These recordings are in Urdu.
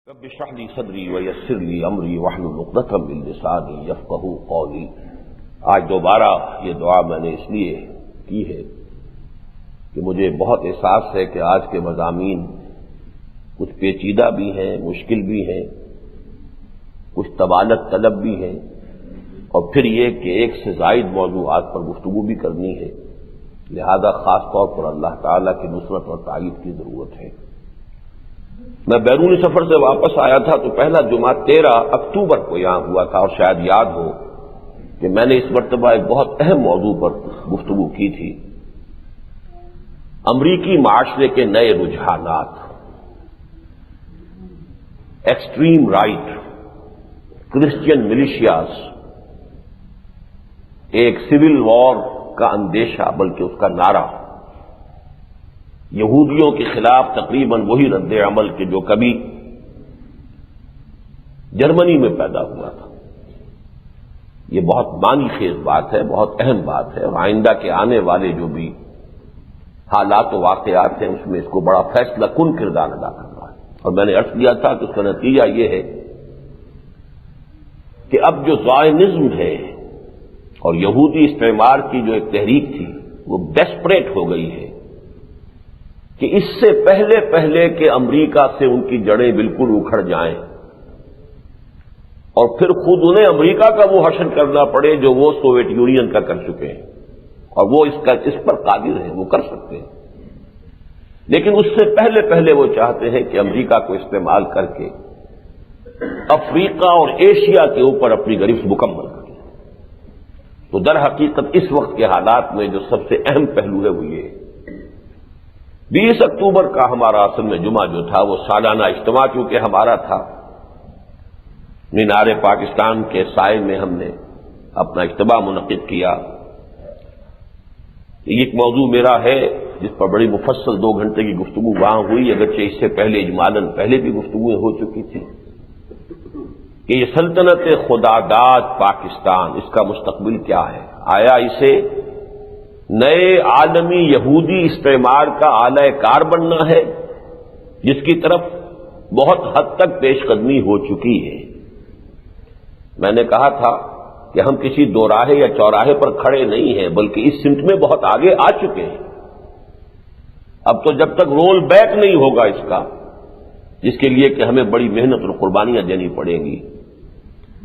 رب اشرح لي صدری ویسر لي امری واحلل عقدۃ من لسانی یفقہوا قولی۔ آج دوبارہ یہ دعا میں نے اس لیے کی ہے کہ مجھے بہت احساس ہے کہ آج کے مضامین کچھ پیچیدہ بھی ہیں، مشکل بھی ہیں، کچھ طوالت طلب بھی ہیں، اور پھر یہ کہ ایک سے زائد موضوعات پر گفتگو بھی کرنی ہے، لہذا خاص طور پر اللہ تعالیٰ کی نصرت اور تائید کی ضرورت ہے۔ میں بیرون سفر سے واپس آیا تھا تو پہلا جمعہ 13 اکتوبر کو یہاں ہوا تھا، اور شاید یاد ہو کہ میں نے اس مرتبہ ایک بہت اہم موضوع پر گفتگو کی تھی، امریکی معاشرے کے نئے رجحانات، ایکسٹریم رائٹ، کرسچین ملیشیاز، ایک سول وار کا اندیشہ بلکہ اس کا نعرہ، یہودیوں کے خلاف تقریباً وہی رد عمل کہ جو کبھی جرمنی میں پیدا ہوا تھا۔ یہ بہت معنی خیز بات ہے، بہت اہم بات ہے، اور آئندہ کے آنے والے جو بھی حالات و واقعات ہیں اس میں اس کو بڑا فیصلہ کن کردار ادا کر رہا ہے۔ اور میں نے عرض کیا تھا کہ اس کا نتیجہ یہ ہے کہ اب جو زائنزم ہے اور یہودی استعمار کی جو ایک تحریک تھی وہ ڈیسپریٹ ہو گئی ہے کہ اس سے پہلے کہ امریکہ سے ان کی جڑیں بالکل اکھڑ جائیں اور پھر خود انہیں امریکہ کا وہ حشر کرنا پڑے جو وہ سوویت یونین کا کر چکے ہیں، اور وہ اس پر قادر ہیں، وہ کر سکتے ہیں، لیکن اس سے پہلے وہ چاہتے ہیں کہ امریکہ کو استعمال کر کے افریقہ اور ایشیا کے اوپر اپنی گرفت مکمل کریں۔ تو در حقیقت اس وقت کے حالات میں جو سب سے اہم پہلو ہے وہ یہ 20 اکتوبر کا ہمارا اصل میں جمعہ جو تھا وہ سالانہ اجتماع چونکہ ہمارا تھا، مینار پاکستان کے سائے میں ہم نے اپنا اجتماع منعقد کیا۔ ایک موضوع میرا ہے جس پر بڑی مفصل 2 گھنٹے کی گفتگو وہاں ہوئی، اگرچہ اس سے پہلے اجمالاً پہلے بھی گفتگویں ہو چکی تھی، کہ یہ سلطنت خداداد پاکستان، اس کا مستقبل کیا ہے؟ آیا اسے نئے عالمی یہودی استعمار کا اعلی کار بننا ہے جس کی طرف بہت حد تک پیش قدمی ہو چکی ہے؟ میں نے کہا تھا کہ ہم کسی دوراہے یا چوراہے پر کھڑے نہیں ہیں بلکہ اس سمت میں بہت آگے آ چکے ہیں۔ اب تو جب تک رول بیک نہیں ہوگا اس کا، جس کے لیے کہ ہمیں بڑی محنت اور قربانیاں دینی پڑیں گی،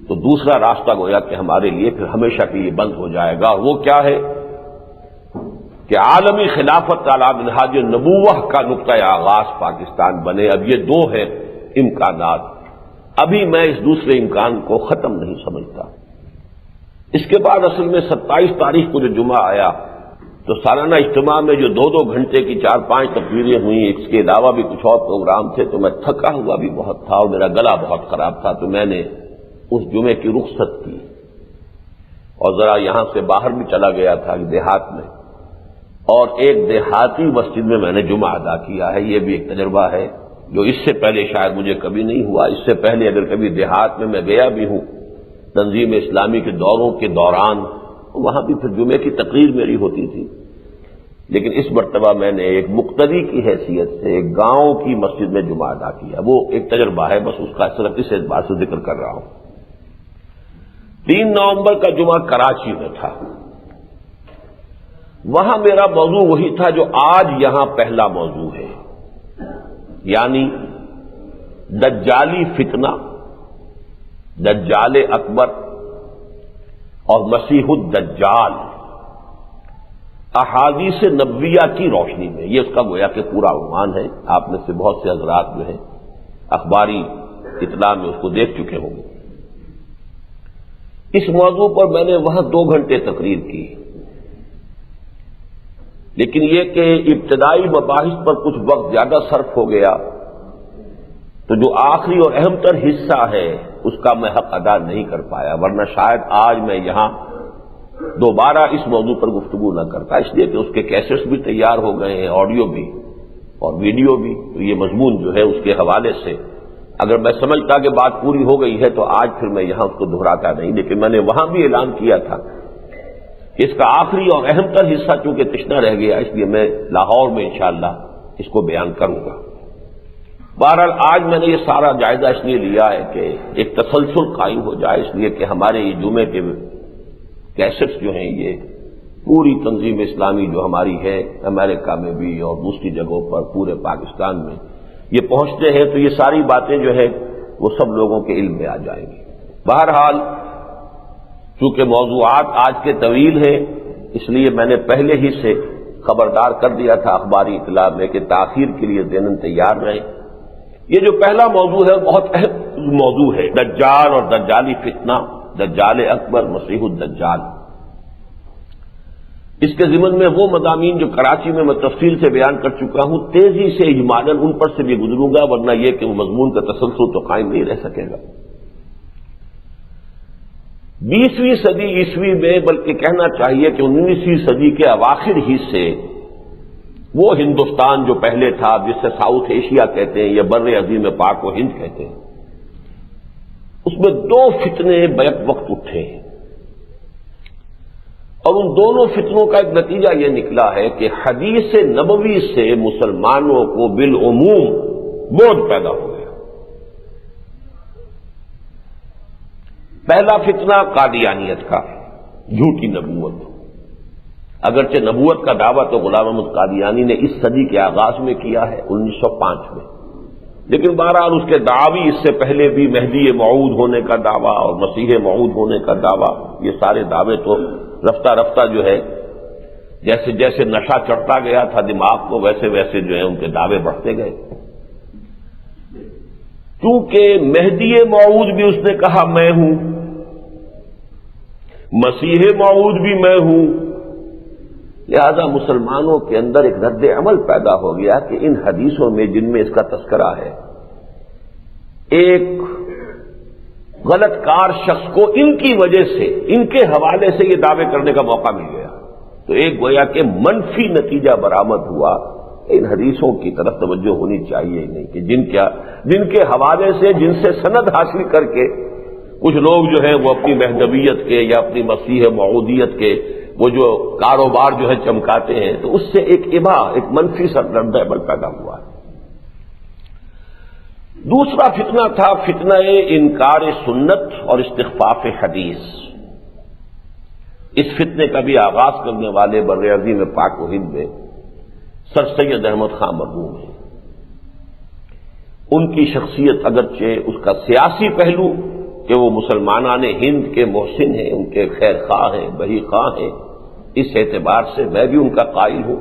تو دوسرا راستہ گویا کہ ہمارے لیے پھر ہمیشہ کے لیے بند ہو جائے گا۔ وہ کیا ہے کہ عالمی خلافت علی منہاج النبوہ کا نقطۂ آغاز پاکستان بنے۔ اب یہ 2 ہیں امکانات، ابھی میں اس دوسرے امکان کو ختم نہیں سمجھتا۔ اس کے بعد اصل میں 27 تاریخ کو جو جمعہ آیا تو سالانہ اجتماع میں جو 2 گھنٹے کی 4-5 تقریریں ہوئیں، اس کے علاوہ بھی کچھ اور پروگرام تھے، تو میں تھکا ہوا بھی بہت تھا اور میرا گلا بہت خراب تھا، تو میں نے اس جمعے کی رخصت کی اور ذرا یہاں سے باہر بھی چلا گیا تھا دیہات میں، اور ایک دیہاتی مسجد میں میں نے جمعہ ادا کیا ہے۔ یہ بھی ایک تجربہ ہے جو اس سے پہلے شاید مجھے کبھی نہیں ہوا۔ اس سے پہلے اگر کبھی دیہات میں گیا بھی ہوں تنظیم اسلامی کے دوروں کے دوران، وہاں بھی پھر جمعے کی تقریر میری ہوتی تھی، لیکن اس مرتبہ میں نے ایک مقتدی کی حیثیت سے ایک گاؤں کی مسجد میں جمعہ ادا کیا۔ وہ ایک تجربہ ہے، بس اس کا صرف اس اعتبار سے ذکر کر رہا ہوں۔ 3 نومبر کا جمعہ کراچی میں تھا، وہاں میرا موضوع وہی تھا جو آج یہاں پہلا موضوع ہے، یعنی دجالی فتنہ، دجال اکبر اور مسیح الدجال، احادیث نبویہ کی روشنی میں۔ یہ اس کا گویا کہ پورا عنوان ہے۔ آپ میں سے بہت سے حضرات جو ہیں اخباری اطلاع میں اس کو دیکھ چکے ہوں گے۔ اس موضوع پر میں نے وہاں 2 گھنٹے تقریر کی، لیکن یہ کہ ابتدائی مباحث پر کچھ وقت زیادہ صرف ہو گیا، تو جو آخری اور اہم تر حصہ ہے اس کا میں حق ادا نہیں کر پایا، ورنہ شاید آج میں یہاں دوبارہ اس موضوع پر گفتگو نہ کرتا، اس لیے کہ اس کے کیسٹس بھی تیار ہو گئے ہیں، آڈیو بھی اور ویڈیو بھی، تو یہ مضمون جو ہے اس کے حوالے سے اگر میں سمجھتا کہ بات پوری ہو گئی ہے تو آج پھر میں یہاں اس کو دہراتا نہیں، لیکن میں نے وہاں بھی اعلان کیا تھا کہ اس کا آخری اور اہم تر حصہ چونکہ تشنا رہ گیا، اس لیے میں لاہور میں انشاءاللہ اس کو بیان کروں گا۔ بہرحال آج میں نے یہ سارا جائزہ اس لیے لیا ہے کہ ایک تسلسل قائم ہو جائے، اس لیے کہ ہمارے یہ جمعے کے کیسٹس جو ہیں یہ پوری تنظیم اسلامی جو ہماری ہے امریکہ میں بھی اور دوسری جگہوں پر پورے پاکستان میں یہ پہنچتے ہیں، تو یہ ساری باتیں جو ہے وہ سب لوگوں کے علم میں آ جائیں گی۔ بہرحال چونکہ موضوعات آج کے طویل ہیں، اس لیے میں نے پہلے ہی سے خبردار کر دیا تھا اخباری اطلاع میں کہ تاخیر کے لیے ذہناً تیار رہیں۔ یہ جو پہلا موضوع ہے بہت اہم موضوع ہے، دجال اور دجالی فتنہ، دجال اکبر مسیح الدجال۔ اس کے ضمن میں وہ مضامین جو کراچی میں تفصیل سے بیان کر چکا ہوں، تیزی سے اجمالاً ان پر سے بھی گزروں گا، ورنہ یہ کہ وہ مضمون کا تسلسل تو قائم نہیں رہ سکے گا۔ 20ویں صدی عیسوی میں، بلکہ کہنا چاہیے کہ 19ویں صدی کے اواخر ہی سے وہ ہندوستان جو پہلے تھا، جسے ساؤتھ ایشیا کہتے ہیں یا بر عظیم پاک و ہند کہتے ہیں، اس میں دو فتنے بیک وقت اٹھے ہیں، اور ان دونوں فتنوں کا ایک نتیجہ یہ نکلا ہے کہ حدیث نبوی سے مسلمانوں کو بالعموم بودھ پیدا ہو گیا۔ پہلا فتنہ قادیانیت کا، جھوٹی نبوت۔ اگرچہ نبوت کا دعویٰ تو غلام احمد قادیانی نے اس صدی کے آغاز میں کیا ہے 1905 میں، لیکن بہرحال اس کے دعوی اس سے پہلے بھی مہدی موعود ہونے کا دعویٰ اور مسیح موعود ہونے کا دعویٰ، یہ سارے دعوے تو رفتہ رفتہ جو ہے جیسے جیسے نشہ چڑھتا گیا تھا دماغ کو، ویسے ویسے جو ہے ان کے دعوے بڑھتے گئے۔ کیونکہ مہدی موعود بھی اس نے کہا میں ہوں، مسیح موعود بھی میں ہوں، لہذا مسلمانوں کے اندر ایک رد عمل پیدا ہو گیا کہ ان حدیثوں میں جن میں اس کا تذکرہ ہے، ایک غلط کار شخص کو ان کی وجہ سے، ان کے حوالے سے یہ دعوے کرنے کا موقع مل گیا، تو ایک گویا کہ منفی نتیجہ برآمد ہوا۔ ان حدیثوں کی طرف توجہ ہونی چاہیے ہی نہیں کہ جن کے حوالے سے، جن سے سند حاصل کر کے کچھ لوگ جو ہیں وہ اپنی مہدویت کے یا اپنی مسیح موعودیت کے وہ جو کاروبار جو ہے چمکاتے ہیں، تو اس سے ایک ابا، ایک منفی رد عمل پیدا ہوا ہے۔ دوسرا فتنہ تھا فتنہ انکار سنت اور استخفاف حدیث۔ اس فتنے کا بھی آغاز کرنے والے بر عظیم پاک و ہند میں سر سید احمد خان مرحوم ہیں۔ ان کی شخصیت اگرچہ اس کا سیاسی پہلو کہ وہ مسلمانان ہند کے محسن ہیں، ان کے خیر خواہ ہیں، بہی خواہ ہیں، اس اعتبار سے میں بھی ان کا قائل ہوں،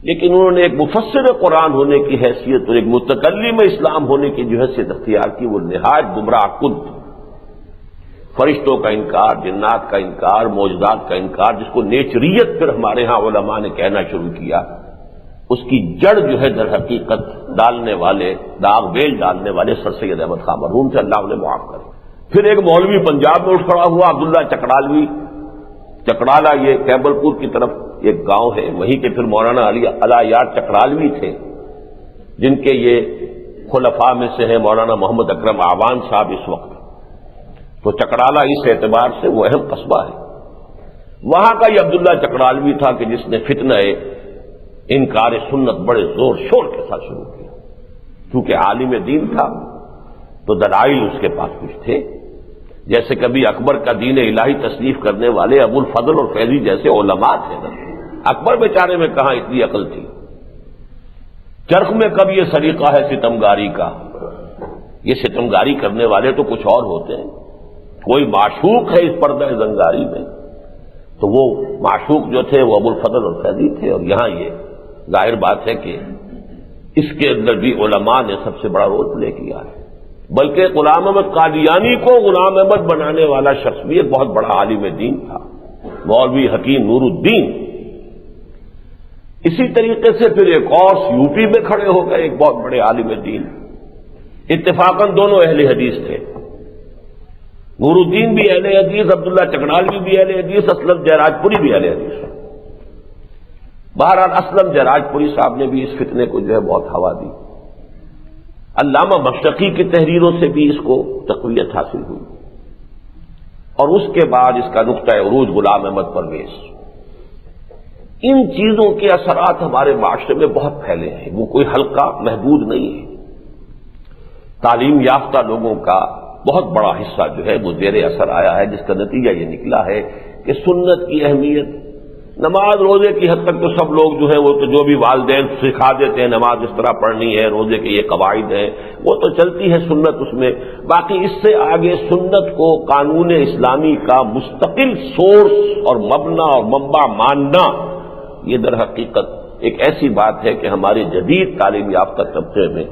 لیکن انہوں نے ایک مفسر قرآن ہونے کی حیثیت اور ایک متکلم اسلام ہونے کی جو حیثیت اختیار کی، وہ نہایت گمراہ کن تھی۔ فرشتوں کا انکار، جنات کا انکار، معجزات کا انکار، جس کو نیچریت پھر ہمارے ہاں علماء نے کہنا شروع کیا، اس کی جڑ جو ہے در حقیقت ڈالنے والے، داغ بیل ڈالنے والے سر سید احمد خان مرحوم سے اللہ انہیں معاف کرے۔ پھر ایک مولوی پنجاب میں اٹھ کھڑا ہوا، عبداللہ چکڑالوی۔ چکڑالہ یہ کیبل پور کی طرف ایک گاؤں ہے، وہیں کے پھر مولانا علی یار چکڑالوی تھے، جن کے یہ خلفاء میں سے ہیں مولانا محمد اکرم آوان صاحب اس وقت۔ تو چکڑالہ اس اعتبار سے وہ اہم قصبہ ہے۔ وہاں کا یہ عبداللہ چکڑالوی تھا کہ جس نے فتنہ انکار سنت بڑے زور شور کے ساتھ شروع کیا۔ چونکہ عالم دین تھا تو دلائل اس کے پاس کچھ تھے، جیسے کبھی اکبر کا دین الہی تصنیف کرنے والے ابو الفضل اور فیضی جیسے علماء تھے نا، اکبر بیچارے میں کہاں اتنی عقل تھی۔ چرخ میں کب یہ سلیقہ ہے ستمگاری کا، یہ ستمگاری کرنے والے تو کچھ اور ہوتے ہیں، کوئی معشوق ہے اس پردہ زنگاری میں، تو وہ معشوق جو تھے وہ ابو الفضل اور فیضی تھے، اور یہاں یہ ظاہر بات ہے کہ اس کے اندر بھی علماء نے سب سے بڑا رول پلے کیا ہے۔ بلکہ غلام احمد قادیانی کو غلام احمد بنانے والا شخص بھی ایک بہت بڑا عالم دین تھا، مولوی حکیم نور الدین۔ اسی طریقے سے پھر ایک اور یوپی میں کھڑے ہو گئے ایک بہت بڑے عالم دین، اتفاقاً دونوں اہل حدیث تھے، نور الدین بھی اہل حدیث، عبداللہ چکڑالوی بھی اہل حدیث، اسلم جیراج پوری بھی اہل حدیث۔ بہرحال اسلم جیراج پوری صاحب نے بھی اس فتنے کو جو ہے بہت ہوا دی۔ علامہ مشتقی کی تحریروں سے بھی اس کو تقویت حاصل ہوئی، اور اس کے بعد اس کا نقطہ عروج غلام احمد پرویز۔ ان چیزوں کے اثرات ہمارے معاشرے میں بہت پھیلے ہیں، وہ کوئی حلقہ محدود نہیں ہے۔ تعلیم یافتہ لوگوں کا بہت بڑا حصہ جو ہے وہ زیر اثر آیا ہے، جس کا نتیجہ یہ نکلا ہے کہ سنت کی اہمیت، نماز روزے کی حد تک تو سب لوگ جو ہے وہ تو جو بھی والدین سکھا دیتے ہیں نماز اس طرح پڑھنی ہے، روزے کے یہ قواعد ہیں، وہ تو چلتی ہے سنت اس میں، باقی اس سے آگے سنت کو قانون اسلامی کا مستقل سورس اور مبنی اور منبع ماننا، یہ در حقیقت ایک ایسی بات ہے کہ ہمارے جدید تعلیم یافتہ طبقے میں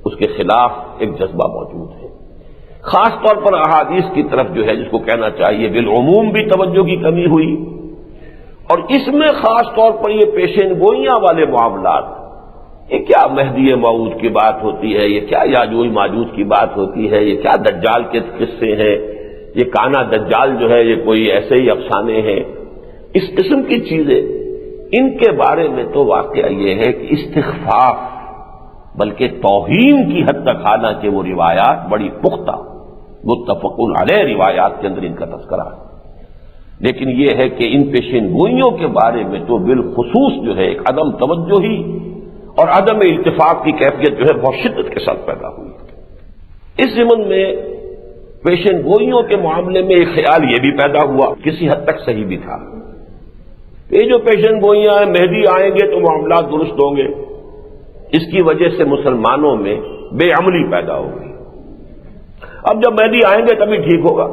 اس کے خلاف ایک جذبہ موجود ہے۔ خاص طور پر احادیث کی طرف جو ہے جس کو کہنا چاہیے بالعموم بھی توجہ کی کمی ہوئی، اور اس میں خاص طور پر یہ پیشین گوئیاں والے معاملات، یہ کیا مہدی موعود کی بات ہوتی ہے، یہ کیا یاجوج ماجوج کی بات ہوتی ہے، یہ کیا دجال کے قصے ہیں، یہ کانا دجال جو ہے یہ کوئی ایسے ہی افسانے ہیں، اس قسم کی چیزیں، ان کے بارے میں تو واقعہ یہ ہے کہ استخفاف بلکہ توہین کی حد تک، حالانکہ وہ روایات بڑی پختہ متفق علیہ روایات کے اندر ان کا تذکرہ ہے، لیکن یہ ہے کہ ان پیشین گوئیوں کے بارے میں تو بالخصوص جو ہے ایک عدم توجہی اور عدم التفاق کی کیفیت جو ہے بہت شدت کے ساتھ پیدا ہوئی۔ اس ضمن میں پیشین گوئیوں کے معاملے میں ایک خیال یہ بھی پیدا ہوا، کسی حد تک صحیح بھی تھا، یہ جو پیشین گوئیاں ہیں مہدی آئیں گے تو معاملات درست ہوں گے، اس کی وجہ سے مسلمانوں میں بے عملی پیدا ہوگی، اب جب مہدی آئیں گے تبھی ٹھیک ہوگا،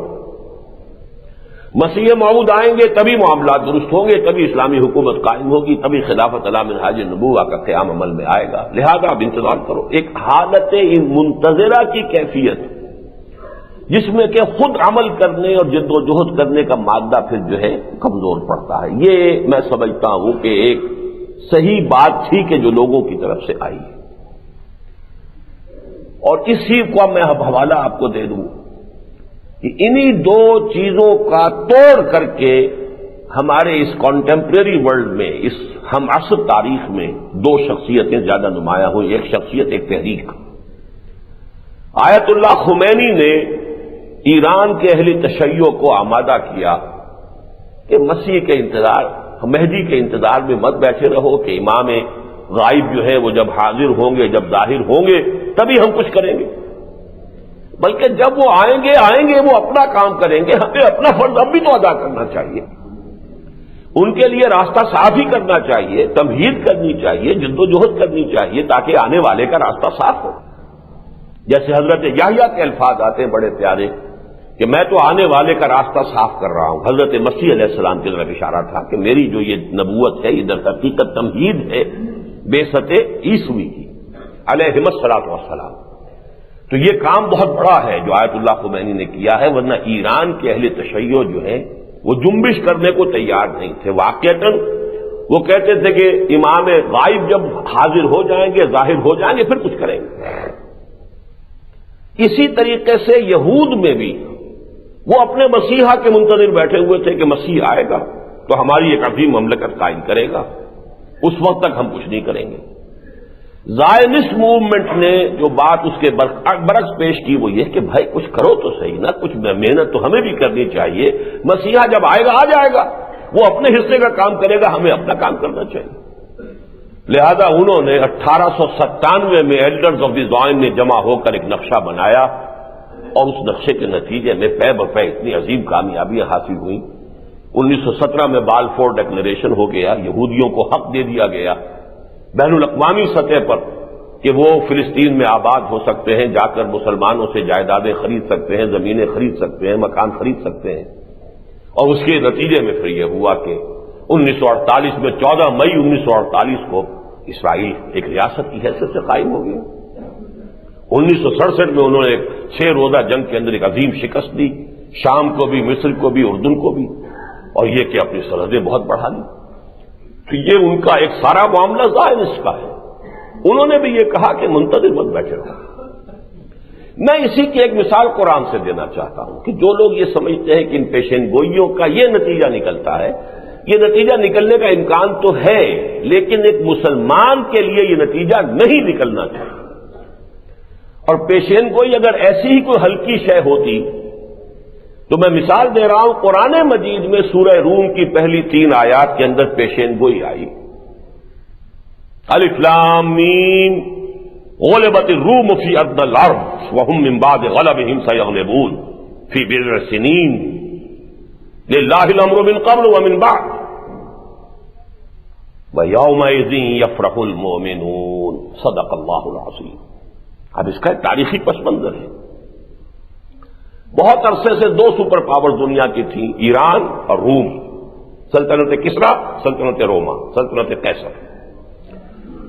مسیح موعود آئیں گے تبھی معاملات درست ہوں گے، تبھی اسلامی حکومت قائم ہوگی، تبھی خلافت علی منہاج النبوہ کا قیام عمل میں آئے گا، لہذا اب انتظار کرو۔ ایک حالت منتظرہ کی کیفیت جس میں کہ خود عمل کرنے اور جد و جہد کرنے کا مادہ پھر جو ہے کمزور پڑتا ہے، یہ میں سمجھتا ہوں کہ ایک صحیح بات تھی کہ جو لوگوں کی طرف سے آئی، اور اسی کو میں اب حوالہ آپ کو دے دوں کہ انہی دو چیزوں کا توڑ کر کے ہمارے اس کانٹمپریری ورلڈ میں، اس ہم عصر تاریخ میں دو شخصیتیں زیادہ نمایاں ہوئی، ایک شخصیت ایک تحریک۔ آیت اللہ خمینی نے ایران کے اہل تشیع کو آمادہ کیا کہ مسیح کے انتظار، مہدی کے انتظار میں مت بیٹھے رہو کہ امام غائب جو ہے وہ جب حاضر ہوں گے، جب ظاہر ہوں گے تبھی ہم کچھ کریں گے، بلکہ جب وہ آئیں گے وہ اپنا کام کریں گے، ہمیں اپنا فرض اب بھی تو ادا کرنا چاہیے، ان کے لیے راستہ صاف ہی کرنا چاہیے، تمہید کرنی چاہیے، جد و جہد کرنی چاہیے تاکہ آنے والے کا راستہ صاف ہو۔ جیسے حضرت یحییٰ کے الفاظ آتے ہیں بڑے پیارے کہ میں تو آنے والے کا راستہ صاف کر رہا ہوں، حضرت مسیح علیہ السلام کی طرف اشارہ تھا کہ میری جو یہ نبوت ہے یہ در حقیقت تمہید ہے بعثت عیسوی کی علیہ الصلوۃ والسلام۔ تو یہ کام بہت بڑا ہے جو آیت اللہ خمینی نے کیا ہے، ورنہ ایران کے اہل تشیع جو ہے وہ جنبش کرنے کو تیار نہیں تھے، واقعتاً وہ کہتے تھے کہ امام غائب جب حاضر ہو جائیں گے، ظاہر ہو جائیں گے، پھر کچھ کریں گے۔ اسی طریقے سے یہود میں بھی وہ اپنے مسیحا کے منتظر بیٹھے ہوئے تھے کہ مسیح آئے گا تو ہماری ایک عظیم مملکت قائم کرے گا، اس وقت تک ہم کچھ نہیں کریں گے۔ زائنسٹ موومنٹ نے جو بات اس کے برعکس پیش کی وہ یہ کہ بھائی کچھ کرو تو صحیح نا، کچھ محنت تو ہمیں بھی کرنی چاہیے، مسیحا جب آئے گا آ جائے گا، وہ اپنے حصے کا کام کرے گا، ہمیں اپنا کام کرنا چاہیے۔ لہذا انہوں نے 1897 میں ایلڈرز آف دی زائن نے جمع ہو کر ایک نقشہ بنایا، اور اس نقشے کے نتیجے میں پے بپے اتنی عظیم کامیابیاں حاصل ہوئیں۔ 1917 میں بالفور ڈکلریشن ہو گیا، یہودیوں کو حق دے دیا گیا بین الاقوامی سطح پر کہ وہ فلسطین میں آباد ہو سکتے ہیں، جا کر مسلمانوں سے جائیدادیں خرید سکتے ہیں، زمینیں خرید سکتے ہیں، مکان خرید سکتے ہیں، اور اس کے نتیجے میں پھر یہ ہوا کہ 1948 میں 14 مئی 1948 کو اسرائیل ایک ریاست کی حیثیت سے قائم ہو گیا۔ 1967 میں انہوں نے 6 روزہ جنگ کے اندر ایک عظیم شکست دی، شام کو بھی، مصر کو بھی، اردن کو بھی، اور یہ کہ اپنی سرحدیں بہت بڑھا لی۔ تو یہ ان کا ایک سارا معاملہ زائنسٹ کا ہے۔ انہوں نے بھی یہ کہا کہ منتظر مت بیٹھے رہو۔ میں اسی کی ایک مثال قرآن سے دینا چاہتا ہوں کہ جو لوگ یہ سمجھتے ہیں کہ ان پیشین گوئیوں کا یہ نتیجہ نکلتا ہے، یہ نتیجہ نکلنے کا امکان تو ہے، لیکن ایک مسلمان کے لیے یہ نتیجہ نہیں نکلنا چاہیے۔ اور پیشین گوئی اگر ایسی ہی کوئی ہلکی شے ہوتی تو میں مثال دے رہا ہوں، قرآن مجید میں سورہ روم کی پہلی 3 آیات کے اندر پیشین گوئی آئی، الف لام میم غلبت الروم فی ادنی الارض وهم من بعد غلبهم سیغلبون فی بضع سنین للہ الامر من قبل ومن بعد ویومئذ یفرح المؤمنون صدق اللہ العظیم. اب اس کا ایک تاریخی پس منظر ہے. بہت عرصے سے دو سپر پاور دنیا کی تھیں، ایران اور روم. سلطنت کسریٰ، سلطنت روما، سلطنت قیصر.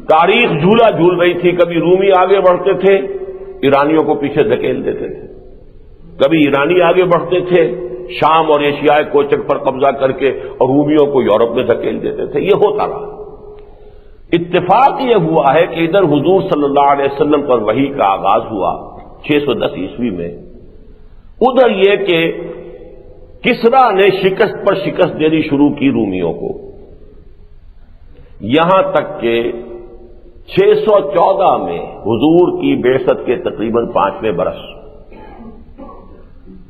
تاریخ جھولا جھول رہی تھی. کبھی رومی آگے بڑھتے تھے، ایرانیوں کو پیچھے دھکیل دیتے تھے. کبھی ایرانی آگے بڑھتے تھے، شام اور ایشیائے کوچک پر قبضہ کر کے، اور رومیوں کو یورپ میں دھکیل دیتے تھے. یہ ہوتا رہا. اتفاق یہ ہوا ہے کہ ادھر حضور صلی اللہ علیہ وسلم پر وحی کا آغاز ہوا 610 عیسوی میں. ادھر یہ کہ کسریٰ نے شکست پر شکست دینی شروع کی رومیوں کو، یہاں تک کہ 614 میں حضور کی بعثت کے تقریباً 5ویں برس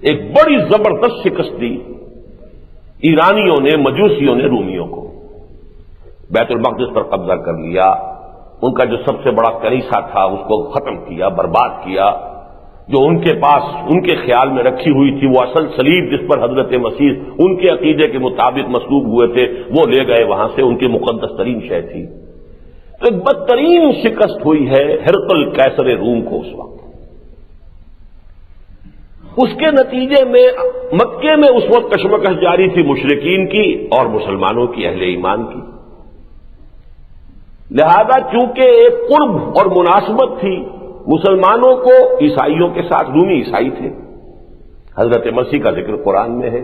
ایک بڑی زبردست شکست دی ایرانیوں نے، مجوسیوں نے رومیوں کو. بیت المقدس پر قبضہ کر لیا. ان کا جو سب سے بڑا کنیسہ تھا اس کو ختم کیا، برباد کیا. جو ان کے پاس ان کے خیال میں رکھی ہوئی تھی وہ اصل صلیب جس پر حضرت مسیح ان کے عقیدے کے مطابق مصلوب ہوئے تھے وہ لے گئے وہاں سے. ان کی مقدس ترین شے تھی. تو ایک بدترین شکست ہوئی ہے ہرقل قیصر روم کو اس وقت. اس کے نتیجے میں مکے میں اس وقت کشمکش جاری تھی مشرکین کی اور مسلمانوں کی، اہل ایمان کی. لہذا چونکہ ایک قرب اور مناسبت تھی مسلمانوں کو عیسائیوں کے ساتھ، رومی عیسائی تھے، حضرت مسیح کا ذکر قرآن میں ہے.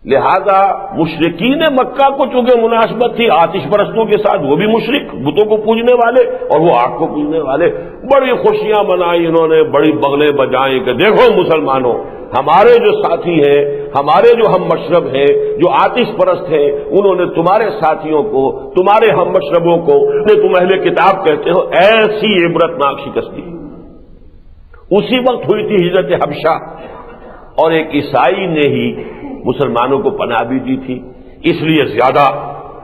لہذا مشرکین مکہ کو چونکہ مناسبت تھی آتش پرستوں کے ساتھ، وہ بھی مشرک، بتوں کو پوجنے والے اور وہ آگ کو پوجنے والے، بڑی خوشیاں منائی انہوں نے، بڑی بغلیں بجائیں کہ دیکھو مسلمانوں، ہمارے جو ساتھی ہیں، ہمارے جو ہم مشرب ہیں، جو آتش پرست ہیں، انہوں نے تمہارے ساتھیوں کو، تمہارے ہم مشربوں کو، تم اہل کتاب کہتے ہو، ایسی عبرتناک شکست دی. اسی وقت ہوئی تھی ہجرت حبشہ، اور ایک عیسائی نے ہی مسلمانوں کو پناہ بھی دی تھی، اس لیے زیادہ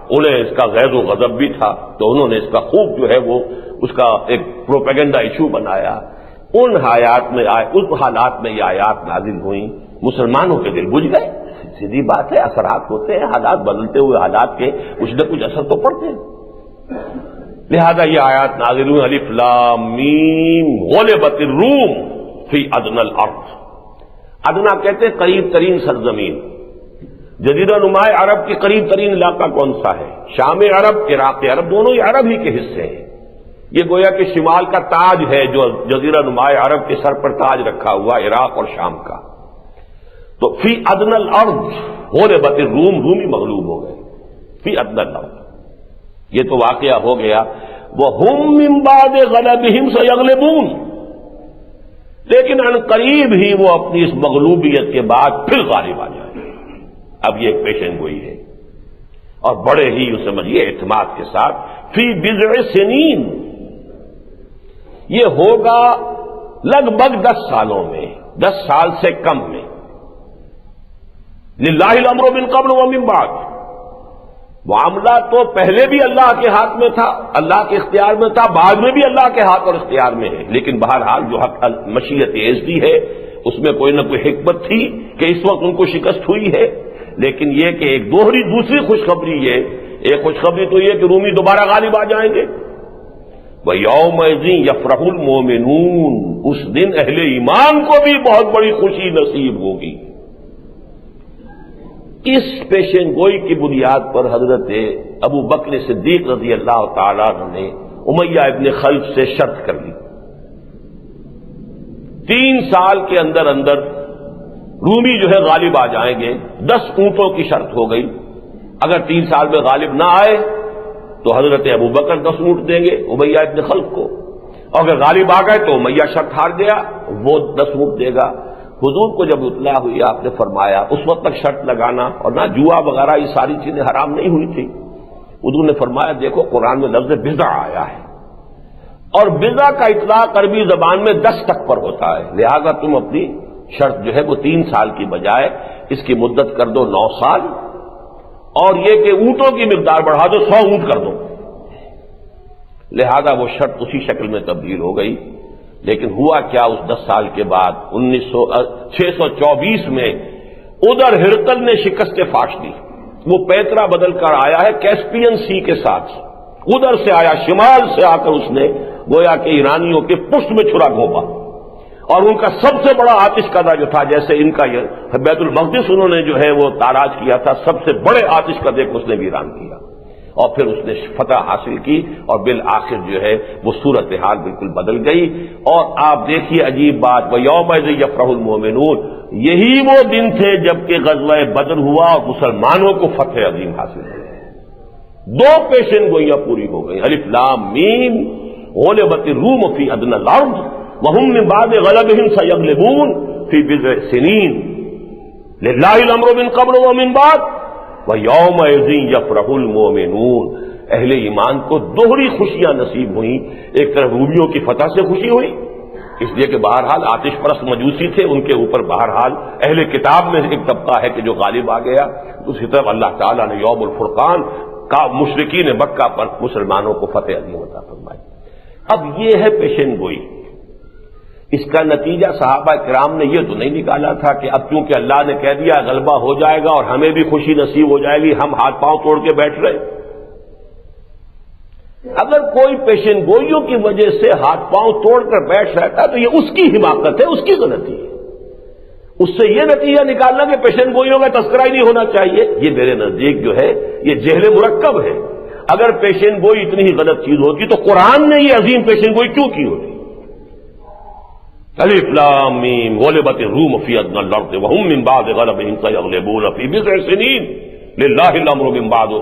انہیں اس کا غیظ و غضب بھی تھا. تو انہوں نے اس کا خوب جو ہے وہ اس کا ایک پروپیگنڈا ایشو بنایا. ان حالات میں یہ آیات نازل ہوئیں، مسلمانوں کے دل بجھ گئے. سیدھی بات ہے، اثرات ہوتے ہیں، حالات بدلتے ہوئے حالات کے کچھ نہ کچھ اثر تو پڑتے ہیں. لہذا یہ آیات نازل ہوئی، الف لام میم غلبت الروم فی ادنی الارض. ادنا کہتے ہیں قریب ترین سرزمین. جزیرہ نما عرب کے قریب ترین علاقہ کون سا ہے؟ شام عرب، عراق عرب، دونوں ہی عرب ہی کے حصے ہیں. یہ گویا کہ شمال کا تاج ہے جو جزیرہ نما عرب کے سر پر تاج رکھا ہوا عراق اور شام کا. تو فی ادنی الارض غلبت الروم، رومی مغلوب ہو گئے فی ادنی الارض. یہ تو واقعہ ہو گیا. وَهُم مِّن بَعْدِ غَلَبِهِمْ سَيَغْلِبُونَ، لیکن ان قریب ہی وہ اپنی اس مغلوبیت کے بعد پھر غالب آ جائیں. اب یہ ایک پیشن گوئی ہے اور بڑے ہی سمجھیے اعتماد کے ساتھ. فی بضع سنین، یہ ہوگا لگ بھگ 10 سالوں میں، 10 سال سے کم میں. للہ الامر من قبل ومن بعد، معاملہ تو پہلے بھی اللہ کے ہاتھ میں تھا، اللہ کے اختیار میں تھا، بعد میں بھی اللہ کے ہاتھ اور اختیار میں ہے. لیکن بہرحال جو حق مشیت عزتی ہے اس میں کوئی نہ کوئی حکمت تھی کہ اس وقت ان کو شکست ہوئی ہے. لیکن یہ کہ ایک دوسری خوشخبری ہے. ایک خوشخبری تو یہ کہ رومی دوبارہ غالب آ جائیں گے. وَيَوْمَئِذٍ يَفْرَحُ الْمُؤْمِنُونَ، اس دن اہل ایمان کو بھی بہت بڑی خوشی نصیب ہوگی. اس پیشن گوئی کی بنیاد پر حضرت ابو بکر صدیق رضی اللہ تعالیٰ نے امیہ ابن خلف سے شرط کر لی. 3 سال کے اندر اندر رومی جو ہے غالب آ جائیں گے. 10 اونٹوں کی شرط ہو گئی. اگر 3 سال میں غالب نہ آئے تو حضرت ابو بکر 10 اونٹ دیں گے امیہ ابن خلف کو، اور اگر غالب آ گئے تو امیہ شرط ہار گیا، وہ 10 اونٹ دے گا. حضور کو جب اطلاع ہوئی آپ نے فرمایا، اس وقت تک شرط لگانا اور نہ جوا وغیرہ یہ ساری چیزیں حرام نہیں ہوئی تھی. حضور نے فرمایا دیکھو قرآن میں لفظ بضع آیا ہے، اور بضع کا اطلاق عربی زبان میں 10 تک پر ہوتا ہے. لہذا تم اپنی شرط جو ہے وہ 3 سال کی بجائے اس کی مدت کر دو 9 سال، اور یہ کہ اونٹوں کی مقدار بڑھا دو، 100 اونٹ کر دو. لہذا وہ شرط اسی شکل میں تبدیل ہو گئی. لیکن ہوا کیا اس 10 سال کے بعد 624 میں ادھر ہرقل نے شکست فاش دی. وہ پیترا بدل کر آیا ہے کیسپین سی کے ساتھ، ادھر سے آیا، شمال سے آ کر اس نے گویا کہ ایرانیوں کے پشت میں چھرا گھونپا. اور ان کا سب سے بڑا آتش کدہ جو تھا، جیسے ان کا بیت المقدس انہوں نے جو ہے وہ تاراج کیا تھا، سب سے بڑے آتش کدے کو اس نے ویران کیا. اور پھر اس نے فتح حاصل کی اور بالآخر جو ہے وہ صورتحال بالکل بدل گئی. اور آپ دیکھیے عجیب بات، وَيَوْمَئِذٍ يَفْرَحُ الْمُؤْمِنُونَ، یہی وہ دن تھے جب کہ غزوہ بدر ہوا اور مسلمانوں کو فتح عظیم حاصل ہوئی. 2 پیشن گوئیاں پوری ہو گئی. الف لام میم، غلبت الروم فی ادنی الارض وهم من بعد غلبهم سيغلبون في بضع سنين لله الامر من قبل ومن بعد وَيَوْمَئِذٍ يَفْرَحُ الْمُؤْمِنُونَ. اہل ایمان کو دوہری خوشیاں نصیب ہوئیں. ایک طرف رومیوں کی فتح سے خوشی ہوئی، اس لیے کہ بہرحال آتش پرست مجوسی تھے، ان کے اوپر بہرحال اہل کتاب میں ایک طبقہ ہے کہ جو غالب آ گیا. دوسری طرف اللہ تعالیٰ نے یوم الفرقان کا مشرکین مکہ پر مسلمانوں کو فتح عظیم عطا فرمائی. اب یہ ہے پیشن گوئی. اس کا نتیجہ صحابہ کرام نے یہ تو نہیں نکالا تھا کہ اب چونکہ اللہ نے کہہ دیا غلبہ ہو جائے گا اور ہمیں بھی خوشی نصیب ہو جائے گی، ہم ہاتھ پاؤں توڑ کے بیٹھ رہے. اگر کوئی پیشن گوئیوں کی وجہ سے ہاتھ پاؤں توڑ کر بیٹھ رہتا ہے تو یہ اس کی حماقت ہے، اس کی غلطی ہے. اس سے یہ نتیجہ نکالنا کہ پیشن گوئیوں کا تذکرہ ہی نہیں ہونا چاہیے، یہ میرے نزدیک جو ہے یہ جہل مرکب ہے. اگر پیشن گوئی اتنی ہی غلط چیز ہوتی تو قرآن نے یہ عظیم پیشن گوئی کیوں کی ہوتی؟ الف لام میم غلبت الروم فی ادنی الارض وهم من بعد غلبهم سيغلبون في بضع سنين لله الامر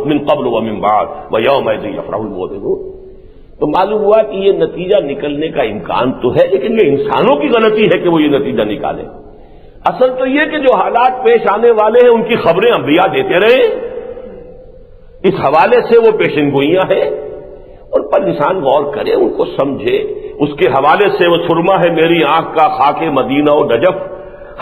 من قبل ومن بعد ويومئذ يفرح المؤمنون. تو معلوم ہوا کہ یہ نتیجہ نکلنے کا امکان تو ہے، لیکن یہ انسانوں کی غلطی ہے کہ وہ یہ نتیجہ نکالیں. اصل تو یہ کہ جو حالات پیش آنے والے ہیں ان کی خبریں انبیاء دیتے رہے، اس حوالے سے وہ پیشن گوئیاں ہیں. اور پر انسان غور کرے، ان کو سمجھے. اس کے حوالے سے وہ سرما ہے میری آنکھ کا خاک مدینہ و نجف.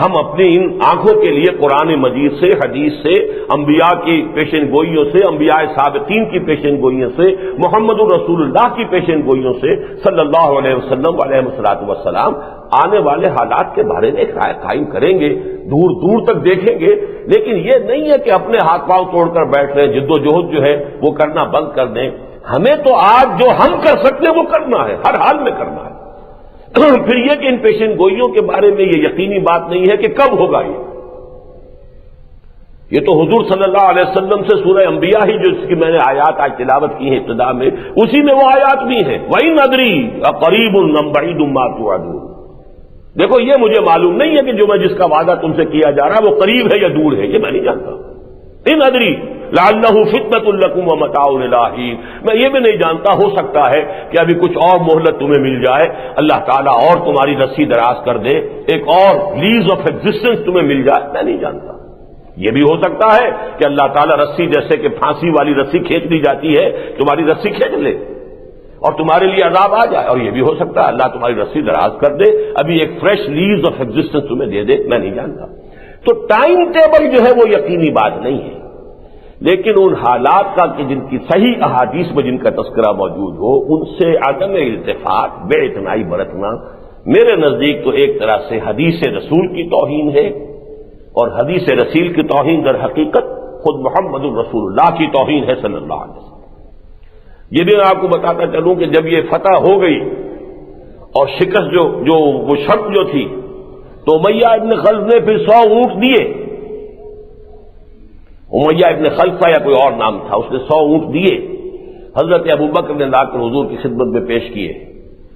ہم اپنی ان آنکھوں کے لیے قرآن مجید سے، حدیث سے، انبیاء کی پیشن گوئیوں سے، انبیاء سابقین کی پیشن گوئیوں سے، محمد الرسول اللہ کی پیشن گوئیوں سے صلی اللہ علیہ وسلم علیہ السلام آنے والے حالات کے بارے میں ایک رائے قائم کریں گے، دور دور تک دیکھیں گے. لیکن یہ نہیں ہے کہ اپنے ہاتھ پاؤں توڑ کر بیٹھ رہے، جد و جہد جو ہے وہ کرنا بند کر دیں. ہمیں تو آج جو ہم کر سکتے ہیں وہ کرنا ہے، ہر حال میں کرنا ہے. پھر یہ کہ ان پیشن گوئیوں کے بارے میں یہ یقینی بات نہیں ہے کہ کب ہوگا. یہ تو حضور صلی اللہ علیہ وسلم سے سورہ انبیاء ہی جو اس کی میں نے آیات آج تلاوت کی ہیں ابتدا میں، اسی میں وہ آیات بھی ہیں. وَإِنْ أَدْرِي أَقَرِيبٌ أَمْ بَعِيدٌ مَا تُوعَدُونَ. دیکھو یہ مجھے معلوم نہیں ہے کہ جو میں جس کا وعدہ تم سے کیا جا رہا ہے وہ قریب ہے یا دور ہے، یہ میں نہیں جانتا. ان ادری لعلہ فتنۃ لکم ومتاع الی حین. میں یہ بھی نہیں جانتا، ہو سکتا ہے کہ ابھی کچھ اور مہلت تمہیں مل جائے، اللہ تعالیٰ اور تمہاری رسی دراز کر دے، ایک اور لیز آف ایگزسٹنس تمہیں مل جائے. میں نہیں جانتا. یہ بھی ہو سکتا ہے کہ اللہ تعالیٰ رسی جیسے کہ پھانسی والی رسی کھینچ لی جاتی ہے، تمہاری رسی کھینچ لے اور تمہارے لیے عذاب آ جائے. اور یہ بھی ہو سکتا ہے اللہ تمہاری رسی دراز کر دے، ابھی ایک فریش لیز آف ایگزسٹنس تمہیں دے دے. میں نہیں جانتا. تو ٹائم ٹیبل جو ہے وہ یقینی بات نہیں ہے، لیکن ان حالات کا کہ جن کی صحیح احادیث میں جن کا تذکرہ موجود ہو، ان سے عدم التفات، بے اعتنائی برتنا میرے نزدیک تو ایک طرح سے حدیث رسول کی توہین ہے. اور حدیث رسول کی توہین در حقیقت خود محمد الرسول اللہ کی توہین ہے صلی اللہ علیہ وسلم. یہ بھی میں آپ کو بتاتا چلوں کہ جب یہ فتح ہو گئی اور شکست جو وہ شرط جو تھی، تو امیہ ابن خلف نے پھر 100 اونٹ دیے. امیہ ابن خلفہ یا کوئی اور نام تھا، اس نے 100 اونٹ دیے. حضرت ابوبکر نے لا کر حضور کی خدمت میں پیش کیے.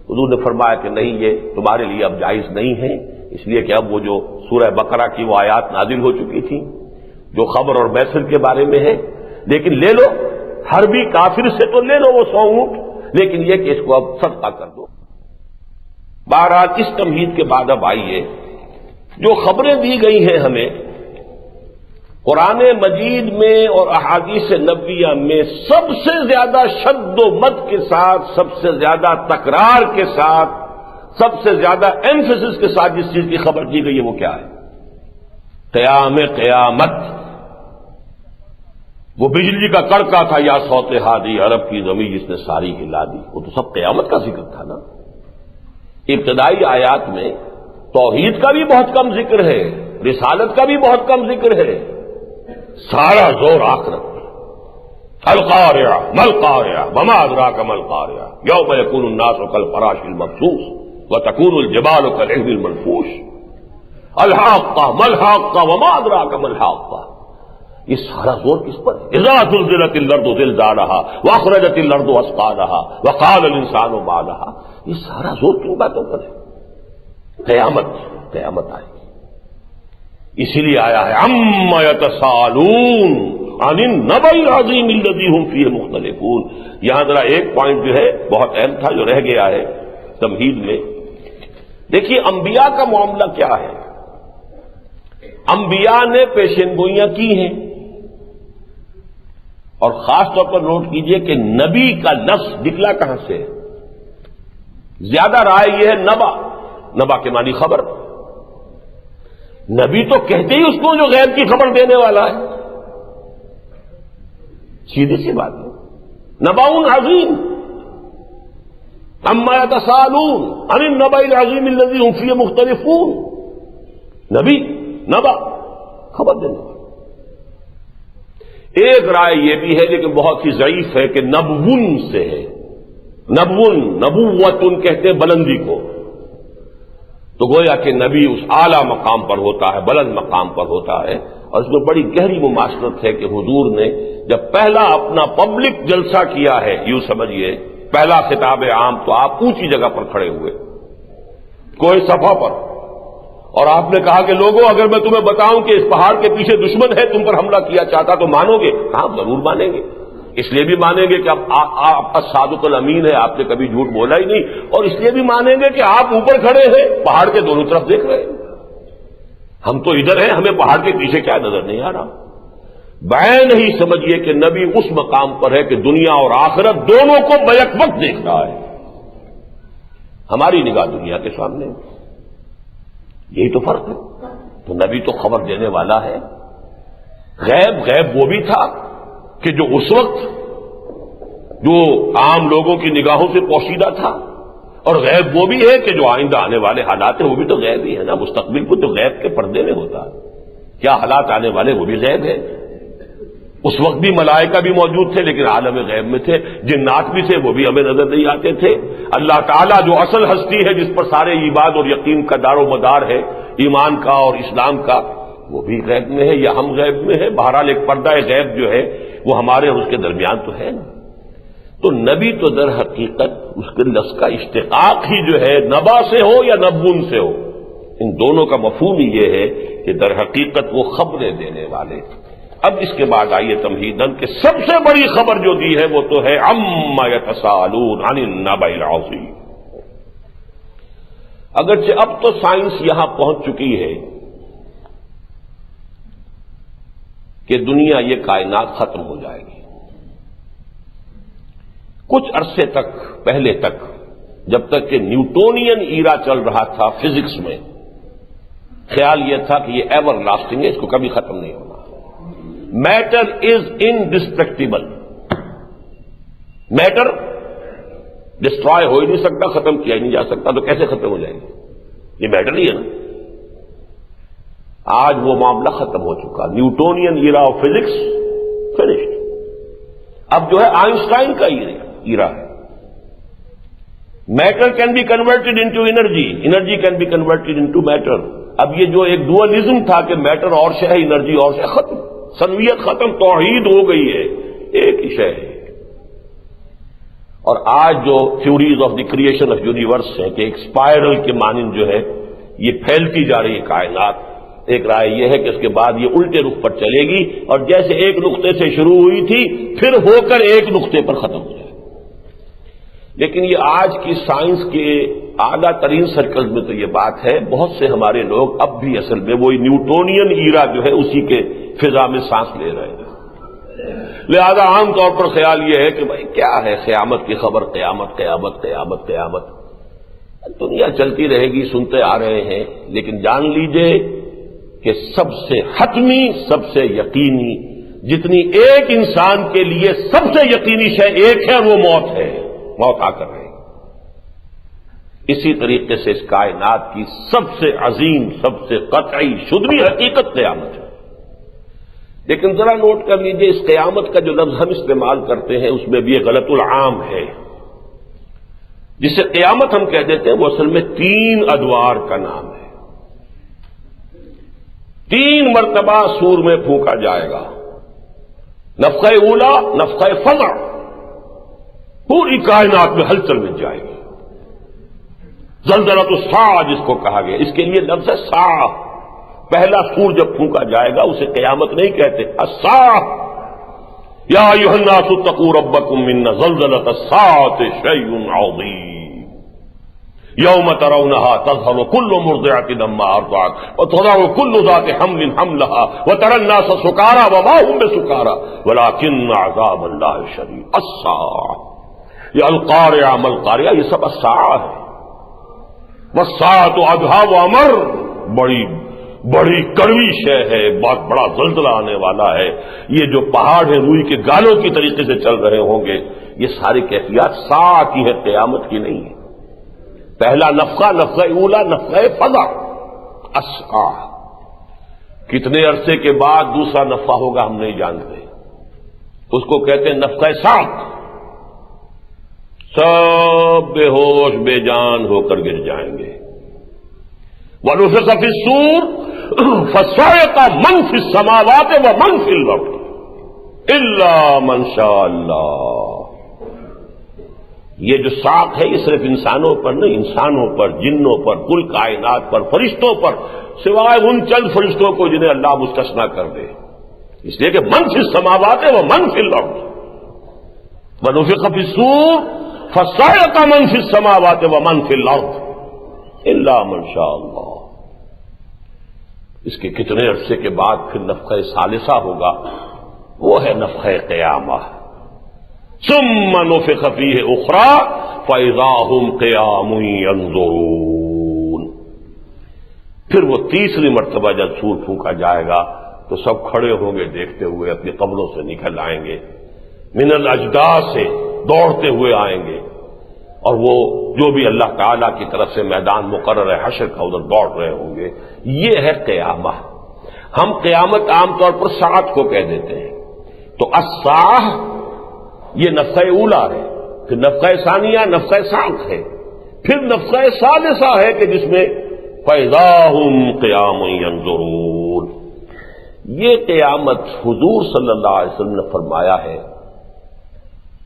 حضور نے فرمایا کہ نہیں، یہ تمہارے لیے اب جائز نہیں ہے، اس لیے کہ اب وہ جو سورہ بقرہ کی وہ آیات نازل ہو چکی تھی جو خبر اور بیسر کے بارے میں ہے. لیکن لے لو، حربی کافر سے تو لے لو وہ 100 اونٹ، لیکن یہ کہ اس کو اب صدقہ کر دو. بہرحال اس تمہید کے بعد اب آئیے جو خبریں دی گئی ہیں ہمیں قرآن مجید میں اور احادیث نبویہ میں، سب سے زیادہ شد و مد کے ساتھ، سب سے زیادہ تکرار کے ساتھ، سب سے زیادہ ایمفیسس کے ساتھ جس چیز کی خبر دی گئی ہے وہ کیا ہے؟ قیامت. وہ بجلی کا کڑکا تھا یا صوت ہادی، عرب کی زمین جس نے ساری ہلا دی، وہ تو سب قیامت کا ذکر تھا نا۔ ابتدائی آیات میں توحید کا بھی بہت کم ذکر ہے، رسالت کا بھی بہت کم ذکر ہے، سارا زور آخرت میں۔ القارعہ ملقارعہ وما ادراک ملقارعہ یوم یکون الناس کالفراش المبثوث وتکون الجبال کالعہن المنفوش الحاقہ ملحاقہ وما ادراک ملحاقہ۔ یہ سارا زور کس پر ہے؟ اذا زلزلت الارض زلزالہا واخرجت الارض اثقالہا وقال الانسان ما لہا۔ یہ سارا زور کن باتوں پر ہے؟ قیامت آئے گی، اسی لیے آیا ہے عما یتساءلون عن النبأ العظیم الذی هم فیہ مختلفون۔ یہاں ذرا ایک پوائنٹ جو ہے بہت اہم تھا جو رہ گیا ہے تمہید میں۔ دیکھیے انبیاء کا معاملہ کیا ہے؟ انبیاء نے پیشین گوئیاں کی ہیں، اور خاص طور پر نوٹ کیجئے کہ نبی کا لفظ نکلا کہاں سے ہے؟ زیادہ رائے یہ ہے نبا کے معنی خبر۔ نبی تو کہتے ہی اس کو جو غیب کی خبر دینے والا ہے، سیدھی سی بات ہے۔ نبأ عظیم عما یتساءلون عن النبأ العظیم الذی هم فیہ مختلفون۔ نبی نبا خبر دینے والا۔ ایک رائے یہ بھی ہے لیکن بہت ہی ضعیف ہے کہ نبون سے ہے۔ نبوتن کہتے ہیں بلندی کو، تو گویا کہ نبی اس اعلیٰ مقام پر ہوتا ہے، بلند مقام پر ہوتا ہے، اور اس میں بڑی گہری مماثلت ہے کہ حضور نے جب پہلا اپنا پبلک جلسہ کیا ہے، یوں سمجھیے پہلا خطاب عام، تو آپ اونچی جگہ پر کھڑے ہوئے کوئی صفحہ پر، اور آپ نے کہا کہ لوگوں اگر میں تمہیں بتاؤں کہ اس پہاڑ کے پیچھے دشمن ہے تم پر حملہ کیا چاہتا تو مانو گے؟ ہاں ضرور مانیں گے، اس لیے بھی مانیں گے کہ آپ کا صادق الامین ہے، آپ نے کبھی جھوٹ بولا ہی نہیں، اور اس لیے بھی مانیں گے کہ آپ اوپر کھڑے ہیں پہاڑ کے دونوں طرف دیکھ رہے ہیں، ہم تو ادھر ہیں، ہمیں پہاڑ کے پیچھے کیا نظر نہیں آ رہا۔ بعین ہی سمجھیے کہ نبی اس مقام پر ہے کہ دنیا اور آخرت دونوں کو بیک وقت دیکھ رہا ہے۔ ہماری نگاہ دنیا کے سامنے، یہی تو فرق ہے۔ تو نبی تو خبر دینے والا ہے۔ غیب وہ بھی تھا کہ جو اس وقت جو عام لوگوں کی نگاہوں سے پوشیدہ تھا، اور غیب وہ بھی ہے کہ جو آئندہ آنے والے حالات ہیں وہ بھی تو غیب ہی ہے نا۔ مستقبل کو تو غیب کے پردے میں ہوتا ہے، کیا حالات آنے والے وہ بھی غیب ہے۔ اس وقت بھی ملائکہ بھی موجود تھے لیکن عالم غیب میں تھے، جنات بھی تھے وہ بھی ہمیں نظر نہیں آتے تھے۔ اللہ تعالیٰ جو اصل ہستی ہے جس پر سارے ایمان اور یقین کا دار و مدار ہے، ایمان کا اور اسلام کا، وہ بھی غیب میں ہے یا ہم غیب میں ہے۔ بہرحال ایک پردہ غیب جو ہے وہ ہمارے اور اس کے درمیان تو ہے نا۔ تو نبی تو در حقیقت اس کے لفظ کا اشتقاق ہی جو ہے نبا سے ہو یا نبون سے ہو، ان دونوں کا مفہوم ہی یہ ہے کہ در حقیقت وہ خبریں دینے والے۔ اب اس کے بعد آئیے تمہیداً کہ سب سے بڑی خبر جو دی ہے وہ تو ہے عما یتساءلون عن النبأ العظیم۔ اگرچہ اب تو سائنس یہاں پہنچ چکی ہے کہ دنیا یہ کائنات ختم ہو جائے گی۔ کچھ عرصے تک پہلے تک جب تک کہ نیوٹونین ایرا چل رہا تھا فزکس میں، خیال یہ تھا کہ یہ ایور لاسٹنگ ہے، اس کو کبھی ختم نہیں ہونا۔ میٹر از انڈسٹرکٹیبل، میٹر ڈسٹرائے ہو ہی نہیں سکتا، ختم کیا ہی نہیں جا سکتا، تو کیسے ختم ہو جائے گی؟ یہ میٹر ہی ہے نا۔ آج وہ معاملہ ختم ہو چکا، Newtonian era of physics finished. اب جو ہے آئنسٹائن کا ایرا ہے۔ Matter can be converted into energy, energy can be converted into matter. اب یہ جو ایک ڈوئلزم تھا کہ میٹر اور شے ہے، انرجی اور شے، ختم، سنویت ختم، توحید ہو گئی ہے، ایک ہی شے ہے۔ اور آج جو theories of the creation of universe ہے کہ ایک اسپائرل کے مانند جو ہے یہ پھیلتی جا رہی ہے کائنات، ایک رائے یہ ہے کہ اس کے بعد یہ الٹے رخ پر چلے گی، اور جیسے ایک نقطے سے شروع ہوئی تھی پھر ہو کر ایک نقطے پر ختم ہو جائے۔ لیکن یہ آج کی سائنس کے اعلیٰ ترین سرکلز میں تو یہ بات ہے، بہت سے ہمارے لوگ اب بھی اصل میں وہی نیوٹونین ایرا جو ہے اسی کے فضا میں سانس لے رہے ہیں۔ لہذا عام طور پر خیال یہ ہے کہ بھائی کیا ہے قیامت کی خبر، قیامت قیامت قیامت قیامت، دنیا چلتی رہے گی، سنتے آ رہے ہیں، لیکن جان لیجئے کہ سب سے حتمی، سب سے یقینی جتنی ایک انسان کے لیے سب سے یقینی شے ایک ہے، وہ موت ہے، موت آ کر رہے گی۔ اسی طریقے سے اس کائنات کی سب سے عظیم، سب سے قطعی شدنی حقیقت قیامت ہے۔ لیکن ذرا نوٹ کر لیجئے، اس قیامت کا جو لفظ ہم استعمال کرتے ہیں اس میں بھی ایک غلط العام ہے۔ جسے قیامت ہم کہہ دیتے ہیں وہ اصل میں 3 ادوار کا نام ہے۔ 3 مرتبہ سور میں پھونکا جائے گا، نفخہ اولا، نفخہ فزع، پوری کائنات میں ہلچل مچ جائے گی۔ زلزلۃ الساعہ جس کو کہا گیا، اس کے لیے لفظ ہے ساعہ۔ پہلا سور جب پھونکا جائے گا اسے قیامت نہیں کہتے، الساعہ۔ یا ایھا الناس اتقوا ربکم ان زلزلۃ الساعۃ شیء عظیم یوم ترونها تذهل كل مرضعة عما ارضعت وتضع كل ذات حمل حملها وترى الناس سكارى وما هم بسكارى ولكن عذاب الله شديد۔ الساعة یا القارعہ ما القارعہ، یہ سب الساعہ ہے۔ والساعة أدهى وأمر، بڑی کڑوی شے ہے، بہت بڑا زلزلہ آنے والا ہے۔ یہ جو پہاڑ ہیں روئی کے گالوں کی طریقے سے چل رہے ہوں گے، یہ ساری کیفیات ساعہ کی ہے، قیامت کی نہیں ہے۔ پہلا نفخہ، نفخہ اولا، نفخہ فزع، الساعہ۔ کتنے عرصے کے بعد دوسرا نفخہ ہوگا ہم نہیں جانتے، اس کو کہتے ہیں نفخہ صاعق۔ سب بے ہوش بے جان ہو کر گر جائیں گے۔ وَنُفِخَ فِي الصُّورِ فَصَعِقَ مَن فِي السَّمَاوَاتِ وَمَن فِي الْأَرْضِ إِلَّا مَن شَاءَ اللَّهُ۔ یہ جو صاعق ہے یہ صرف انسانوں پر نہیں، انسانوں پر، جنوں پر، کل کائنات پر، فرشتوں پر، سوائے ان چند فرشتوں کو جنہیں اللہ مستثنیٰ کر دے، اس لیے کہ من فی السماوات ومن فی الارض۔ وَنُفِخَ فِي الصُّورِ فَصَعِقَ مَن فِي السَّمَاوَاتِ وَمَن فِي الْأَرْضِ إِلَّا مَن شَاءَ اللَّهُ۔ اس کے کتنے عرصے کے بعد پھر نفخہ ثالثہ ہوگا، وہ ہے نفخہ قیامہ۔ ثُمَّ نُفِخَ فِيهِ أُخْرَىٰ فَإِذَا هُمْ قِيَامٌ يَنظُرُونَ۔ پھر وہ تیسری مرتبہ جب سور پھونکا جائے گا تو سب کھڑے ہوں گے دیکھتے ہوئے، اپنی قبروں سے نکل آئیں گے، من الاجداث سے دوڑتے ہوئے آئیں گے، اور وہ جو بھی اللہ تعالیٰ کی طرف سے میدان مقرر ہے حشر کا ادھر دوڑ رہے ہوں گے۔ یہ ہے قیامہ۔ ہم قیامت عام طور پر ساعت کو کہہ دیتے ہیں، تو الساعہ یہ نفخہ اولا ہے، پھر نفخہ ثانیہ نفخہ صاعق ہے، پھر نفخہ ثالثہ ہے کہ جس میں فَإِذَا هُمْ قِيَامٌ يَنظُرُونَ۔ یہ قیامت حضور صلی اللہ علیہ وسلم نے فرمایا ہے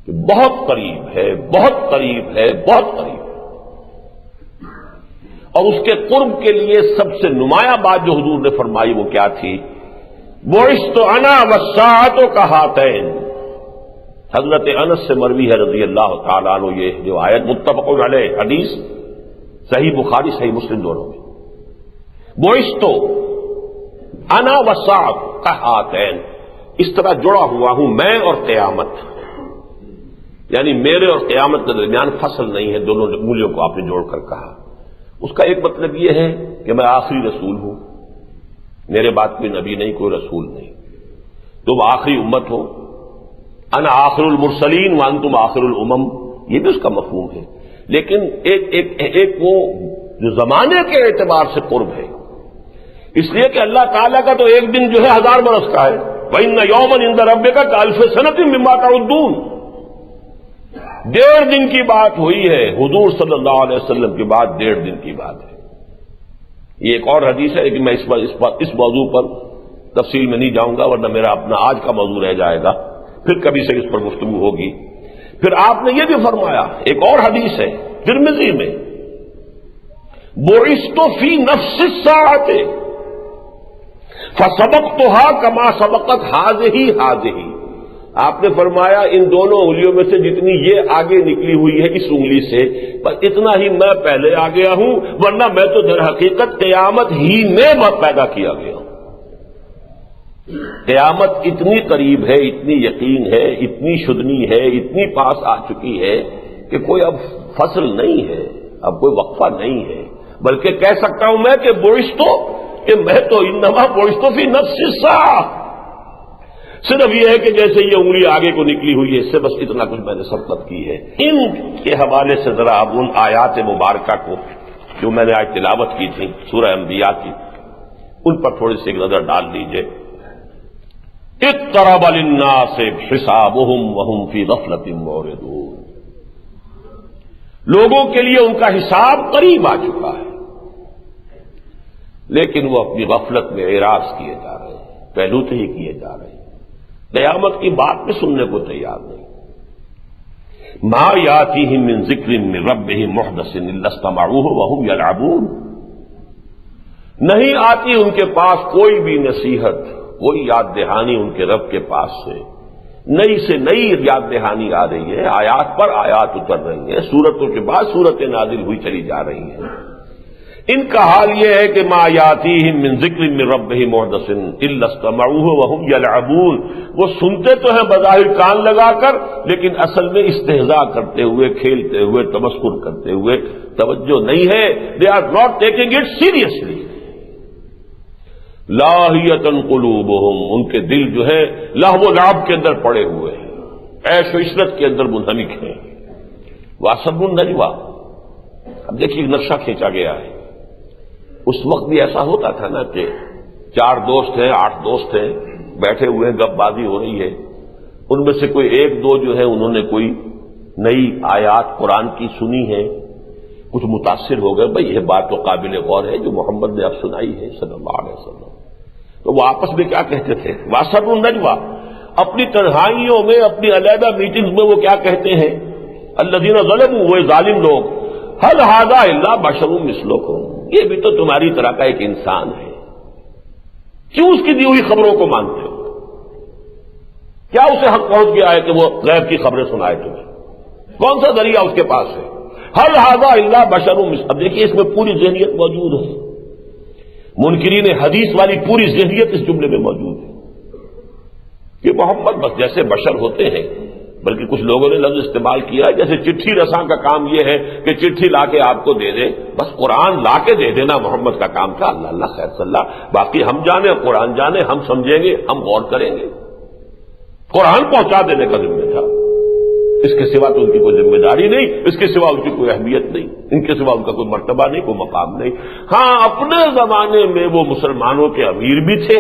کہ بہت قریب ہے، بہت قریب ہے، بہت قریب ہے۔ اور اس کے قرب کے لیے سب سے نمایاں بات جو حضور نے فرمائی وہ کیا تھی؟ بُعِثْتُ أَنَا وَالسَّاعَةُ كَهَاتَيْنِ۔ حضرت انس سے مروی ہے رضی اللہ تعالیٰ عنہ یہ جو آیت، متفق علیہ حدیث، صحیح بخاری صحیح مسلم دونوں میں۔ بُعِثْتُ أَنَا وَالسَّاعَةُ كَهَاتَيْنِ، اس طرح جڑا ہوا ہوں میں اور قیامت، یعنی میرے اور قیامت کے درمیان فصل نہیں ہے، دونوں انگلیوں کو آپ نے جوڑ کر کہا۔ اس کا ایک مطلب یہ ہے کہ میں آخری رسول ہوں، میرے بعد کوئی نبی نہیں، کوئی رسول نہیں، تم آخری امت ہو، انا آخر المرسلین وانتم آخر الامم، یہ بھی اس کا مفہوم ہے۔ لیکن ایک وہ جو زمانے کے اعتبار سے قرب ہے، اس لیے کہ اللہ تعالیٰ کا تو ایک دن جو ہے 1000 برس کا ہے، وَإِنَّ يَوْمًا عِندَ رَبِّكَ كَأَلْفِ سَنَةٍ مِّمَّا تَعُدُّونَ۔ 1.5 دن کی بات ہوئی ہے، حضور صلی اللہ علیہ وسلم کے بعد 1.5 دن کی بات ہے۔ یہ ایک اور حدیث ہے لیکن میں اس موضوع پر تفصیل میں نہیں جاؤں گا، ورنہ میرا اپنا آج کا موضوع رہ جائے گا، پھر کبھی سے اس پر گفتگو ہوگی۔ پھر آپ نے یہ بھی فرمایا، ایک اور حدیث ہے ترمذی میں، بُعِثْتُ فِي نَفْسِ السَّاعَةِ فَسَبَقْتُهَا كَمَا سَبَقَتْ هَٰذِهِ۔ آپ نے فرمایا ان دونوں انگلیوں میں سے جتنی یہ آگے نکلی ہوئی ہے اس انگلی سے، بس اتنا ہی میں پہلے آ گیا ہوں، ورنہ میں تو در حقیقت قیامت ہی میں پیدا کیا گیا ہوں۔ قیامت اتنی قریب ہے، اتنی یقین ہے، اتنی شدنی ہے، اتنی پاس آ چکی ہے کہ کوئی اب فصل نہیں ہے، اب کوئی وقفہ نہیں ہے، بلکہ کہہ سکتا ہوں میں کہ بُعِثْتُ، کہ میں تو انما بُعِثْتُ فی نفس الساعہ، صرف یہ ہے کہ جیسے یہ انگلی آگے کو نکلی ہوئی ہے، اس سے بس اتنا کچھ میں نے سبقت کی ہے۔ ان کے حوالے سے ذرا اب ان آیات مبارکہ کو جو میں نے آج تلاوت کی تھی سورہ انبیاء کی، ان پر تھوڑی سی ایک نظر ڈال لیجئے۔ اقترب للناس حسابهم وهم فی غفلۃ معرضون، لوگوں کے لیے ان کا حساب قریب آ چکا ہے، لیکن وہ اپنی غفلت میں اعراض کیے جا رہے ہیں، پہلوتے ہی کیے جا رہے ہیں، قیامت کی بات بھی سننے کو تیار نہیں۔ ما یاتیہم من ذکر من ربہم محدث الا استمعوہ وہم یلعبون، نہیں آتی ان کے پاس کوئی بھی نصیحت، کوئی یاد دہانی ان کے رب کے پاس سے، نئی سے نئی یاد دہانی آ رہی ہے، آیات پر آیات اتر رہی ہیں، سورتوں کے بعد سورتیں نازل ہوئی چلی جا رہی ہیں۔ ان کا حال یہ ہے کہ ما یاتیہم من ذکر من ربہم محدث الا استمعوہ وہم یلعبون، وہ سنتے تو ہیں بظاہر کان لگا کر، لیکن اصل میں استہزاء کرتے ہوئے، کھیلتے ہوئے، تمسخر کرتے ہوئے، توجہ نہیں ہے، they are not taking it seriously. لاہیۃ قلوبہم، ان کے دل جو ہے لہو و لعب کے اندر پڑے ہوئے ہیں، عیش و عشرت کے اندر منہمک ہیں۔ واسب النجویٰ، اب دیکھیے نقشہ کھینچا گیا ہے۔ اس وقت بھی ایسا ہوتا تھا نا کہ 4 دوست ہیں، 8 دوست ہیں، بیٹھے ہوئے ہیں، گپ بازی ہو رہی ہے، ان میں سے کوئی 1-2 جو ہے انہوں نے کوئی نئی آیات قرآن کی سنی ہے، کچھ متاثر ہو گئے، بھئی یہ بات تو قابل غور ہے جو محمد نے اب سنائی ہے صلی اللہ علیہ وسلم، تو وہ آپس میں کیا کہتے تھے؟ واسب النجویٰ، اپنی تنہائیوں میں، اپنی علیحدہ میٹنگز میں وہ کیا کہتے ہیں؟ الذین ظلموا، وہ ظالم لوگ، هل هذا الا بشر مثلکم، یہ بھی تو تمہاری طرح کا ایک انسان ہے، کیوں اس کی دی ہوئی خبروں کو مانتے ہو؟ کیا اسے حق پہنچ گیا ہے کہ وہ غیب کی خبریں سنائے تمہیں؟ کون سا ذریعہ اس کے پاس ہے؟ هل هذا الا بشر مثلکم، اب دیکھیے اس میں پوری ذہنیت موجود ہے، منکرین حدیث والی پوری ذہنیت اس جملے میں موجود ہے کہ محمد بس جیسے بشر ہوتے ہیں، بلکہ کچھ لوگوں نے لفظ استعمال کیا ہے جیسے چٹھی رساں کا کام یہ ہے کہ چٹھی لا کے آپ کو دے دے، بس قرآن لا کے دے دینا محمد کا کام تھا، اللہ اللہ خیر صلی اللہ، باقی ہم جانے، قرآن جانے، ہم سمجھیں گے، ہم غور کریں گے، قرآن پہنچا دینے کا ذمہ تھا، اس کے سوا تو ان کی کوئی ذمہ داری نہیں، اس کے سوا ان کی کوئی اہمیت نہیں، ان کے سوا ان کا کوئی مرتبہ نہیں، کوئی مقام نہیں۔ ہاں اپنے زمانے میں وہ مسلمانوں کے امیر بھی تھے،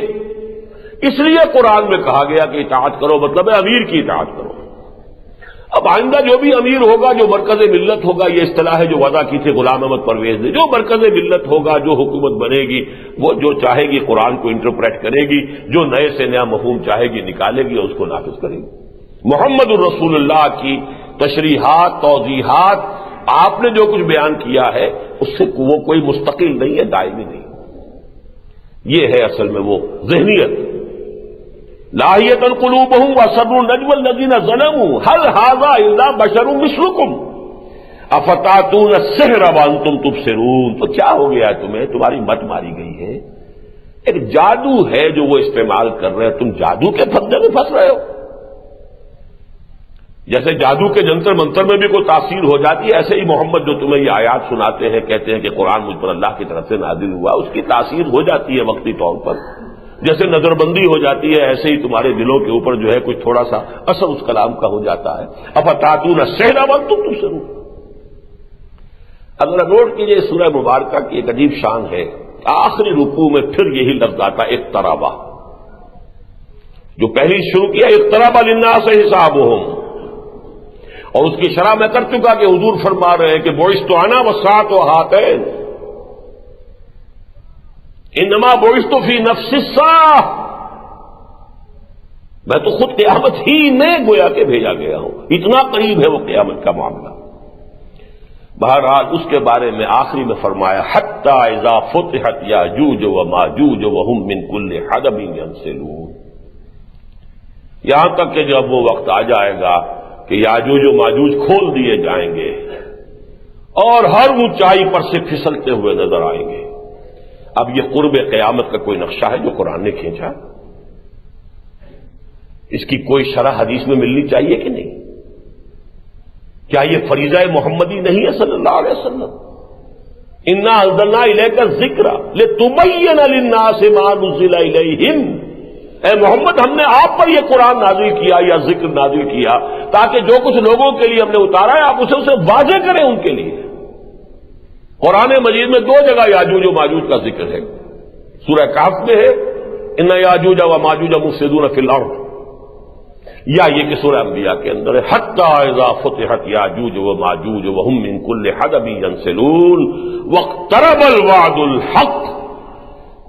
اس لیے قرآن میں کہا گیا کہ اطاعت کرو، مطلب ہے امیر کی اطاعت کرو۔ اب آئندہ جو بھی امیر ہوگا، جو مرکز ملت ہوگا، یہ اصطلاح ہے جو وضع کی تھی غلام احمد پرویز نے، جو مرکز ملت ہوگا، جو حکومت بنے گی، وہ جو چاہے گی قرآن کو انٹرپریٹ کرے گی، جو نئے سے نیا مفہوم چاہے گی نکالے گی اور اس کو نافذ کرے گی۔ محمد الرسول اللہ کی تشریحات، توضیحات، آپ نے جو کچھ بیان کیا ہے اس سے وہ کوئی مستقل نہیں ہے، دائمی نہیں، یہ ہے اصل میں وہ ذہنیت۔ لاہیۃ قلوبہم واسروا النجوى الذین ظلموا هل هذا الا بشر مثلکم افتاتون السحر وانتم تبصرون، تو کیا ہو گیا تمہیں؟ تمہاری مت ماری گئی ہے، ایک جادو ہے جو وہ استعمال کر رہے ہیں، تم جادو کے پھندے میں پھنس رہے ہو۔ جیسے جادو کے جنتر منتر میں بھی کوئی تاثیر ہو جاتی ہے، ایسے ہی محمد جو تمہیں یہ آیات سناتے ہیں، کہتے ہیں کہ قرآن مجھ پر اللہ کی طرف سے نازل ہوا، اس کی تاثیر ہو جاتی ہے وقتی طور پر، جیسے نظر بندی ہو جاتی ہے، ایسے ہی تمہارے دلوں کے اوپر جو ہے کچھ تھوڑا سا اثر اس کلام کا ہو جاتا ہے۔ افتاتون السحر وانتم تبصرون، اگر نوٹ کیجئے سورہ مبارکہ کی ایک عجیب شان ہے، آخری رکوع میں پھر یہی لفظ آتا ہے اقترب، جو پہلی شروع کیا اقترب للناس حسابہم، اور اس کی شرح میں کر چکا کہ حضور فرما رہے ہیں کہ بعثت انا والساعۃ ہاتین، انما بعثت فی نفس الساعہ، میں تو خود قیامت ہی میں گویا کہ بھیجا گیا ہوں، اتنا قریب ہے وہ قیامت کا معاملہ۔ بہرحال اس کے بارے میں آخری میں فرمایا حتی اذا فتحت یاجوج وماجوج وهم من کل حدب ینسلون، یہاں تک کہ جب وہ وقت آ جائے گا کہ یاجوج و ماجوج کھول دیے جائیں گے اور ہر اونچائی پر سے پھسلتے ہوئے نظر آئیں گے۔ اب یہ قرب قیامت کا کوئی نقشہ ہے جو قرآن نے کھینچا؟ اس کی کوئی شرح حدیث میں ملنی چاہیے کہ نہیں؟ کیا یہ فریضہ محمدی نہیں ہے صلی اللہ علیہ وسلم؟ انا انزلنا الیک الذکر لتبین للناس ما نزل الیہم، اے محمد ہم نے آپ پر یہ قرآن نازل کیا یا ذکر نازل کیا تاکہ جو کچھ لوگوں کے لیے ہم نے اتارا ہے آپ اسے واضح کریں ان کے لیے۔ قرآن مجید میں 2 جگہ یاجوج و ماجوج کا ذکر ہے، سورہ کہف میں ہے ان یاجوج و ماجوج مفسدون فی الارض، یا یہ کہ سورہ انبیاء کے اندر ہے حتی اذا فتحت یاجوج و ماجوج وهم من کل حدب ینسلون واقترب الوعد الحق،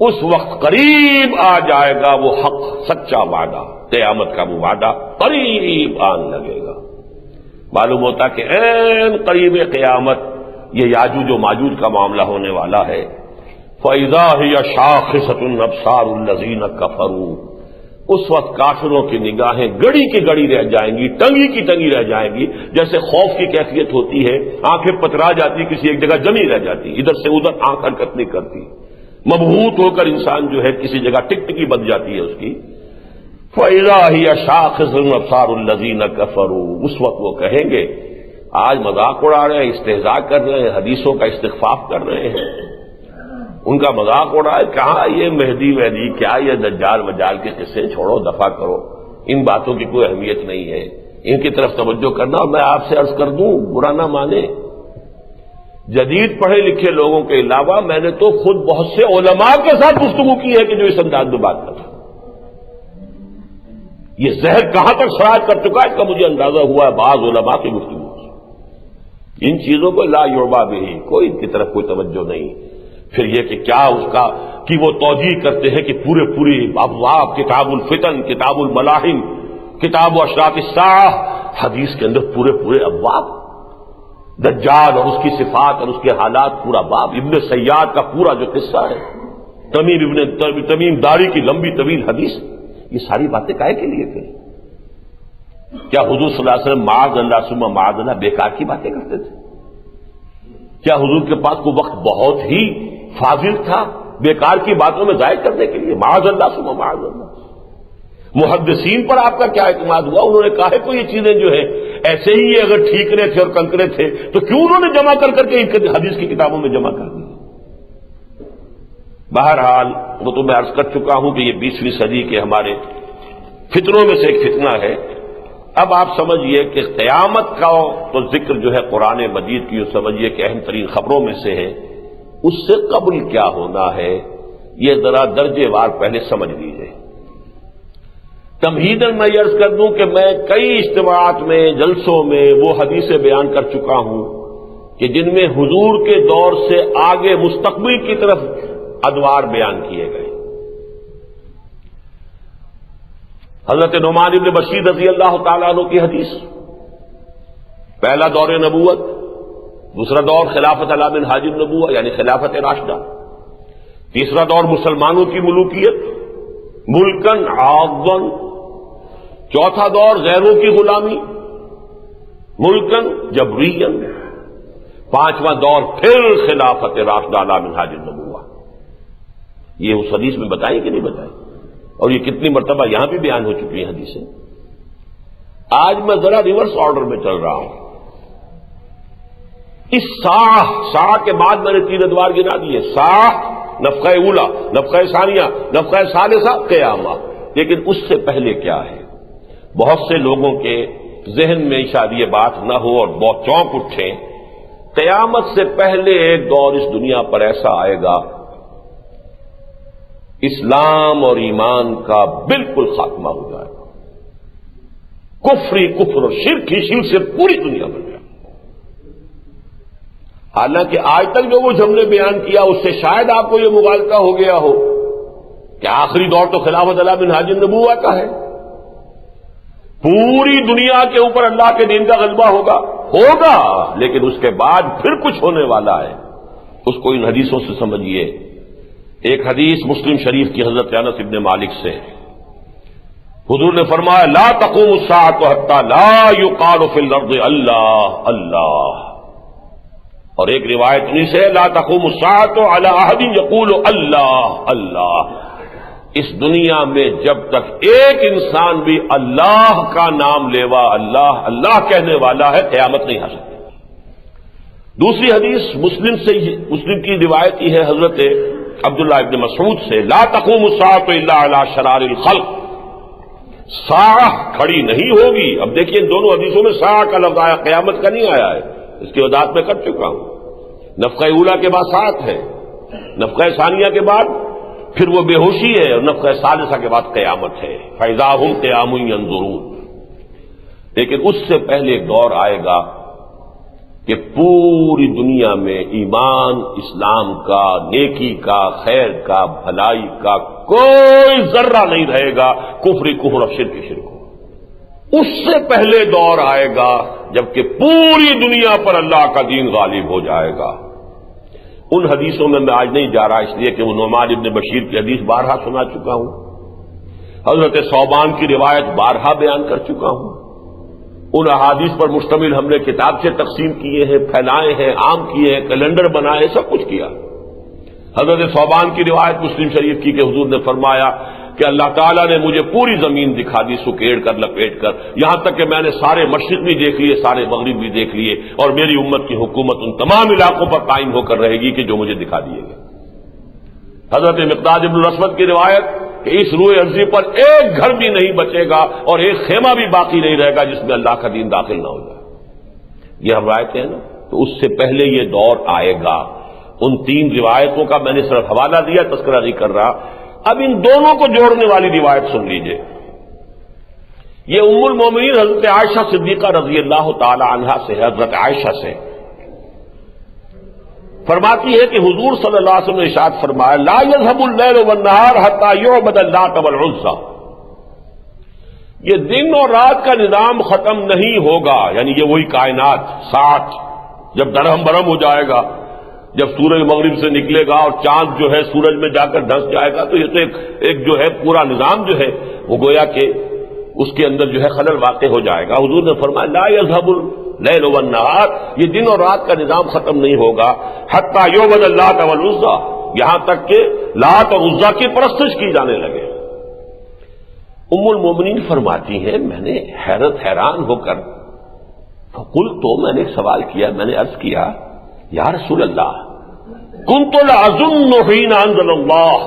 اس وقت قریب آ جائے گا وہ حق سچا وعدہ، قیامت کا وہ وعدہ قریب آن لگے گا۔ معلوم ہوتا کہ عین قریب قیامت یہ یاجوج و ماجوج کا معاملہ ہونے والا ہے۔ فَإِذَا هِيَ شَاخِصَةٌ أَبْصَارُ الَّذِينَ كَفَرُوا، اس وقت کافروں کی نگاہیں گڑی کی گڑی رہ جائیں گی، ٹنگی کی ٹنگی رہ جائیں گی، جیسے خوف کی کیفیت ہوتی ہے، آنکھیں پترا جاتی، کسی ایک جگہ جمی رہ جاتی، ادھر سے ادھر آنکھ حرکت نہیں کرتی، مبہوت ہو کر انسان جو ہے کسی جگہ ٹکٹکی بن جاتی ہے اس کی۔ فَإِذَا هِيَ شَاخِصَةٌ أَبْصَارُ الَّذِينَ كَفَرُوا، اس وقت وہ کہیں گے، آج مذاق اڑا رہے ہیں، استہزاء کر رہے ہیں، حدیثوں کا استخفاف کر رہے ہیں، ان کا مذاق اڑا ہے، کہاں یہ مہدی وہدی کیا یہ دجال وجال کے قصے چھوڑو، دفع کرو، ان باتوں کی کوئی اہمیت نہیں ہے، ان کی طرف توجہ کرنا۔ اور میں آپ سے عرض کر دوں، برا نہ مانے، جدید پڑھے لکھے لوگوں کے علاوہ میں نے تو خود بہت سے علماء کے ساتھ گفتگو کی ہے کہ جو اس انداز میں بات کرتا، یہ زہر کہاں تک سرایت کر چکا ہے اس کا مجھے اندازہ ہوا ہے بعض علماء کی گفتگو سے۔ ان چیزوں کو لا یعبا بہ، کوئی ان کی طرف کوئی توجہ نہیں۔ پھر یہ کہ کیا اس کا کہ وہ توجیہ کرتے ہیں کہ پورے ابواب، کتاب الفتن، کتاب الملاحم، کتاب و اشراط الساعہ، حدیث کے اندر پورے ابواب، دجال اور اس کی صفات اور اس کے حالات پورا باب، ابن سیاد کا پورا جو قصہ ہے، تمیم داری کی لمبی طویل حدیث، یہ ساری باتیں کائے کے لیے پھر؟ کیا حضور صلی اللہ علیہ وسلم معاذ اللہ ثم معاذ اللہ بیکار کی باتیں کرتے تھے؟ کیا حضور کے پاس کوئی وقت بہت ہی فاضل تھا بیکار کی باتوں میں ضائع کرنے کے لیے؟ معاذ اللہ ثم معاذ اللہ۔ محدثین پر آپ کا کیا اعتماد ہوا؟ انہوں نے کہا کہ یہ چیزیں جو ہیں ایسے ہی یہ اگر ٹھیکرے تھے اور کنکرے تھے تو کیوں انہوں نے جمع کر کے حدیث کی کتابوں میں جمع کر دی؟ بہرحال وہ تو میں عرض کر چکا ہوں کہ یہ 20ویں صدی کے ہمارے فتنوں میں سے ایک فتنہ ہے۔ اب آپ سمجھئے کہ قیامت کا تو ذکر جو ہے قرآن مجید کی، سمجھئے کہ اہم ترین خبروں میں سے ہے، اس سے قبل کیا ہونا ہے یہ ذرا درجے وار پہلے سمجھ لیجیے۔ تمہیداً میں یہ عرض کر دوں کہ میں کئی اجتماعات میں، جلسوں میں وہ حدیثیں بیان کر چکا ہوں کہ جن میں حضور کے دور سے آگے مستقبل کی طرف ادوار بیان کیے گئے۔ حضرت نعمان بن بشیر رضی اللہ تعالیٰ عنہ کی حدیث، پہلا دور نبوت، دوسرا دور خلافت علی منہاج النبوہ یعنی خلافت راشدہ، تیسرا دور مسلمانوں کی ملوکیت ملکن عاضن، چوتھا دور غیروں کی غلامی ملکن جبرین، پانچواں دور پھر خلافت راشدہ علی منہاج النبوہ۔ یہ اس حدیث میں بتائیں کہ نہیں بتائیں؟ اور یہ کتنی مرتبہ یہاں بھی بیان ہو چکی ہیں حدیثیں۔ آج میں ذرا ریورس آرڈر میں چل رہا ہوں۔ اس ساعہ کے بعد میں نے 3 ادوار گنا دیے، ساعہ، نفخہ اولا، نفخہ ثانیہ، نفخہ ثالثہ، قیامہ۔ لیکن اس سے پہلے کیا ہے؟ بہت سے لوگوں کے ذہن میں شاید یہ بات نہ ہو اور بہت چونک اٹھیں، قیامت سے پہلے ایک دور اس دنیا پر ایسا آئے گا اسلام اور ایمان کا بالکل خاتمہ ہو جائے گا، کفر اور شرک ہی شرک سے پوری دنیا بن جائے گا۔ حالانکہ آج تک جو کچھ ہم نے بیان کیا اس سے شاید آپ کو یہ مغالطہ ہو گیا ہو کہ آخری دور تو خلافت علی منہاج النبوہ کا ہے، پوری دنیا کے اوپر اللہ کے دین کا غلبہ ہوگا، لیکن اس کے بعد پھر کچھ ہونے والا ہے، اس کو ان حدیثوں سے سمجھیے۔ ایک حدیث مسلم شریف کی حضرت انس ابن مالک سے، حضور نے فرمایا لا تقوم الساعة حتى لا يقال في الارض اللہ اللہ، اور ایک روایت انہی سے لا تقوم الساعة على احد يقول اللہ اللہ، اس دنیا میں جب تک ایک انسان بھی اللہ کا نام لیوا، اللہ اللہ کہنے والا ہے، قیامت نہیں آ سکتی۔ دوسری حدیث مسلم کی روایت ہی ہے حضرت عبداللہ ابن مسعود سے لا تقوم الساعة الا على شرار الخلق، ساعہ کھڑی نہیں ہوگی. اب دیکھیے ان دونوں حدیثوں میں ساعہ کا لفظ آیا، قیامت کا نہیں آیا ہے. اس کی وضاحت میں کر چکا ہوں. نفخہ اولا کے بعد ساعت ہے، نفخہ ثانیہ کے بعد پھر وہ بے ہوشی ہے، اور نفخہ ثالثہ کے بعد قیامت ہے. فَإِذَا هُمْ قِيَامٌ يَنظُرُونَ. لیکن اس سے پہلے ایک دور آئے گا کہ پوری دنیا میں ایمان، اسلام کا، نیکی کا، خیر کا، بھلائی کا کوئی ذرہ نہیں رہے گا، کفر اور شرک ہو. اس سے پہلے دور آئے گا جبکہ پوری دنیا پر اللہ کا دین غالب ہو جائے گا. ان حدیثوں میں آج نہیں جا رہا، اس لیے کہ وہ نعمان ابن بشیر کی حدیث بارہا سنا چکا ہوں، حضرت ثوبان کی روایت بارہا بیان کر چکا ہوں. ان احادیث پر مشتمل ہم نے کتاب سے تقسیم کیے ہیں، پھیلائے ہیں، عام کیے ہیں، کیلنڈر بنائے، سب کچھ کیا. حضرت ثوبان کی روایت مسلم شریف کی کہ حضور نے فرمایا کہ اللہ تعالیٰ نے مجھے پوری زمین دکھا دی، سکیڑ کر، لپیٹ کر، یہاں تک کہ میں نے سارے مشرق بھی دیکھ لیے، سارے مغرب بھی دیکھ لیے، اور میری امت کی حکومت ان تمام علاقوں پر قائم ہو کر رہے گی کہ جو مجھے دکھا دیے گئے. حضرت مقداد بن الاسود کی روایت کہ اس روئے ارضی پر ایک گھر بھی نہیں بچے گا اور ایک خیمہ بھی باقی نہیں رہے گا جس میں اللہ کا دین داخل نہ ہو جائے. یہ ہم روایتیں ہیں نا. تو اس سے پہلے یہ دور آئے گا. ان تین روایتوں کا میں نے صرف حوالہ دیا، تذکرہ نہیں کر رہا. اب ان دونوں کو جوڑنے والی روایت سن لیجئے. یہ ام المومنین حضرت عائشہ صدیقہ رضی اللہ تعالی عنہا سے، حضرت عائشہ سے فرماتی ہے کہ حضور صلی اللہ علیہ وسلم نے ارشاد فرمایا لا يذهب الليل والنهار حتى يعبد اللات والعزى. یہ دن اور رات کا نظام ختم نہیں ہوگا، یعنی یہ وہی کائنات ساتھ جب درہم برہم ہو جائے گا، جب سورج مغرب سے نکلے گا اور چاند جو ہے سورج میں جا کر ڈھس جائے گا، تو یہ تو ایک جو ہے پورا نظام جو ہے وہ گویا کہ اس کے اندر جو ہے خلل واقع ہو جائے گا. حضور نے فرمایا لا يذهب اللیل والنہار، یہ دن اور رات کا نظام ختم نہیں ہوگا حتی یعبد اللات والعزی، یہاں تک کہ لات اور عزیٰ کی پرستش کی جانے لگے. ام المومنین فرماتی ہیں میں نے حیران ہو کر فقلت، تو میں نے ایک سوال کیا، میں نے عرض کیا یا رسول اللہ كنت لأظن حين أنزل الله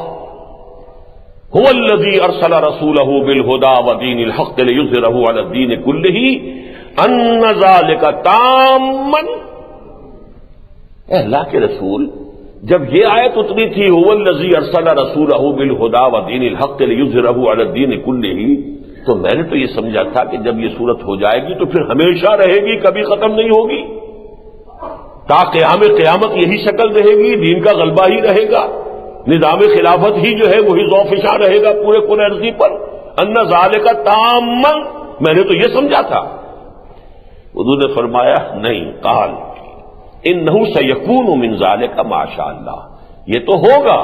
هو الذي أرسل رسوله بالهدى ودين الحق ليظهره على الدين كله أن ذلك تاما. اللہ کے رسول، جب یہ آیت اتری تھی هو الذي أرسل رسوله بالهدى ودين الحق ليظهره على الدين كله، تو میں نے تو یہ سمجھا تھا کہ جب یہ صورت ہو جائے گی تو پھر ہمیشہ رہے گی، کبھی ختم نہیں ہوگی، تا قیامت یہی شکل رہے گی، دین کا غلبہ ہی رہے گا، نظام خلافت ہی جو ہے وہی ذوفشاں رہے گا پورے ارضی پر. ان ذالک تاما، میں نے تو یہ سمجھا تھا. حضور نے فرمایا نہیں، قال انہ سیکون من ذالک ما شاء اللہ، یہ تو ہوگا،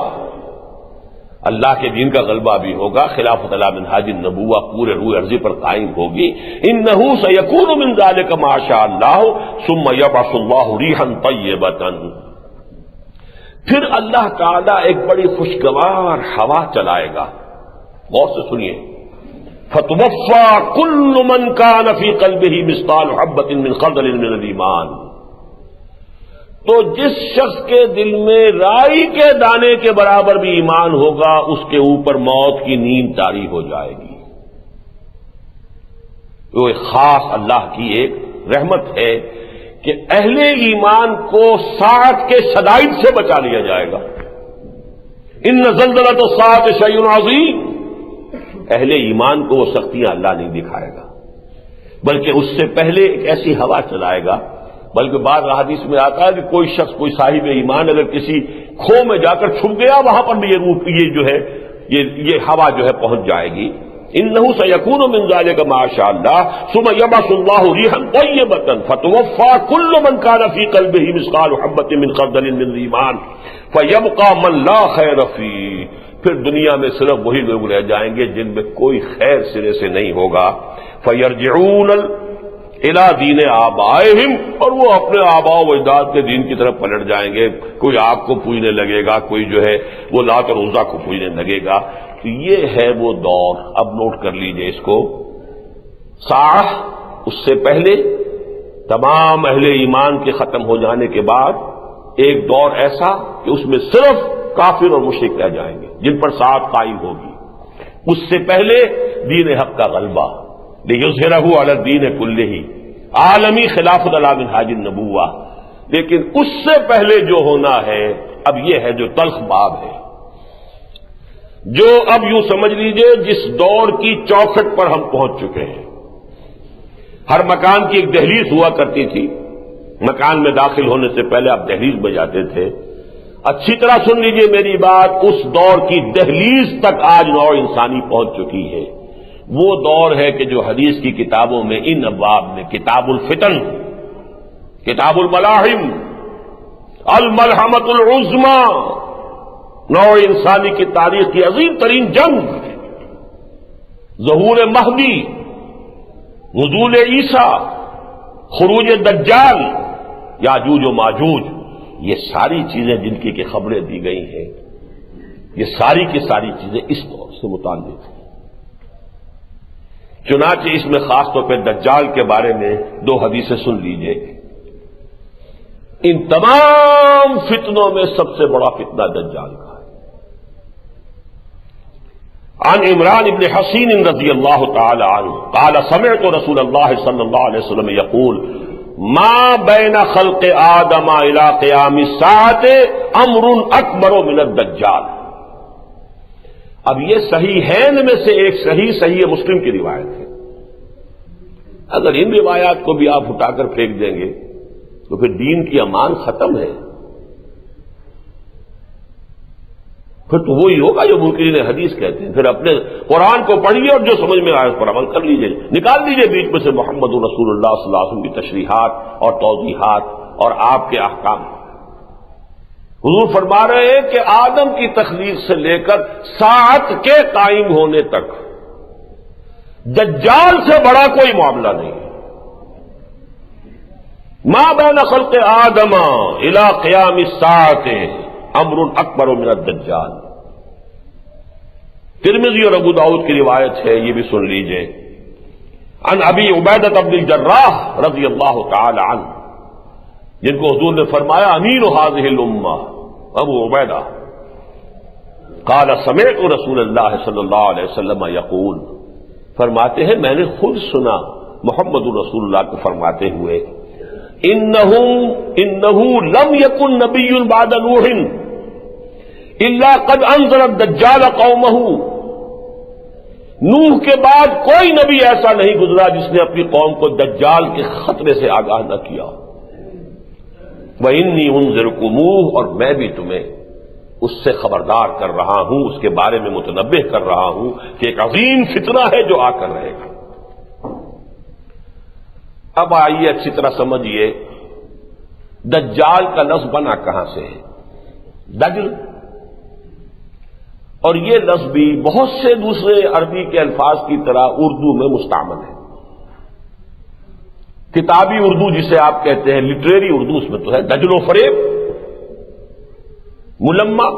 اللہ کے دین کا غلبہ بھی ہوگا، خلافت علی منہاج النبوہ پورے روئے ارضی پر قائم ہوگی. انہ سیکون من ذالک ما شاء اللہ ثم یبعث اللہ ریحا طیبۃ، پھر اللہ تعالی ایک بڑی خوشگوار ہوا چلائے گا. غور سے سنیے، فتوفى كل من كان في قلبه مثقال حبة من خردل من الایمان، تو جس شخص کے دل میں رائی کے دانے کے برابر بھی ایمان ہوگا اس کے اوپر موت کی نیند طاری ہو جائے گی. وہ ایک خاص اللہ کی ایک رحمت ہے کہ اہل ایمان کو ساعت کے شدائد سے بچا لیا جائے گا. ان زلزلۃ الساعۃ شیء عظیم، اہل ایمان کو وہ سختیاں اللہ نہیں دکھائے گا، بلکہ اس سے پہلے ایک ایسی ہوا چلائے گا. بلکہ بعض احادیث میں آتا ہے کہ کوئی شخص، کوئی صاحب ایمان اگر کسی کھو میں جا کر چھپ گیا، وہاں پر بھی یہ جو ہے یہ ہوا جو ہے پہنچ جائے گی. انہ سیکون من ذلک ما شاء اللہ ثم یبعث اللہ ریحا طیبۃ فتوفى كل من كان في قلبه مثقال حبة من خردل من ایمان فیبقى من لا خیر فیہ، پھر دنیا میں صرف وہی لوگ رہ جائیں گے جن میں کوئی خیر سرے سے نہیں ہوگا. فیرجعون الی دین آبائہم، اور وہ اپنے آباء و اجداد کے دین کی طرف پلٹ جائیں گے. کوئی آگ کو پوجنے لگے گا، کوئی جو ہے وہ لات اور عزیٰ کو پوجنے لگے گا. تو یہ ہے وہ دور. اب نوٹ کر لیجئے اس کو. ساعہ، اس سے پہلے تمام اہل ایمان کے ختم ہو جانے کے بعد ایک دور ایسا کہ اس میں صرف کافر اور مشرک رہ جائیں گے جن پر ساعت قائم ہوگی. اس سے پہلے دین حق کا غلبہ، لیظہرہ علی الدین کلہ، عالمی خلافت علی منہاج النبوہ۔ لیکن اس سے پہلے جو ہونا ہے اب یہ ہے جو تلخ باب ہے، جو اب یوں سمجھ لیجئے جس دور کی چوکھٹ پر ہم پہنچ چکے ہیں۔ ہر مکان کی ایک دہلیز ہوا کرتی تھی، مکان میں داخل ہونے سے پہلے آپ دہلیز میں جاتے تھے۔ اچھی طرح سن لیجئے میری بات، اس دور کی دہلیز تک آج نوع انسانی پہنچ چکی ہے۔ وہ دور ہے کہ جو حدیث کی کتابوں میں ان ابواب میں کتاب الفتن، کتاب الملاحم، الملحمۃ العظمی، نوع انسانی کی تاریخ کی عظیم ترین جنگ، ظہور مہدی، نزول عیسیٰ، خروج دجال، یاجوج و ماجوج، یہ ساری چیزیں جن کی کہ خبریں دی گئی ہیں، یہ ساری کی ساری چیزیں اس دور سے متعلق ہیں۔ چنانچہ اس میں خاص طور پہ دجال کے بارے میں 2 حدیثیں سن لیجئے۔ ان تمام فتنوں میں سب سے بڑا فتنہ دجال کا ہے۔ عن عمران بن حسین رضی اللہ تعالی عنہ قال سمعت رسول اللہ صلی اللہ علیہ وسلم یقول ما بین خلق آدم الى قیام الساعۃ امر اکبر من الدجال۔ اب یہ صحیحین میں سے ایک صحیح مسلم کی روایت ہے۔ اگر ان روایات کو بھی آپ اٹھا کر پھینک دیں گے تو پھر دین کی امان ختم ہے، پھر تو وہی ہوگا جو منکرین حدیث کہتے ہیں۔ پھر اپنے قرآن کو پڑھیے اور جو سمجھ میں آئے اس پر عمل کر لیجیے، نکال دیجیے بیچ میں سے محمد رسول اللہ صلی اللہ علیہ وسلم کی تشریحات اور توضیحات اور آپ کے احکام۔ حضور فرما رہے ہیں کہ آدم کی تخلیق سے لے کر ساعت کے قائم ہونے تک دجال سے بڑا کوئی معاملہ نہیں ہے۔ ما بین خلق آدم الی قیام الساعۃ امر اکبر من الدجال۔ ترمذی اور ابو داؤد کی روایت ہے، یہ بھی سن لیجئے۔ عن ابی عبیدہ بن الجراح رضی اللہ تعالی عنہ، جن کو حضور نے فرمایا امین هذه الامہ، ابو عبیدہ، قال سمعت رسول اللہ صلی اللہ علیہ وسلم یقول، فرماتے ہیں میں نے خود سنا محمد رسول اللہ کو فرماتے ہوئے انه لم يكن نبي بعد نوح الا قد انذر الدجال قومه۔ نوح کے بعد کوئی نبی ایسا نہیں گزرا جس نے اپنی قوم کو دجال کے خطرے سے آگاہ نہ کیا۔ وَإِنِّي أُنذِرُكُمُوهُ، اور میں بھی تمہیں اس سے خبردار کر رہا ہوں، اس کے بارے میں متنبہ کر رہا ہوں کہ ایک عظیم فتنہ ہے جو آ کر رہے گا۔ اب آئیے اچھی طرح سمجھیے دجال کا لفظ بنا کہاں سے ہے؟ دجل، اور یہ لفظ بھی بہت سے دوسرے عربی کے الفاظ کی طرح اردو میں مستعمل ہے۔ کتابی اردو جسے آپ کہتے ہیں، لٹریری اردو، اس میں تو ہے دجل و فریب، ملمہ،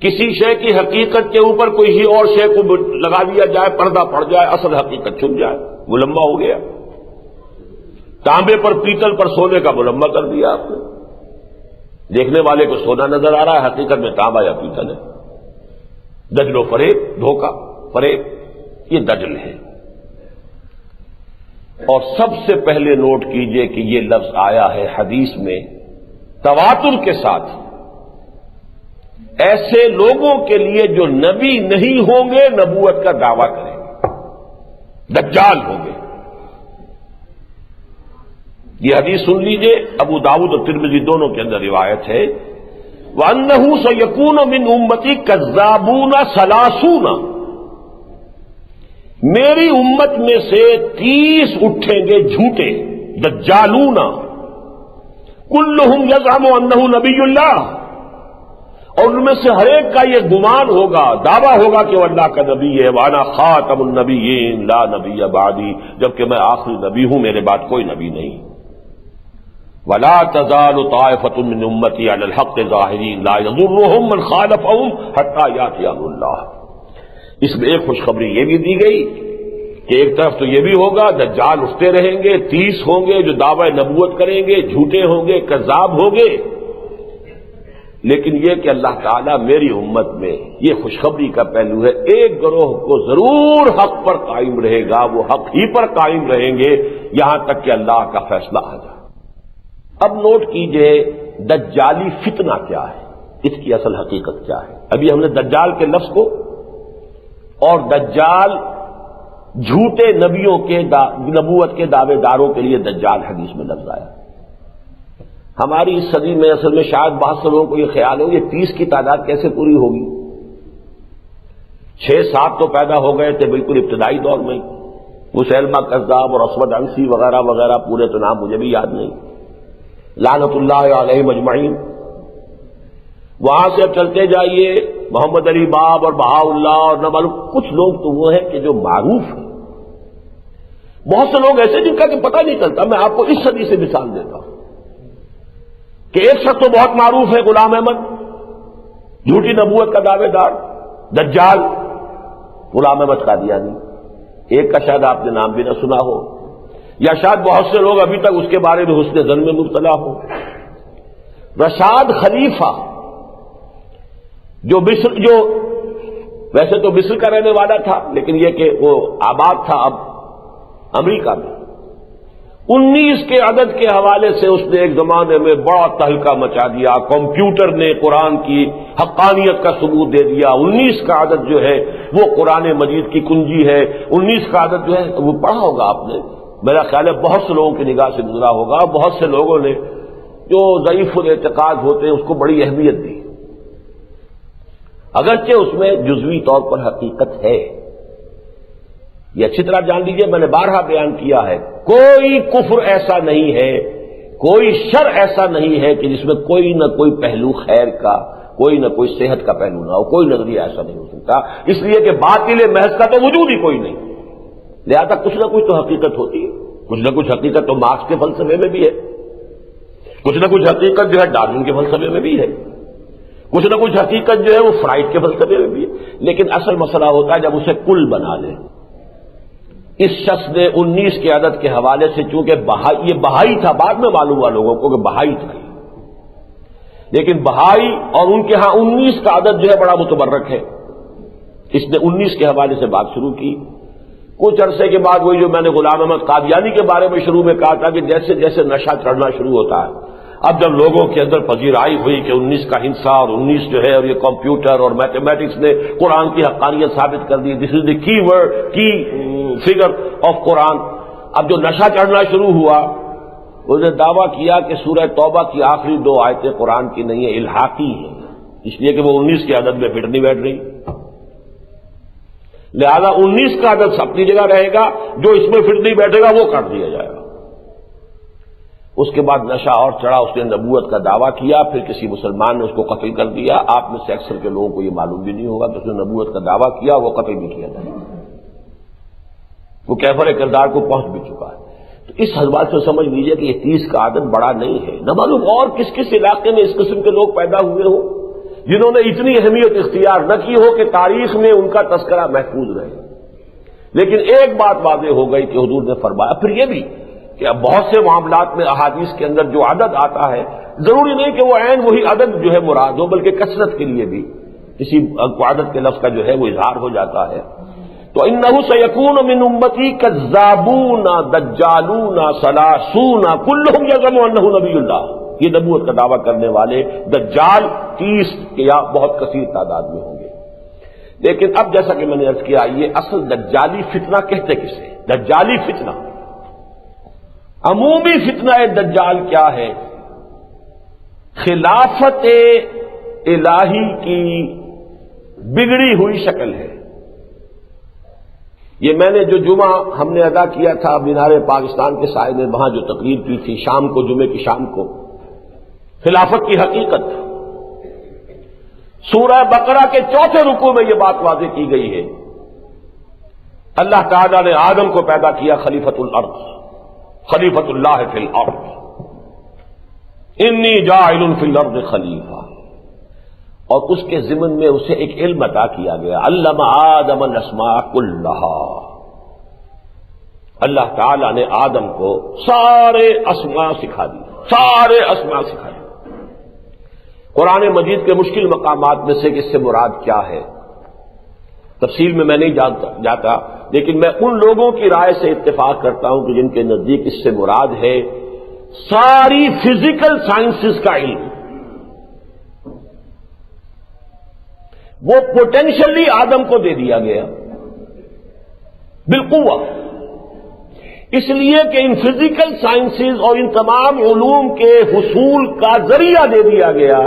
کسی شے کی حقیقت کے اوپر کوئی ہی اور شے کو لگا دیا جائے، پردہ پڑ جائے، اصل حقیقت چھپ جائے، ملمہ ہو گیا۔ تانبے پر پیتل پر سونے کا ملمہ کر دیا آپ نے، دیکھنے والے کو سونا نظر آ رہا ہے، حقیقت میں تانبا یا پیتل ہے۔ دجل و فریب، دھوکہ، فریب، یہ دجل ہے۔ اور سب سے پہلے نوٹ کیجئے کہ یہ لفظ آیا ہے حدیث میں تواتر کے ساتھ ایسے لوگوں کے لیے جو نبی نہیں ہوں گے، نبوت کا دعویٰ کریں گے، دجال ہوں گے۔ یہ حدیث سن لیجئے، ابو داؤد اور ترمذی دونوں کے اندر روایت ہے، وَأَنَّهُ سَيَكُونُ مِنْ أُمَّتِي كَذَّابُونَ ثَلَاثُونَ، میری امت میں سے 30 اٹھیں گے جھوٹے، دجالون، کلہم یزعم انہ نبی اللہ، اور ان میں سے ہر ایک کا یہ گمان ہوگا، دعویٰ ہوگا کہ وہ اللہ کا نبی ہے، وانا خاتم النبیین لا نبی بعدی، جبکہ میں آخری نبی ہوں، میرے بعد کوئی نبی نہیں۔ ولا تزال طائفة من امتی علی الحق ظاہرین لا یضرهم من خالفهم حتی یأتی امر اللہ۔ اس میں ایک خوشخبری یہ بھی دی گئی کہ ایک طرف تو یہ بھی ہوگا دجال اٹھتے رہیں گے، 30 ہوں گے جو دعوی نبوت کریں گے، جھوٹے ہوں گے، کذاب ہوں گے، لیکن یہ کہ اللہ تعالیٰ میری امت میں یہ خوشخبری کا پہلو ہے، ایک گروہ کو ضرور حق پر قائم رہے گا، وہ حق ہی پر قائم رہیں گے یہاں تک کہ اللہ کا فیصلہ آ جائے۔ اب نوٹ کیجئے دجالی فتنہ کیا ہے، اس کی اصل حقیقت کیا ہے۔ ابھی ہم نے دجال کے لفظ کو اور دجال جھوٹے نبیوں کے نبوت کے دعوے داروں کے لیے دجال حدیث میں لفظ آیا۔ ہماری اس صدی میں اصل میں شاید بہت سے لوگوں کو یہ خیال ہو یہ 30 کی تعداد کیسے پوری ہوگی۔ 6-7 تو پیدا ہو گئے تھے بالکل ابتدائی دور میں، مسیلمہ کذاب اور اسود عنسی وغیرہ وغیرہ، پورے تو نام مجھے بھی یاد نہیں، لعنت اللہ علیہم اجمعین۔ وہاں سے اب چلتے جائیے محمد علی باب اور بہاء اللہ اور نہ معلوم کچھ لوگ تو وہ ہیں کہ جو معروف ہیں، بہت سے لوگ ایسے جن کا کہ پتہ نہیں چلتا۔ میں آپ کو اس صدی سے مثال دیتا ہوں کہ ایک شخص تو بہت معروف ہے، غلام احمد، جھوٹی نبوت کا دعوے دار، دجال، غلام احمد قادیانی۔ ایک کا شاید آپ نے نام بھی نہ سنا ہو، یا شاید بہت سے لوگ ابھی تک اس کے بارے میں حسن ظن میں مبتلا ہو۔ رشاد خلیفہ جو ویسے تو مصر کا رہنے والا تھا، لیکن یہ کہ وہ آباد تھا اب امریکہ میں، 19 کے عدد کے حوالے سے اس نے ایک زمانے میں بڑا تہلکہ مچا دیا۔ کمپیوٹر نے قرآن کی حقانیت کا ثبوت دے دیا۔ 19 کا عدد جو ہے وہ قرآن مجید کی کنجی ہے۔ 19 کا عدد جو ہے وہ پڑھا ہوگا آپ نے، میرا خیال ہے بہت سے لوگوں کی نگاہ سے گزرا ہوگا، بہت سے لوگوں نے جو ضعیف الاعتقاد ہوتے ہیں اس کو بڑی اہمیت دی، اگرچہ اس میں جزوی طور پر حقیقت ہے۔ یہ اچھی طرح جان لیجئے، میں نے بارہا بیان کیا ہے، کوئی کفر ایسا نہیں ہے، کوئی شر ایسا نہیں ہے کہ جس میں کوئی نہ کوئی پہلو خیر کا، کوئی نہ کوئی صحت کا پہلو نہ ہو، کوئی نظریہ ایسا نہیں ہو سکتا، اس لیے کہ باطل محض کا تو وجود ہی کوئی نہیں، لہذا کچھ نہ کچھ تو حقیقت ہوتی ہے، کچھ نہ کچھ حقیقت تو مارکس کے فلسفے میں بھی ہے، کچھ نہ کچھ حقیقت جو ہے ڈارون کے فلسفے میں بھی ہے، کچھ نہ کچھ حقیقت جو ہے وہ فرائڈ کے فلسفے میں بھی ہے، لیکن اصل مسئلہ ہوتا ہے جب اسے کل بنا لیں۔ اس شخص نے 19 کے عدد کے حوالے سے، چونکہ یہ بہائی تھا، بعد میں معلوم ہوا لوگوں کو کہ بہائی تھا، لیکن بہائی اور ان کے ہاں 19 کا عدد جو ہے بڑا متبرک ہے، اس نے 19 کے حوالے سے بات شروع کی۔ کچھ عرصے کے بعد وہی جو میں نے غلام احمد قادیانی کے بارے میں شروع میں کہا تھا کہ جیسے جیسے نشہ چڑھنا شروع ہوتا ہے، اب جب لوگوں کے اندر پذیرائی ہوئی کہ 19 کا ہنسا اور 19 جو ہے اور یہ کمپیوٹر اور میتھمیٹکس نے قرآن کی حقانیت ثابت کر دی، دس از دی کی ورڈ، کی فگر آف قرآن، اب جو نشہ چڑھنا شروع ہوا، اس نے دعویٰ کیا کہ سورہ توبہ کی آخری 2 آیتیں قرآن کی نہیں ہیں، الحاقی ہیں، اس لیے کہ وہ 19 کے عدد میں فٹ نہیں بیٹھ رہی، لہذا 19 کا عدد اپنی جگہ رہے گا، جو اس میں فٹ نہیں بیٹھے گا وہ کاٹ دیا جائے گا۔ اس کے بعد نشہ اور چڑھا، اس نے نبوت کا دعویٰ کیا، پھر کسی مسلمان نے اس کو قتل کر دیا۔ آپ میں سے اکثر کے لوگوں کو یہ معلوم بھی نہیں ہوگا کہ اس نے نبوت کا دعویٰ کیا، وہ قتل بھی کیا جائے، وہ کیفر کردار کو پہنچ بھی چکا ہے۔ تو اس حوالے سے سمجھ لیجئے کہ یہ 30 کا عدد بڑا نہیں ہے، نہ معلوم اور کس کس علاقے میں اس قسم کے لوگ پیدا ہوئے ہوں جنہوں نے اتنی اہمیت اختیار نہ کی ہو کہ تاریخ میں ان کا تذکرہ محفوظ رہے، لیکن ایک بات واضح ہو گئی کہ حضور نے فرمایا، پھر یہ بھی کہ اب بہت سے معاملات میں احادیث کے اندر جو عدد آتا ہے ضروری نہیں کہ وہ عین وہی عدد جو ہے مراد ہو، بلکہ کثرت کے لیے بھی کسی عدد کے لفظ کا جو ہے وہ اظہار ہو جاتا ہے۔ تو انہ سیکون من امتی کذابون دجالون ثلاثون کلہم یزعم انہ نبی اللہ، یہ نبوت کا دعویٰ کرنے والے دجال 30 یا بہت کثیر تعداد میں ہوں گے۔ لیکن اب جیسا کہ میں نے عرض کیا، یہ اصل دجالی فتنہ کہتے کسے؟ دجالی فتنہ، عمومی فتنہ دجال کیا ہے؟ خلافت الہی کی بگڑی ہوئی شکل ہے۔ یہ میں نے جو جمعہ ہم نے ادا کیا تھا مینار پاکستان کے سائے میں، وہاں جو تقریر کی تھی شام کو، جمعے کی شام کو، خلافت کی حقیقت، سورہ بقرہ کے 4تھے رکوع میں یہ بات واضح کی گئی ہے۔ اللہ تعالیٰ نے آدم کو پیدا کیا خلیفۃ الارض، خلیفۃ اللہ فی الارض، انی جاعل فی الارض خلیفہ، اور اس کے ضمن میں اسے ایک علم عطا کیا گیا، علم آدم الاسماء کلہا، اللہ تعالیٰ نے آدم کو سارے اسماء سکھا دی، سارے اسماء سکھا دی۔ قرآن مجید کے مشکل مقامات میں سے کہ اس سے مراد کیا ہے، تفصیل میں نہیں جاتا، لیکن میں ان لوگوں کی رائے سے اتفاق کرتا ہوں کہ جن کے نزدیک اس سے مراد ہے ساری فزیکل سائنسز کا علم۔ وہ پوٹینشلی آدم کو دے دیا گیا بالقوہ، اس لیے کہ ان فزیکل سائنسز اور ان تمام علوم کے حصول کا ذریعہ دے دیا گیا۔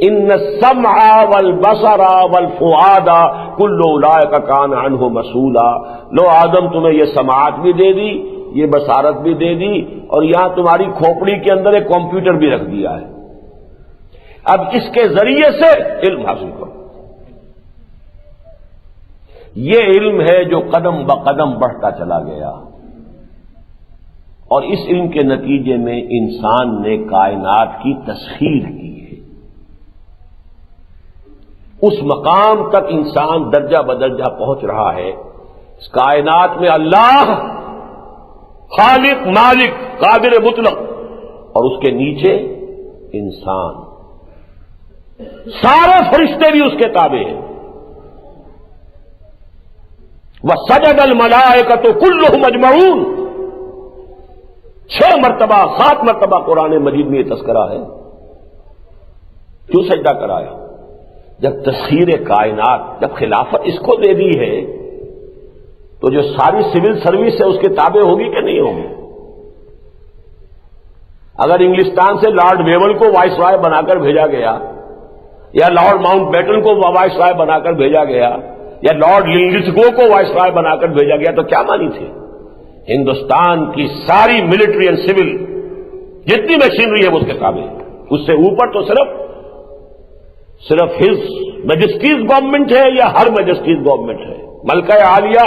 ان السمع والبصر والفؤاد کل اولئک کان عنہ مسئولا۔ لو آدم تمہیں یہ سماعت بھی دے دی، یہ بصارت بھی دے دی، اور یہاں تمہاری کھوپڑی کے اندر ایک کمپیوٹر بھی رکھ دیا ہے، اب اس کے ذریعے سے علم حاصل کرو۔ یہ علم ہے جو قدم بقدم بڑھتا چلا گیا، اور اس علم کے نتیجے میں انسان نے کائنات کی تسخیر کی ہے۔ اس مقام تک انسان درجہ بدرجہ پہنچ رہا ہے، اس کائنات میں اللہ خالق مالک قادر مطلق، اور اس کے نیچے انسان، سارے فرشتے بھی اس کے تابع ہیں۔ وَسَجَدَ الْمَلَائِكَةُ كُلُّهُمْ أَجْمَعُونَ، 6 مرتبہ 7 مرتبہ قرآن مجید میں یہ تذکرہ ہے۔ کیوں سجدہ کرایا؟ جب تسخیر کائنات، جب خلافت اس کو دے دی ہے تو جو ساری سول سروس ہے اس کے تابع ہوگی کہ نہیں ہوگی؟ اگر انگلستان سے لارڈ ویول کو وائس رائے بنا کر بھیجا گیا، یا لارڈ ماؤنٹ بیٹن کو وائس رائے بنا کر بھیجا گیا، یا لارڈ لنگسگو کو وائس رائے بنا کر بھیجا گیا، تو کیا مانی تھی؟ ہندوستان کی ساری ملٹری اینڈ سول جتنی مشینری ہے وہ اس کے تابع ہے۔ اس سے اوپر تو صرف ہز میجسٹیز گورنمنٹ ہے، یا ہر میجسٹیز گورنمنٹ ہے، ملکہ عالیہ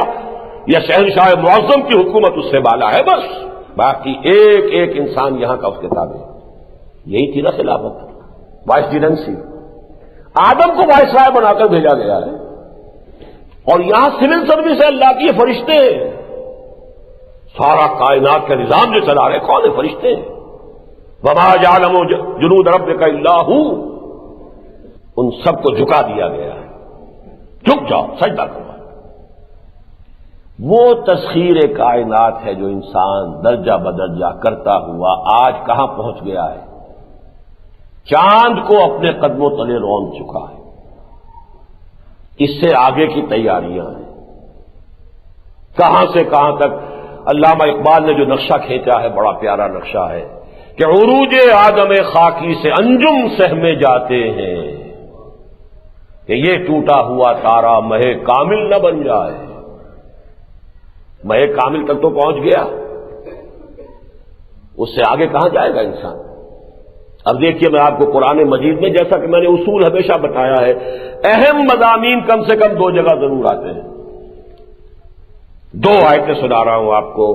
یا شہنشاہ معظم کی حکومت اس سے بالا ہے، بس باقی ایک ایک انسان یہاں کا اس کے تابع ہے۔ یہی تھی نا خلافت، وائس ریجنسی۔ آدم کو وائس رائے بنا کر بھیجا گیا ہے، اور یہاں سول سروس ہے اللہ کی، یہ فرشتے ہیں، سارا کائنات کا نظام جو چلا رہے کون ہے؟ فرشتے ہیں۔ وما یعلم جنود ربک الا ھو، ان سب کو جھکا دیا گیا ہے، جھک جاؤ سجدہ کرو۔ وہ تسخیر کائنات ہے جو انسان درجہ بدرجہ کرتا ہوا آج کہاں پہنچ گیا ہے؟ چاند کو اپنے قدموں تلے رون چکا ہے۔ اس سے آگے کی تیاریاں ہیں، کہاں سے کہاں تک۔ علامہ اقبال نے جو نقشہ کھینچا ہے بڑا پیارا نقشہ ہے کہ عروج آدم خاکی سے انجم سہمے جاتے ہیں، کہ یہ ٹوٹا ہوا تارا مہ کامل نہ بن جائے۔ مہ کامل تک تو پہنچ گیا، اس سے آگے کہاں جائے گا انسان؟ اب دیکھیے، میں آپ کو قرآن مجید میں، جیسا کہ میں نے اصول ہمیشہ بتایا ہے، اہم مضامین کم سے کم 2 جگہ ضرور آتے ہیں۔ 2 آیتیں سنا رہا ہوں آپ کو۔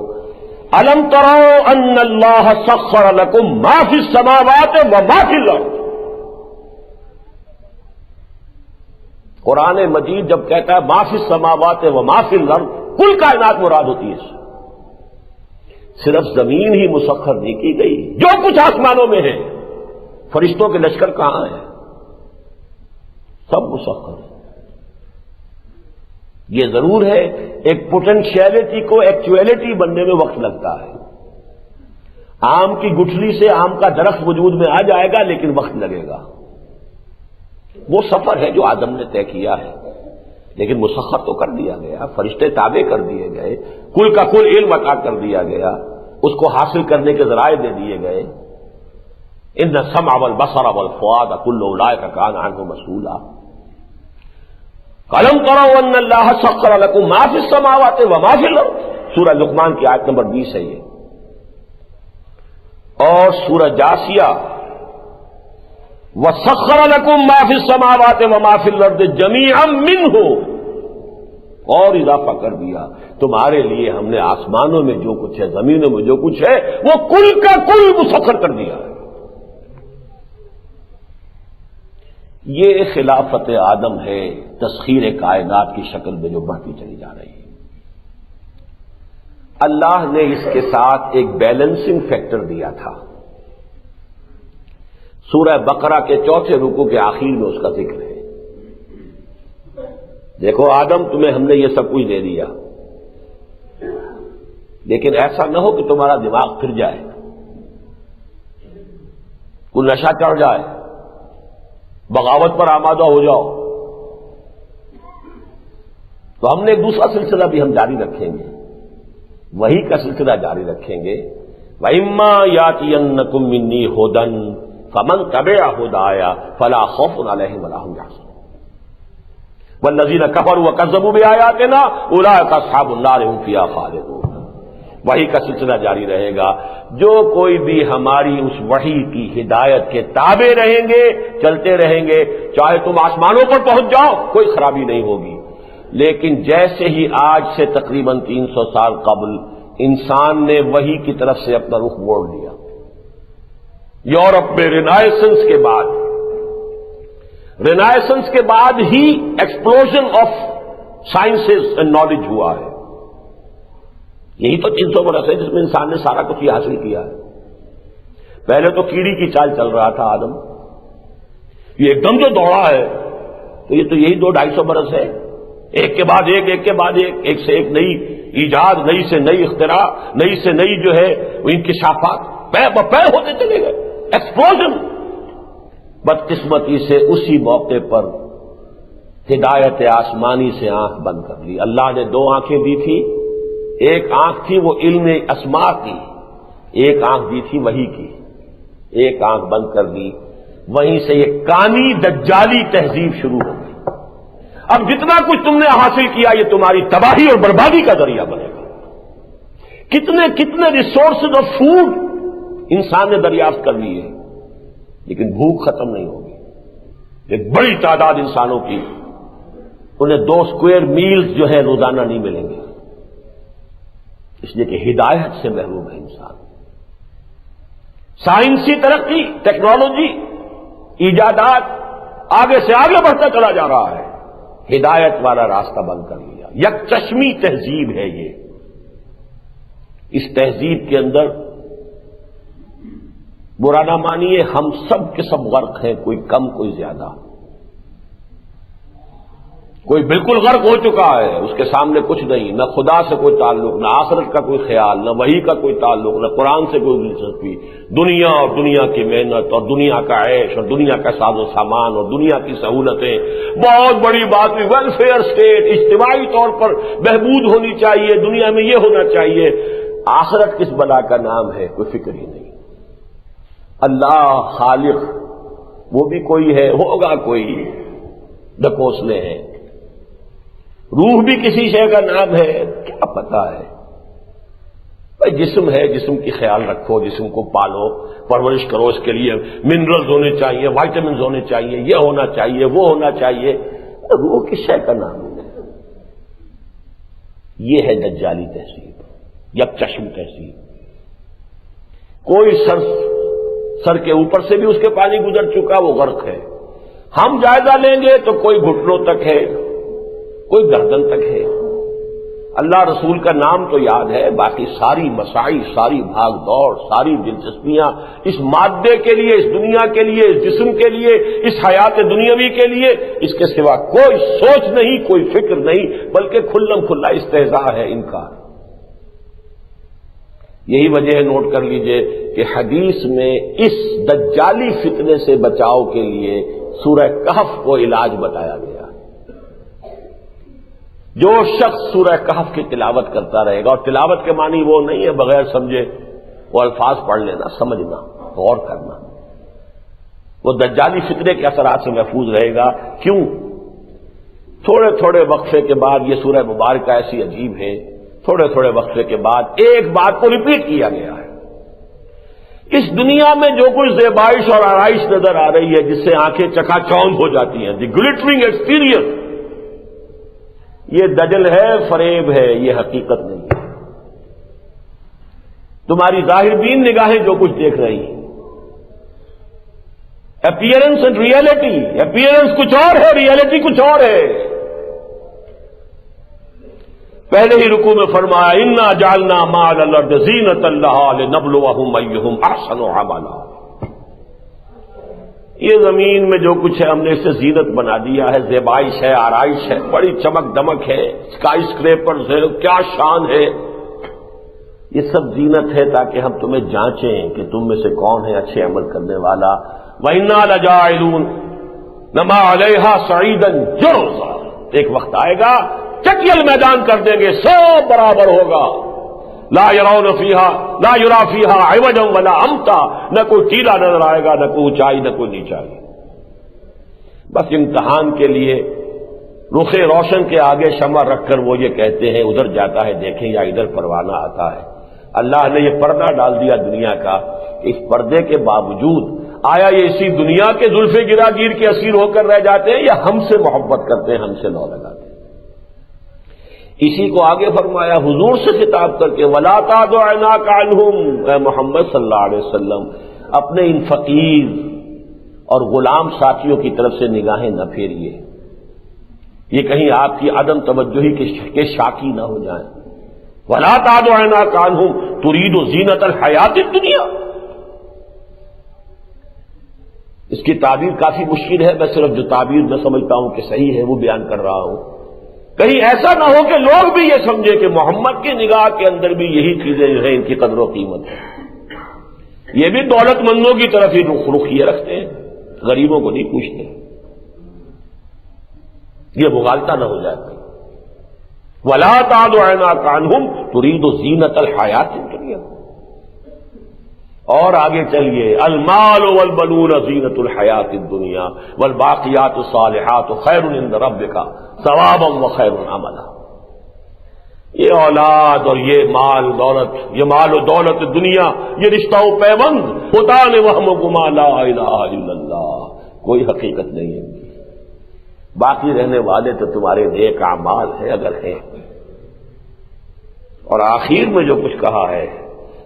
الم تروا ان اللہ سخر لکم ما فی السماوات وما فی الارض۔ قرآن مجید جب کہتا ہے ما فی السماوات وما فی الارض، کل کائنات مراد ہوتی ہے، صرف زمین ہی مسخر نہیں کی گئی، جو کچھ آسمانوں میں ہے، فرشتوں کے لشکر کہاں ہیں؟ سب مسخر ہے۔ یہ ضرور ہے ایک پوٹینشیلٹی کو ایکچویلٹی بننے میں وقت لگتا ہے۔ آم کی گٹھلی سے آم کا درخت وجود میں آ جائے گا، لیکن وقت لگے گا۔ وہ سفر ہے جو آدم نے طے کیا ہے، لیکن مسخر تو کر دیا گیا، فرشتے تابع کر دیے گئے، کل کا کل علم عطا کر دیا گیا، اس کو حاصل کرنے کے ذرائع دے دیے گئے۔ ان السمع والبصر والفؤاد کل اولئک کان عنہ مسئولا۔ الم تروا ان اللہ سخر لکم ما فی السماوات وما فی الارض، سورہ لقمان کی آیت نمبر 20 ہے یہ۔ اور سورہ جاسیہ وَسَخَّرَ لَكُم مَّا فِي السَّمَاوَاتِ وَمَا فِي الْأَرْضِ جَمِيعًا مِّنْهُ، اور اضافہ کر دیا تمہارے لیے ہم نے آسمانوں میں جو کچھ ہے، زمینوں میں جو کچھ ہے، وہ کل کا کل مسخر کر دیا ہے۔ یہ خلافت آدم ہے، تسخیر کائنات کی شکل میں جو بڑھتی چلی جا رہی ہے۔ اللہ نے اس کے ساتھ ایک بیلنسنگ فیکٹر دیا تھا۔ سورہ بقرہ کے 4 رکوع کے آخر میں اس کا ذکر ہے۔ دیکھو آدم، تمہیں ہم نے یہ سب کچھ دے دیا، لیکن ایسا نہ ہو کہ تمہارا دماغ پھر جائے، کوئی نشہ چڑھ جائے، بغاوت پر آمادہ ہو جاؤ۔ تو ہم نے ایک دوسرا سلسلہ بھی ہم جاری رکھیں گے، وہی کا سلسلہ جاری رکھیں گے۔ وَإِمَّا يَأْتِيَنَّكُم مِّنِّي هُدًى فَمَن تَبِعَ هُدَايَ فَلَا خَوْفٌ عَلَيْهِمْ وَلَا هُمْ يَحْزَنُونَ وَالَّذِينَ كَفَرُوا وَكَذَّبُوا بِآيَاتِنَا أُولَٰئِكَ أَصْحَابُ النَّارِ هُمْ فِيهَا خَالِدُونَ۔ وحی کا سلسلہ جاری رہے گا۔ جو کوئی بھی ہماری اس وحی کی ہدایت کے تابع رہیں گے، چلتے رہیں گے، چاہے تم آسمانوں پر پہنچ جاؤ، کوئی خرابی نہیں ہوگی۔ لیکن جیسے ہی آج سے تقریباً 300 سال قبل انسان نے وحی کی طرف سے اپنا رخ موڑ لیا، یورپ میں رینائسنس کے بعد ہی explosion of sciences and knowledge ہوا ہے۔ یہی تو 300 برس ہے جس میں انسان نے سارا کچھ یہ حاصل کیا ہے۔ پہلے تو کیڑی کی چال چل رہا تھا آدم، یہ ایک دم جو دوڑا ہے، تو یہ تو یہی 200-250 برس ہے، ایک کے بعد ایک، ایک کے بعد ایک، ایک سے ایک نئی ایجاد، نئی سے نئی اختراع، نئی سے نئی جو ہے وہ انکشافات پے بپے ہوتے چلے گئے، ایکسپلوژن۔ بدقسمتی سے اسی موقع پر ہدایت آسمانی سے آنکھ بند کر لی۔ اللہ نے 2 آنکھیں دی تھی، ایک آنکھ تھی وہ علم اسماء کی، ایک آنکھ دی تھی وحی کی، ایک آنکھ بند کر دی۔ وہیں سے یہ کانی دجالی تہذیب شروع ہو گئی۔ اب جتنا کچھ تم نے حاصل کیا یہ تمہاری تباہی اور بربادی کا ذریعہ بنے گا۔ کتنے کتنے ریسورسز آف فوڈ انسان نے دریافت کر لیے، لیکن بھوک ختم نہیں ہوگی۔ ایک بڑی تعداد انسانوں کی، انہیں 2 اسکوائر میلز جو ہے روزانہ نہیں ملیں گے، اس لیے کہ ہدایت سے محروم ہے انسان۔ سائنسی ترقی، ٹیکنالوجی، ایجادات آگے سے آگے بڑھتا چلا جا رہا ہے، ہدایت والا راستہ بند کر لیا۔ یک چشمی تہذیب ہے یہ۔ اس تہذیب کے اندر برا نہ مانیے، ہم سب کے سب غرق ہیں، کوئی کم کوئی زیادہ۔ کوئی بالکل غرق ہو چکا ہے، اس کے سامنے کچھ نہیں، نہ خدا سے کوئی تعلق، نہ آخرت کا کوئی خیال، نہ وحی کا کوئی تعلق، نہ قرآن سے کوئی دلچسپی۔ دنیا اور دنیا کی محنت اور دنیا کا عیش اور دنیا کا ساز و سامان اور دنیا کی سہولتیں، بہت بڑی بات ہے۔ ویلفیئر اسٹیٹ، اجتماعی طور پر بہبود ہونی چاہیے، دنیا میں یہ ہونا چاہیے۔ آخرت کس بلا کا نام ہے، کوئی فکر ہی نہیں۔ اللہ خالق وہ بھی کوئی ہے، ہوگا کوئی، ڈکوسلے ہیں۔ روح بھی کسی شے کا نام ہے، کیا پتا ہے۔ بھائی جسم ہے، جسم کی خیال رکھو، جسم کو پالو، پرورش کرو، اس کے لیے منرلز ہونے چاہیے، وائٹامنز ہونے چاہیے، یہ ہونا چاہیے، وہ ہونا چاہیے۔ روح کس شے کا نام ہے؟ یہ ہے دجالی تہذیب، یک چشم تہذیب۔ کوئی سر کے اوپر سے بھی اس کے پانی گزر چکا، وہ غرق ہے۔ ہم جائزہ لیں گے تو کوئی گھٹنوں تک ہے، کوئی گردن تک ہے۔ اللہ رسول کا نام تو یاد ہے، باقی ساری مساعی، ساری بھاگ دوڑ، ساری دلچسپیاں اس مادے کے لیے، اس دنیا کے لیے، اس جسم کے لیے، اس حیات دنیاوی کے لیے، اس کے سوا کوئی سوچ نہیں، کوئی فکر نہیں، بلکہ کھلم کھلا استہزاء ہے، انکار۔ یہی وجہ ہے، نوٹ کر لیجئے کہ حدیث میں اس دجالی فتنے سے بچاؤ کے لیے سورہ کہف کو علاج بتایا گیا۔ جو شخص سورہ کہف کی تلاوت کرتا رہے گا، اور تلاوت کے معنی وہ نہیں ہے بغیر سمجھے وہ الفاظ پڑھ لینا، سمجھنا، غور کرنا، وہ دجالی فتنے کے اثرات سے محفوظ رہے گا۔ کیوں؟ تھوڑے تھوڑے وقفے کے بعد، یہ سورہ مبارکہ ایسی عجیب ہے، تھوڑے تھوڑے وقفے کے بعد ایک بات کو ریپیٹ کیا گیا ہے۔ اس دنیا میں جو کچھ زیبائش اور آرائش نظر آ رہی ہے، جس سے آنکھیں چکا چوند ہو جاتی ہیں، دی گلٹرنگ ایکسپیرئنس، یہ دجل ہے، فریب ہے، یہ حقیقت نہیں ہے۔ تمہاری ظاہر بین نگاہیں جو کچھ دیکھ رہی ہیں، اپیئرنس اینڈ ریئلٹی، اپیئرنس کچھ اور ہے، ریئلٹی کچھ اور ہے۔ پہلے ہی رکوع میں فرمایا انا جعلنا ما علی الارض زینۃ لہا لنبلوہم ایہم احسن عملا۔ یہ زمین میں جو کچھ ہے ہم نے اسے زینت بنا دیا ہے، زیبائش ہے، آرائش ہے، بڑی چمک دمک ہے، اسکائی اسکریپرز ہے، کیا شان ہے، یہ سب زینت ہے تاکہ ہم تمہیں جانچیں کہ تم میں سے کون ہے اچھے عمل کرنے والا۔ وَإِنَّا لَجَاعِلُونَ نَمَا عَلَيْهَا صَعِيدًا جُرُزًا، ایک وقت آئے گا چٹیل میدان کر دیں گے، سب برابر ہوگا، لا يرون فيها لا يرى فيها عوجا ولا امتا، نہ کوئی ٹیلا نظر آئے گا، نہ کوئی اونچائی نہ کوئی نیچائی، بس امتحان کے لیے رخ روشن کے آگے شمع رکھ کر وہ یہ کہتے ہیں ادھر جاتا ہے دیکھیں یا ادھر پروانہ آتا ہے۔ اللہ نے یہ پردہ ڈال دیا دنیا کا، اس پردے کے باوجود آیا یہ اسی دنیا کے زلف گراگیر کے اسیر ہو کر رہ جاتے ہیں یا ہم سے محبت کرتے ہیں، ہم سے لو لگاتے ہیں؟ اسی کو آگے فرمایا حضور سے خطاب کر کے وَلَا تَعْدُ عَيْنَاكَ عَنْهُمْ، اے محمد صلی اللہ علیہ وسلم اپنے ان فقیر اور غلام ساتھیوں کی طرف سے نگاہیں نہ پھیریے، یہ کہیں آپ کی عدم توجہی کے شاکی نہ ہو جائیں۔ وَلَا تَعْدُ عَيْنَاكَ عَنْهُمْ تُرِيدُ زِينَةَ الْحَيَاةِ الدُّنْيَا، اس کی تعبیر کافی مشکل ہے، میں صرف جو تعبیر میں سمجھتا ہوں کہ صحیح ہے وہ بیان کر رہا ہوں۔ کہیں ایسا نہ ہو کہ لوگ بھی یہ سمجھے کہ محمد کی نگاہ کے اندر بھی یہی چیزیں جو ہیں ان کی قدر و قیمت ہے، یہ بھی دولت مندوں کی طرف ہی رخیے رکھتے ہیں، غریبوں کو نہیں پوچھتے، یہ مغالطہ نہ ہو جائے۔ وَلَا تَعْدُ عَيْنَاكَ عَنْهُمْ تُرِيدُ زِينَةَ الْحَيَاةِ الدُّنْيَا، اور آگے چلیے المال والبنون زینۃ الحیات الدنیا والباقیات الصالحات خیر عند ربک ثوابا وخیر عملا، یہ اولاد اور یہ مال دولت، یہ مال و دولت دنیا، یہ رشتہ و پیوند خدا نے وہم و گما لا الہ الا اللہ، کوئی حقیقت نہیں ہے، باقی رہنے والے تو تمہارے نیک اعمال ہیں اگر ہیں۔ اور آخر میں جو کچھ کہا ہے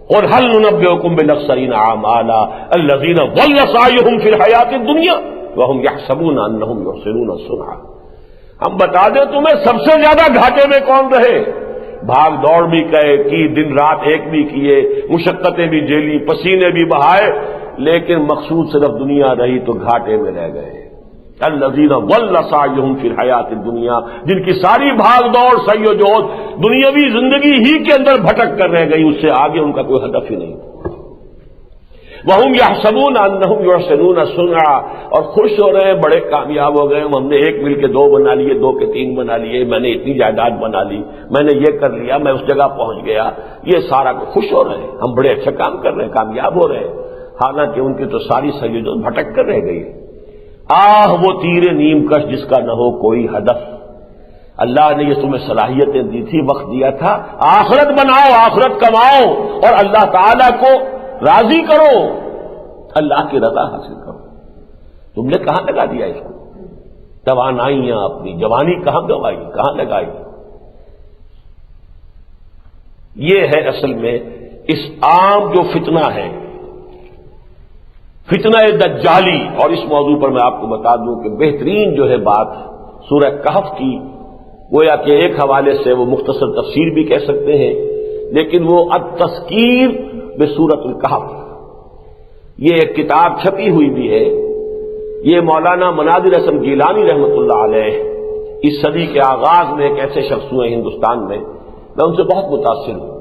قُلْ هَلْ نُنَبِّئُكُم بِالْأَخْسَرِينَ أَعْمَالًا الَّذِينَ ضَلَّ سَعْيُهُمْ فِي الْحَيَاةِ الدُّنْيَا وَهُمْ يَحْسَبُونَ أَنَّهُمْ يُحْسِنُونَ صُنْعًا، ہم بتا دیں تمہیں سب سے زیادہ گھاٹے میں کون رہے، بھاگ دوڑ بھی کی، دن رات ایک بھی کیے، مشقتیں بھی جھیلی، پسینے بھی بہائے، لیکن مقصود صرف دنیا رہی تو گھاٹے میں رہ گئے۔ الذین ضل سعیہم فی الحیاۃ الدنیا، جن کی ساری بھاگ دوڑ سعی و جہد دنیاوی زندگی ہی کے اندر بھٹک کر رہ گئی، اس سے آگے ان کا کوئی ہدف ہی نہیں۔ وہم یحسبون انہم یحسنون صنعا، اور خوش ہو رہے ہیں بڑے کامیاب ہو گئے، ہم نے ایک مل کے 2 بنا لیے، 2 کے 3 بنا لیے، میں نے اتنی جائیداد بنا لی، میں نے یہ کر لیا، میں اس جگہ پہنچ گیا، یہ سارا خوش ہو رہے ہیں، ہم بڑے اچھا کام کر رہے ہیں، کامیاب ہو رہے ہیں، حالانکہ ان کی تو ساری سعی و جہد بھٹک کر رہ گئی۔ وہ تیر نیم کش جس کا نہ ہو کوئی ہدف، اللہ نے یہ تمہیں صلاحیتیں دی تھی، وقت دیا تھا، آخرت بناؤ، آخرت کماؤ اور اللہ تعالی کو راضی کرو، اللہ کی رضا حاصل کرو۔ تم نے کہاں لگا دیا اس کو؟ توانائیاں اپنی جوانی کہاں گوائی، کہاں لگائی؟ یہ ہے اصل میں اس عام جو فتنہ ہے، فتنہ دجالی۔ اور اس موضوع پر میں آپ کو بتا دوں کہ بہترین جو ہے بات سورہ کہف کی، گویا کہ ایک حوالے سے وہ مختصر تفسیر بھی کہہ سکتے ہیں، لیکن وہ التذکیر بسورۃ الکہف، یہ ایک کتاب چھپی ہوئی بھی ہے، یہ مولانا مناظر حسن گیلانی رحمۃ اللہ علیہ اس صدی کے آغاز میں ایک ایسے شخص ہوئے ہندوستان میں ان سے بہت متاثر ہوں،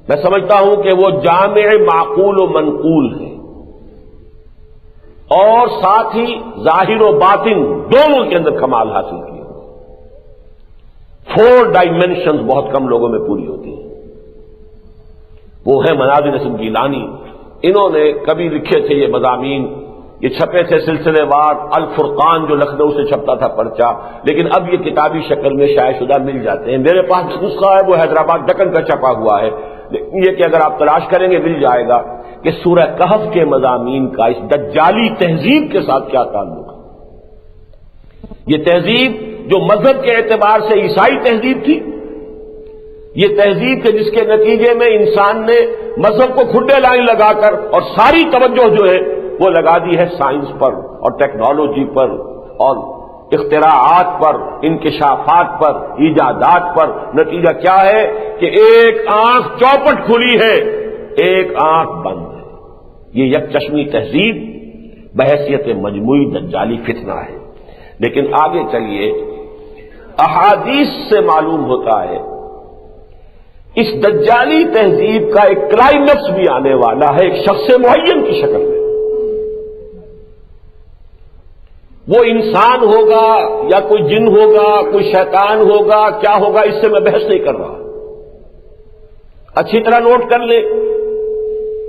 میں سمجھتا ہوں کہ وہ جامع معقول و منقول ہے، اور ساتھ ہی ظاہر و باطن دونوں کے اندر کمال حاصل کیا۔ 4 ڈائمینشنز بہت کم لوگوں میں پوری ہوتی ہیں، وہ ہے مناظر حسن گیلانی۔ انہوں نے کبھی لکھے تھے یہ مضامین، یہ چھپے تھے سلسلے وار، الفرقان جو لکھنؤ سے چھپتا تھا پرچہ، لیکن اب یہ کتابی شکل میں شائع شدہ مل جاتے ہیں۔ میرے پاس نسخہ ہے، وہ حیدرآباد دکن کا چھپا ہوا ہے، یہ کہ اگر آپ تلاش کریں گے مل جائے گا کہ سورہ کہف کے مضامین کا اس دجالی تہذیب کے ساتھ کیا تعلق ہے۔ یہ تہذیب جو مذہب کے اعتبار سے عیسائی تہذیب تھی، یہ تہذیب کے جس کے نتیجے میں انسان نے مذہب کو کھڈے لائن لگا کر اور ساری توجہ جو ہے وہ لگا دی ہے سائنس پر اور ٹیکنالوجی پر اور اختراعات پر، انکشافات پر، ایجادات پر۔ نتیجہ کیا ہے کہ ایک آنکھ چوپٹ کھلی ہے، ایک آنکھ بند ہے۔ یہ یک چشمی تہذیب بحیثیت مجموعی دجالی فتنہ ہے۔ لیکن آگے چلیے، احادیث سے معلوم ہوتا ہے اس دجالی تہذیب کا ایک کلائمیکس بھی آنے والا ہے ایک شخص معین کی شکل میں۔ وہ انسان ہوگا یا کوئی جن ہوگا، کوئی شیطان ہوگا، کیا ہوگا، اس سے میں بحث نہیں کر رہا۔ اچھی طرح نوٹ کر لیں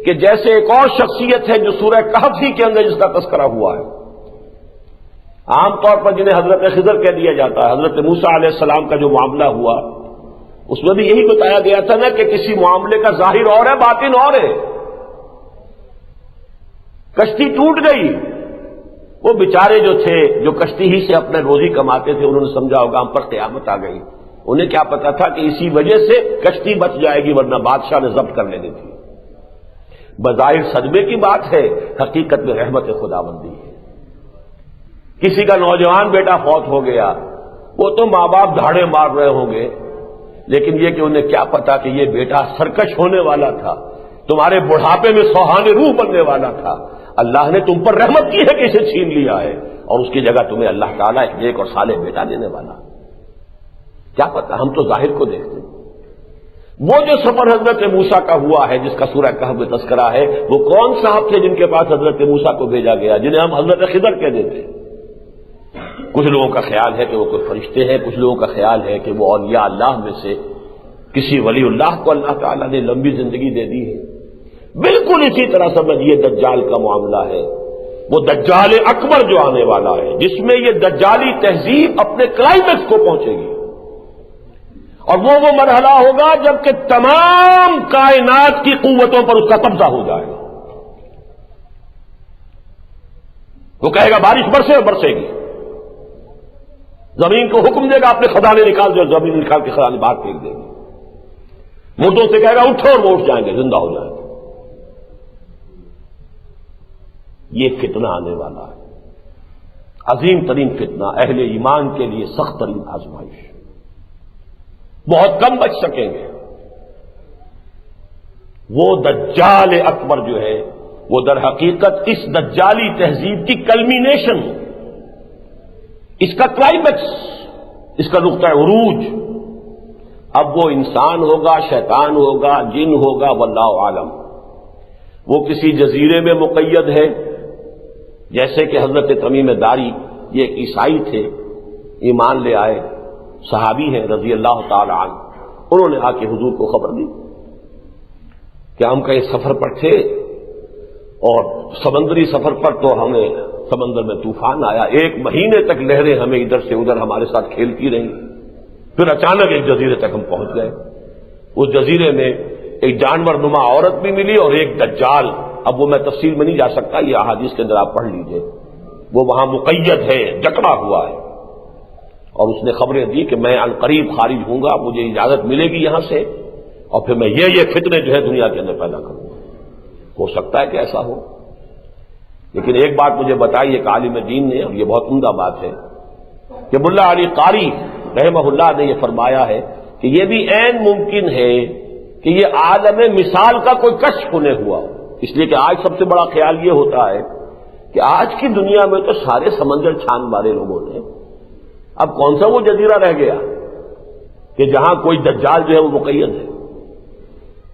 کہ جیسے ایک اور شخصیت ہے جو سورہ کہف ہی کے اندر جس کا تذکرہ ہوا ہے، عام طور پر جنہیں حضرت خضر کہہ دیا جاتا ہے، حضرت موسیٰ علیہ السلام کا جو معاملہ ہوا اس میں بھی یہی بتایا گیا تھا نا کہ کسی معاملے کا ظاہر اور ہے، باطن اور ہے۔ کشتی ٹوٹ گئی، وہ بیچارے جو تھے جو کشتی ہی سے اپنے روزی کماتے تھے، انہوں نے سمجھا ہوگا ہم پر قیامت آ گئی۔ انہیں کیا پتا تھا کہ اسی وجہ سے کشتی بچ جائے گی، ورنہ بادشاہ نے ضبط کر لینی تھی۔ بظاہر صدمے کی بات ہے، حقیقت میں رحمت خداوندی ہے۔ کسی کا نوجوان بیٹا فوت ہو گیا، وہ تو ماں باپ دھاڑے مار رہے ہوں گے، لیکن یہ کہ انہیں کیا پتا کہ یہ بیٹا سرکش ہونے والا تھا، تمہارے بڑھاپے میں سوہانے روح بننے والا تھا۔ اللہ نے تم پر رحمت کی ہے کہ اسے چھین لیا ہے، اور اس کی جگہ تمہیں اللہ تعالیٰ ایک نیک اور صالح بیٹا دینے والا۔ کیا پتا، ہم تو ظاہر کو دیکھتے ہیں۔ وہ جو سفر حضرت موسیٰ کا ہوا ہے جس کا سورہ کہف میں تذکرہ ہے، وہ کون صاحب تھے جن کے پاس حضرت موسیٰ کو بھیجا گیا، جنہیں ہم حضرت خضر کہہ دیتے ہیں؟ کچھ لوگوں کا خیال ہے کہ وہ کوئی فرشتے ہیں، کچھ لوگوں کا خیال ہے کہ وہ اولیاء اللہ میں سے کسی ولی اللہ کو اللہ تعالیٰ نے لمبی زندگی دے دی ہے۔ بالکل اسی طرح سمجھیے دجال کا معاملہ ہے، وہ دجال اکبر جو آنے والا ہے، جس میں یہ دجالی تہذیب اپنے کلائمیکس کو پہنچے گی، اور وہ مرحلہ ہوگا جبکہ تمام کائنات کی قوتوں پر اس کا قبضہ ہو جائے گا۔ وہ کہے گا بارش برسے اور برسے گی، زمین کو حکم دے گا اپنے خزانے نکال دو، زمین نکال کے خزانے باہر پھینک دے گی، مردوں سے کہے گا اٹھو اور وہ اٹھ جائیں گے، زندہ ہو جائیں گے۔ یہ فتنہ آنے والا ہے، عظیم ترین فتنہ، اہل ایمان کے لیے سخت ترین آزمائش، بہت کم بچ سکیں گے۔ وہ دجال اکبر جو ہے وہ در حقیقت اس دجالی تہذیب کی کلمینیشن، اس کا کلائمیکس، اس کا نقطہ عروج۔ اب وہ انسان ہوگا، شیطان ہوگا، جن ہوگا، واللہ عالم۔ وہ کسی جزیرے میں مقید ہے، جیسے کہ حضرت تمیم داری، یہ ایک عیسائی تھے، ایمان لے آئے، صحابی ہیں رضی اللہ تعالی عنہ۔ انہوں نے آ کے حضور کو خبر دی کہ ہم کہیں سفر پر تھے، اور سمندری سفر پر تو ہمیں سمندر میں طوفان آیا، 1 مہینے تک لہریں ہمیں ادھر سے ادھر ہمارے ساتھ کھیلتی رہیں، پھر اچانک ایک جزیرے تک ہم پہنچ گئے۔ اس جزیرے میں ایک جانور نما عورت بھی ملی اور ایک دجال، اب وہ میں تفصیل میں نہیں جا سکتا، یہ احادیث کے اندر آپ پڑھ لیجئے، وہ وہاں مقید ہے، جکڑا ہوا ہے، اور اس نے خبریں دی کہ میں عنقریب خارج ہوں گا، مجھے اجازت ملے گی یہاں سے، اور پھر میں یہ فتنے جو ہے دنیا کے اندر پیدا کروں گا۔ ہو سکتا ہے کہ ایسا ہو، لیکن ایک بات مجھے بتائی ایک عالم دین نے، اور یہ بہت عمدہ بات ہے، کہ ملا علی قاری رحمہ اللہ نے یہ فرمایا ہے کہ یہ بھی عین ممکن ہے کہ یہ عالم مثال کا کوئی کشف انہیں ہوا ہو، اس لیے کہ آج سب سے بڑا خیال یہ ہوتا ہے کہ آج کی دنیا میں تو سارے سمندر چھان مارے لوگوں نے، اب کون سا وہ جزیرہ رہ گیا کہ جہاں کوئی دجال جو ہے وہ مقید ہے؟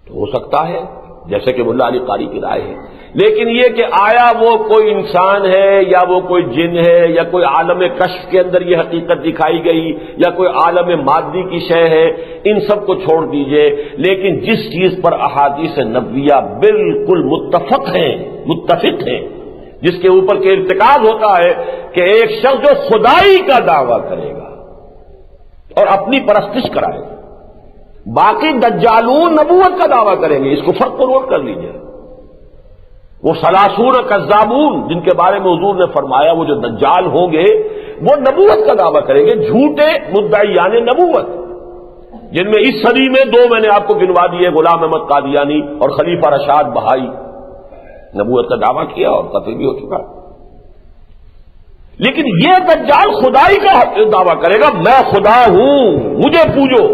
تو ہو سکتا ہے جیسے کہ ملا علی قاری کی رائے ہے، لیکن یہ کہ آیا وہ کوئی انسان ہے یا وہ کوئی جن ہے یا کوئی عالم کشف کے اندر یہ حقیقت دکھائی گئی یا کوئی عالم مادی کی شے ہے، ان سب کو چھوڑ دیجئے، لیکن جس چیز پر احادیث نبویہ بالکل متفق ہیں، جس کے اوپر کے ارتکاز ہوتا ہے کہ ایک شخص جو خدائی کا دعویٰ کرے گا اور اپنی پرستش کرائے گا، باقی دجالون نبوت کا دعویٰ کریں گے، اس کو فرق کو نوٹ کر لیجیے۔ وہ سلاسون کذابون جن کے بارے میں حضور نے فرمایا وہ جو دجال ہوں گے وہ نبوت کا دعویٰ کریں گے، جھوٹے مدعیان نبوت، جن میں اس صدی میں 2 میں نے آپ کو گنوا دیے، غلام احمد قادیانی اور خلیفہ رشاد بہائی، نبوت کا دعویٰ کیا اور قتل بھی ہو چکا۔ لیکن یہ دجال خدائی کا دعویٰ کرے گا، میں خدا ہوں، مجھے پوجو،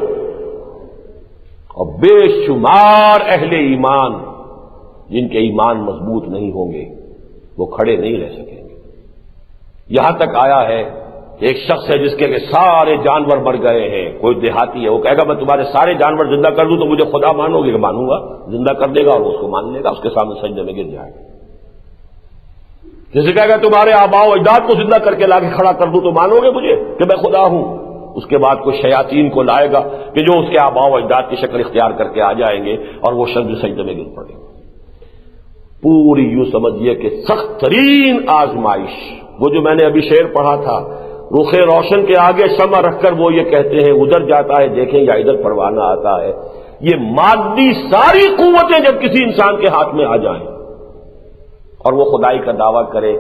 اور بے شمار اہل ایمان جن کے ایمان مضبوط نہیں ہوں گے وہ کھڑے نہیں رہ سکیں گے۔ یہاں تک آیا ہے ایک شخص ہے جس کے سارے جانور مر گئے ہیں، کوئی دیہاتی ہے، وہ کہے گا میں تمہارے سارے جانور زندہ کر دوں تو مجھے خدا مانو گے؟ کہ مانوں گا۔ زندہ کر دے گا اور وہ اس کو مان لے گا، اس کے سامنے سجدے میں گر جائے گا۔ جسے کہے گا تمہارے آباء و اجداد کو زندہ کر کے لا کے کھڑا کر دوں تو مانو گے مجھے کہ میں خدا ہوں؟ اس کے بعد کوئی شیاطین کو لائے گا کہ جو اس کے آباء و اجداد کی شکل اختیار کر کے آ جائیں گے اور وہ شخص سجدے میں گر پڑے گا۔ پوری یوں سمجھیے کہ سخت ترین آزمائش، وہ جو میں نے ابھی شعر پڑھا تھا، رخ روشن کے آگے شمع رکھ کر وہ یہ کہتے ہیں ادھر جاتا ہے دیکھیں یا ادھر پروانہ آتا ہے، یہ مادی ساری قوتیں جب کسی انسان کے ہاتھ میں آ جائیں اور وہ خدائی کا دعویٰ کرے،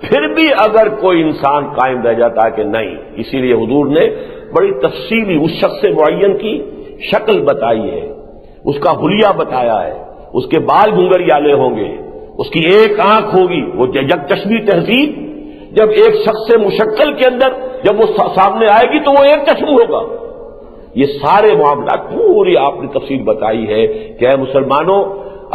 پھر بھی اگر کوئی انسان قائم رہ جاتا ہے کہ نہیں، اسی لیے حضور نے بڑی تفصیلی اس شخص معین کی شکل بتائی ہے، اس کا حلیہ بتایا ہے، اس کے بال گھنگریالے ہوں گے، اس کی ایک آنکھ ہوگی، وہ یک چشمی تہذیب جب ایک شخص سے مشکل کے اندر جب وہ سامنے آئے گی تو وہ ایک چشم ہوگا۔ یہ سارے معاملات پوری آپ نے تفصیل بتائی ہے کہ اے مسلمانوں،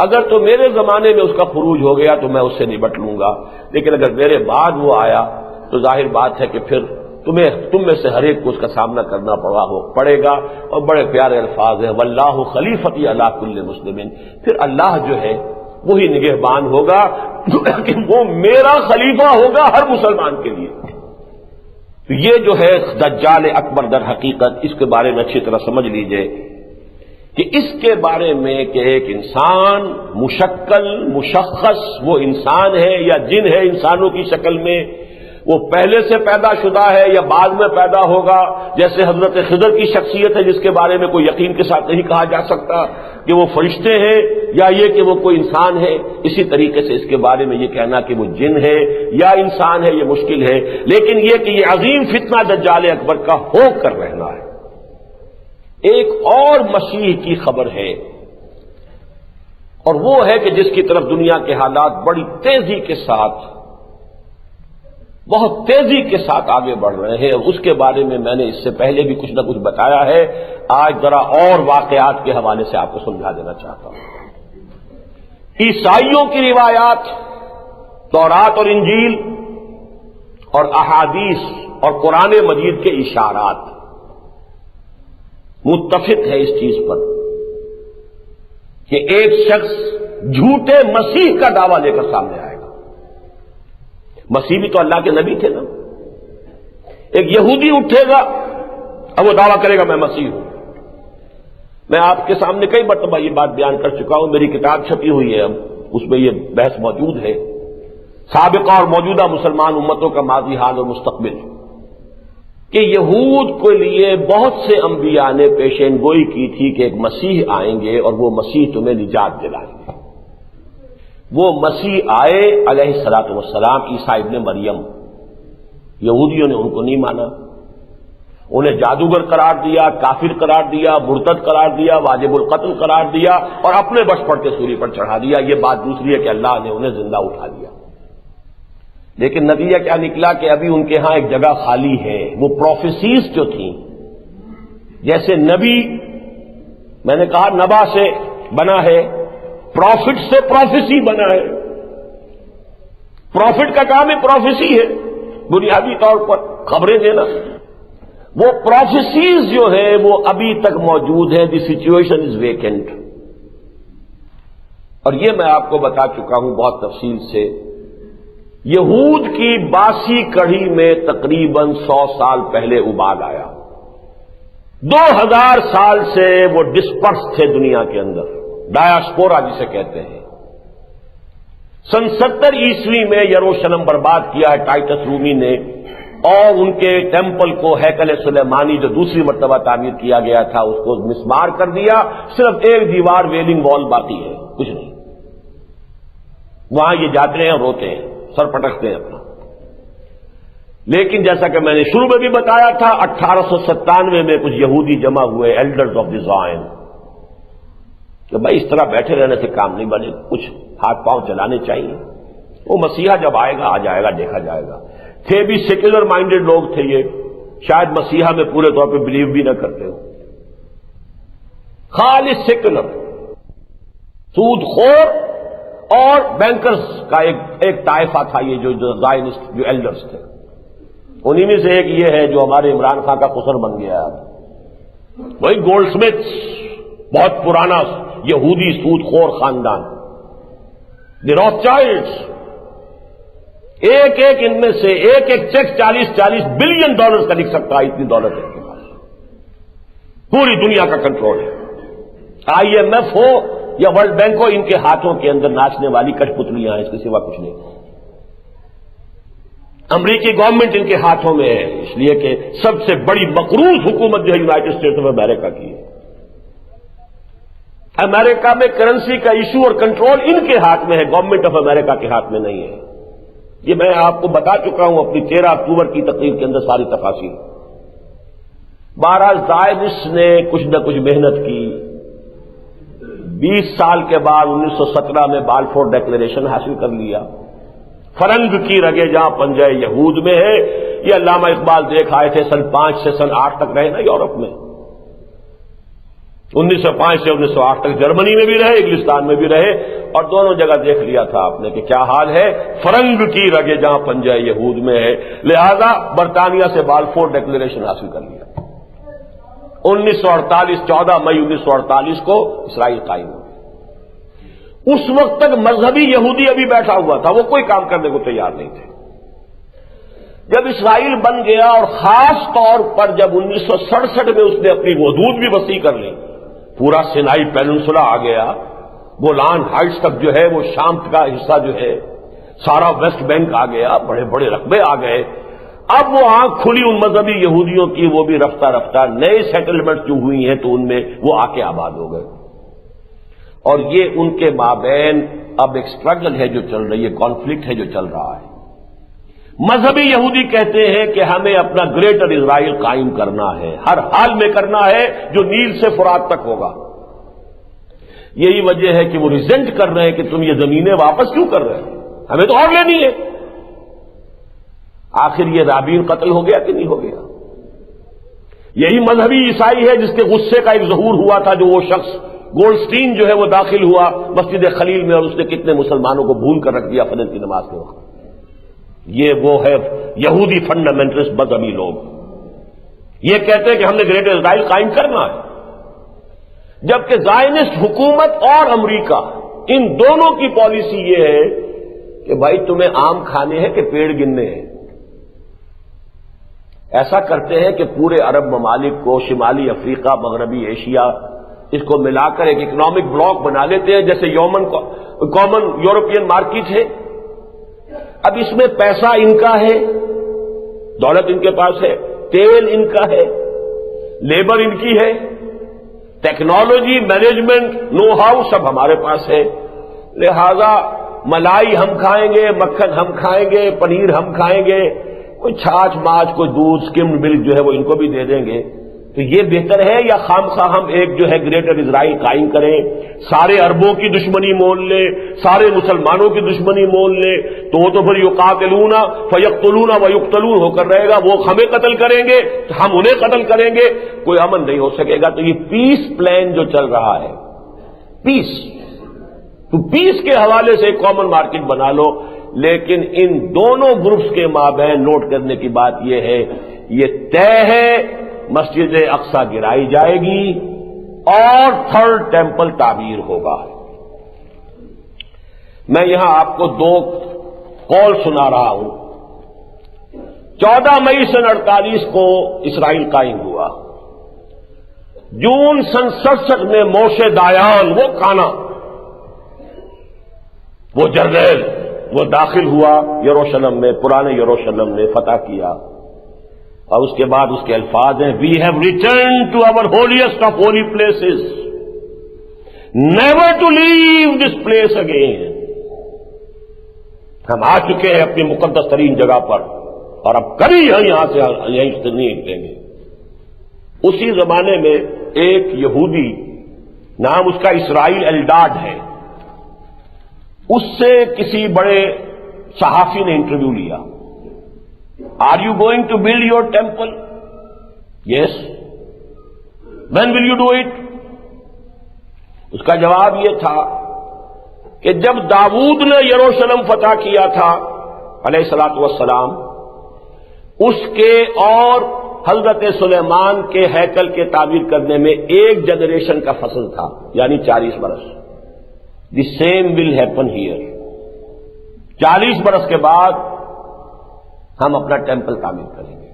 اگر تو میرے زمانے میں اس کا خروج ہو گیا تو میں اس سے نبٹ لوں گا، لیکن اگر میرے بعد وہ آیا تو ظاہر بات ہے کہ پھر تم میں سے ہر ایک کو اس کا سامنا کرنا پڑے گا۔ اور بڑے پیارے الفاظ ہیں، واللہ خلیفتی علی کل مسلم، پھر اللہ جو ہے وہی نگہبان ہوگا کہ وہ میرا خلیفہ ہوگا ہر مسلمان کے لیے۔ تو یہ جو ہے دجال اکبر در حقیقت، اس کے بارے میں اچھی طرح سمجھ لیجئے کہ اس کے بارے میں کہ ایک انسان مشکل مشخص وہ انسان ہے یا جن ہے انسانوں کی شکل میں، وہ پہلے سے پیدا شدہ ہے یا بعد میں پیدا ہوگا، جیسے حضرت خضر کی شخصیت ہے جس کے بارے میں کوئی یقین کے ساتھ نہیں کہا جا سکتا کہ وہ فرشتے ہیں یا یہ کہ وہ کوئی انسان ہے، اسی طریقے سے اس کے بارے میں یہ کہنا کہ وہ جن ہے یا انسان ہے یہ مشکل ہے، لیکن یہ کہ یہ عظیم فتنہ دجال اکبر کا ہو کر رہنا ہے۔ ایک اور مسیح کی خبر ہے اور وہ ہے کہ جس کی طرف دنیا کے حالات بڑی تیزی کے ساتھ بہت تیزی کے ساتھ آگے بڑھ رہے ہیں، اور اس کے بارے میں نے اس سے پہلے بھی کچھ نہ کچھ بتایا ہے، آج ذرا اور واقعات کے حوالے سے آپ کو سمجھا دینا چاہتا ہوں۔ عیسائیوں کی روایات، تورات اور انجیل اور احادیث اور قرآن مجید کے اشارات متفق ہے اس چیز پر کہ ایک شخص جھوٹے مسیح کا دعویٰ لے کر سامنے آئے گا۔ مسیح بھی تو اللہ کے نبی تھے نا۔ ایک یہودی اٹھے گا اب وہ دعویٰ کرے گا میں مسیح ہوں۔ میں آپ کے سامنے کئی مرتبہ یہ بات بیان کر چکا ہوں، میری کتاب چھپی ہوئی ہے، اب اس میں یہ بحث موجود ہے، سابقہ اور موجودہ مسلمان امتوں کا ماضی حال اور مستقبل، کہ یہود کے لیے بہت سے انبیاء نے پیشین گوئی کی تھی کہ ایک مسیح آئیں گے اور وہ مسیح تمہیں نجات دلائیں گے۔ وہ مسیح آئے علیہ الصلوۃ والسلام، عیسیٰ ابن مریم، یہودیوں نے ان کو نہیں مانا، انہیں جادوگر قرار دیا، کافر قرار دیا، مرتد قرار دیا، واجب القتل قرار دیا اور اپنے بش پڑ کے سولی پر چڑھا دیا۔ یہ بات دوسری ہے کہ اللہ نے انہیں زندہ اٹھا دیا، لیکن نتیجہ کیا نکلا کہ ابھی ان کے ہاں ایک جگہ خالی ہے۔ وہ پروفیسیز جو تھیں، جیسے نبی میں نے کہا نبا سے بنا ہے، پروفٹ سے پروفیسی بنا ہے۔ پروفٹ کا کام ہے پروفیسی ہے، بنیادی طور پر خبریں دینا۔ وہ پروفیسیز جو ہے وہ ابھی تک موجود ہیں، دی سچویشن از ویکنٹ۔ اور یہ میں آپ کو بتا چکا ہوں بہت تفصیل سے، یہود کی باسی کڑھی میں تقریباً 100 سال پہلے ابال آیا، 2000 سال سے وہ ڈسپرس تھے دنیا کے اندر، ڈایاسپورا جسے کہتے ہیں۔ سن 70 عیسوی میں یروشلم برباد کیا ہے ٹائٹس رومی نے، اور ان کے ٹیمپل کو، ہیکل سلیمانی جو دوسری مرتبہ تعمیر کیا گیا تھا، اس کو مسمار کر دیا، صرف ایک دیوار ویلنگ وال باقی ہے، کچھ نہیں۔ وہاں یہ جاتے ہیں اور روتے ہیں، سر پٹکتے ہیں اپنا۔ لیکن جیسا کہ میں نے شروع میں بھی بتایا تھا، 1897 میں کچھ یہودی جمع ہوئے، ایلڈرز آف دی زائن، کہ بھائی اس طرح بیٹھے رہنے سے کام نہیں بنے، کچھ ہاتھ پاؤں چلانے چاہیے، وہ مسیحا جب آئے گا آ جائے گا، دیکھا جائے گا۔ تھے بھی سیکولر مائنڈڈ لوگ تھے یہ، شاید مسیحا میں پورے طور پہ بلیو بھی نہ کرتے ہو، خالص سیکولر، سود خور اور بینکرز کا ایک طائفہ تھا، یہ جو زائنسٹ جو ایلڈرز تھے، انہی میں سے ایک یہ ہے جو ہمارے عمران خان کا خسر بن گیا ہے، وہی گولڈ سمتھس، بہت پرانا یہودی سود خور خاندان، دی راث چائلڈز۔ ایک ایک ان میں سے ایک ایک چیک 40 بلین ڈالرز کا لکھ سکتا ہے، اتنی دولت ہے ان کے پاس، پوری دنیا کا کنٹرول ہے۔ IMF ہو یا ورلڈ بینک ہو، ان کے ہاتھوں کے اندر ناچنے والی کٹ پتلیاں ہیں، اس کے سوا کچھ نہیں۔ امریکی گورنمنٹ ان کے ہاتھوں میں ہے، اس لیے کہ سب سے بڑی مقروض حکومت جو ہے یونائٹڈ اسٹیٹس آف امریکہ کی ہے۔ امریکہ میں کرنسی کا ایشو اور کنٹرول ان کے ہاتھ میں ہے، گورنمنٹ آف امریکہ کے ہاتھ میں نہیں ہے۔ یہ میں آپ کو بتا چکا ہوں اپنی 13 اکتوبر کی تقریر کے اندر ساری تفاصیل۔ بہرحال زائنسٹ نے کچھ نہ کچھ محنت کی، 20 سال کے بعد 1917 میں بالفور ڈیکلریشن حاصل کر لیا۔ فرنگ کی رگیں جہاں پنجہ یہود میں ہے، یہ علامہ اقبال دیکھ آئے تھے، سن 5 سے سن 8 تک رہے نا یورپ میں، 1905 سے 1908 تک جرمنی میں بھی رہے، انگلستان میں بھی رہے، اور دونوں جگہ دیکھ لیا تھا آپ نے کہ کیا حال ہے، فرنگ کی رگیں جہاں پنجہ یہود میں ہے، لہذا برطانیہ سے بالفور ڈیکلریشن حاصل کر لیا۔ 1948 14 مئی 1948 کو اسرائیل قائم ہوا۔ اس وقت تک مذہبی یہودی ابھی بیٹھا ہوا تھا، وہ کوئی کام کرنے کو تیار نہیں تھے۔ جب اسرائیل بن گیا، اور خاص طور پر جب 1967 میں اس نے اپنی حدود بھی وسیع کر لی، پورا سینائی پیننسولا آ گیا، گولان ہائٹس تک جو ہے وہ شام کا حصہ جو ہے، سارا ویسٹ بینک آ گیا، بڑے بڑے رقبے آ گئے۔ اب وہ آنکھ کھلی ان مذہبی یہودیوں کی، وہ بھی رفتہ رفتہ نئے سیٹلمنٹ جو ہوئی ہیں تو ان میں وہ آ کے آباد ہو گئے، اور یہ ان کے مابین اب ایک سٹرگل ہے جو چل رہی ہے، کانفلکٹ ہے جو چل رہا ہے۔ مذہبی یہودی کہتے ہیں کہ ہمیں اپنا گریٹر اسرائیل قائم کرنا ہے، ہر حال میں کرنا ہے، جو نیل سے فرات تک ہوگا۔ یہی وجہ ہے کہ وہ ریزنٹ کر رہے ہیں کہ تم یہ زمینیں واپس کیوں کر رہے ہیں، ہمیں تو اور لینی ہے۔ آخر یہ رابین قتل ہو گیا کہ نہیں ہو گیا؟ یہی مذہبی عیسائی ہے جس کے غصے کا ایک ظہور ہوا تھا، جو وہ شخص گولڈسٹین جو ہے وہ داخل ہوا مسجد خلیل میں، اور اس نے کتنے مسلمانوں کو بھول کر رکھ دیا فجر کی نماز کے وقت۔ یہ وہ ہے یہودی فنڈامنٹلسٹ مذہبی لوگ، یہ کہتے ہیں کہ ہم نے گریٹر اسرائیل قائم کرنا ہے، جبکہ زائنسٹ حکومت اور امریکہ ان دونوں کی پالیسی یہ ہے کہ بھائی تمہیں آم کھانے ہیں کہ پیڑ گننے ہیں۔ ایسا کرتے ہیں کہ پورے عرب ممالک کو، شمالی افریقہ، مغربی ایشیا، اس کو ملا کر ایک اکنامک بلاک بنا لیتے ہیں، جیسے کامن یورپین مارکیٹ ہے۔ اب اس میں پیسہ ان کا ہے، دولت ان کے پاس ہے، تیل ان کا ہے، لیبر ان کی ہے، ٹیکنالوجی، مینجمنٹ، نو ہاؤ سب ہمارے پاس ہے، لہذا ملائی ہم کھائیں گے، مکھن ہم کھائیں گے، پنیر ہم کھائیں گے، کوئی چھاچھ ماچھ، کوئی دودھ، سکمڈ ملک جو ہے وہ ان کو بھی دے دیں گے۔ تو یہ بہتر ہے یا خامخواہ ہم ایک جو ہے گریٹر اسرائیل قائم کریں، سارے عربوں کی دشمنی مول لیں، سارے مسلمانوں کی دشمنی مول لیں، تو وہ تو پھر یقاتلون فیقتلون ویقتلون ہو کر رہے گا، وہ ہمیں قتل کریں گے تو ہم انہیں قتل کریں گے، کوئی امن نہیں ہو سکے گا۔ تو یہ پیس پلان جو چل رہا ہے، پیس، تو پیس کے حوالے سے ایک کامن مارکیٹ بنا لو، لیکن ان دونوں گروپس کے مابین نوٹ کرنے کی بات یہ ہے، یہ طے ہے مسجد اقصی گرائی جائے گی اور تھرڈ ٹیمپل تعمیر ہوگا۔ میں یہاں آپ کو 2 قول سنا رہا ہوں۔ 14 مئی سن 48 کو اسرائیل قائم ہوا، جون سن 67 میں موشے دایان، وہ کانا، وہ جرنیل، وہ داخل ہوا یروشلم میں، پرانے یروشلم میں فتح کیا، اور اس کے بعد اس کے الفاظ ہیں، we have return to our holiest of holy places, never to leave this place again. ہم آ چکے ہیں اپنی مقدس ترین جگہ پر، اور اب کبھی یہاں سے نہیں نکلیں گے۔ اسی زمانے میں ایک یہودی، نام اس کا اسرائیل ایلڈاڈ ہے، اس سے کسی بڑے صحافی نے انٹرویو لیا، are you going to build your temple? Yes. When will you do it? اس کا جواب یہ تھا کہ جب داؤد نے یروشلم فتح کیا تھا علیہ الصلوۃ والسلام، اس کے اور حضرت سلیمان کے ہیکل کے تعمیر کرنے میں ایک جنریشن کا فصل تھا، یعنی 40 برس۔ The same will happen here. 40 برس کے بعد ہم اپنا ٹیمپل تعمیر کریں گے۔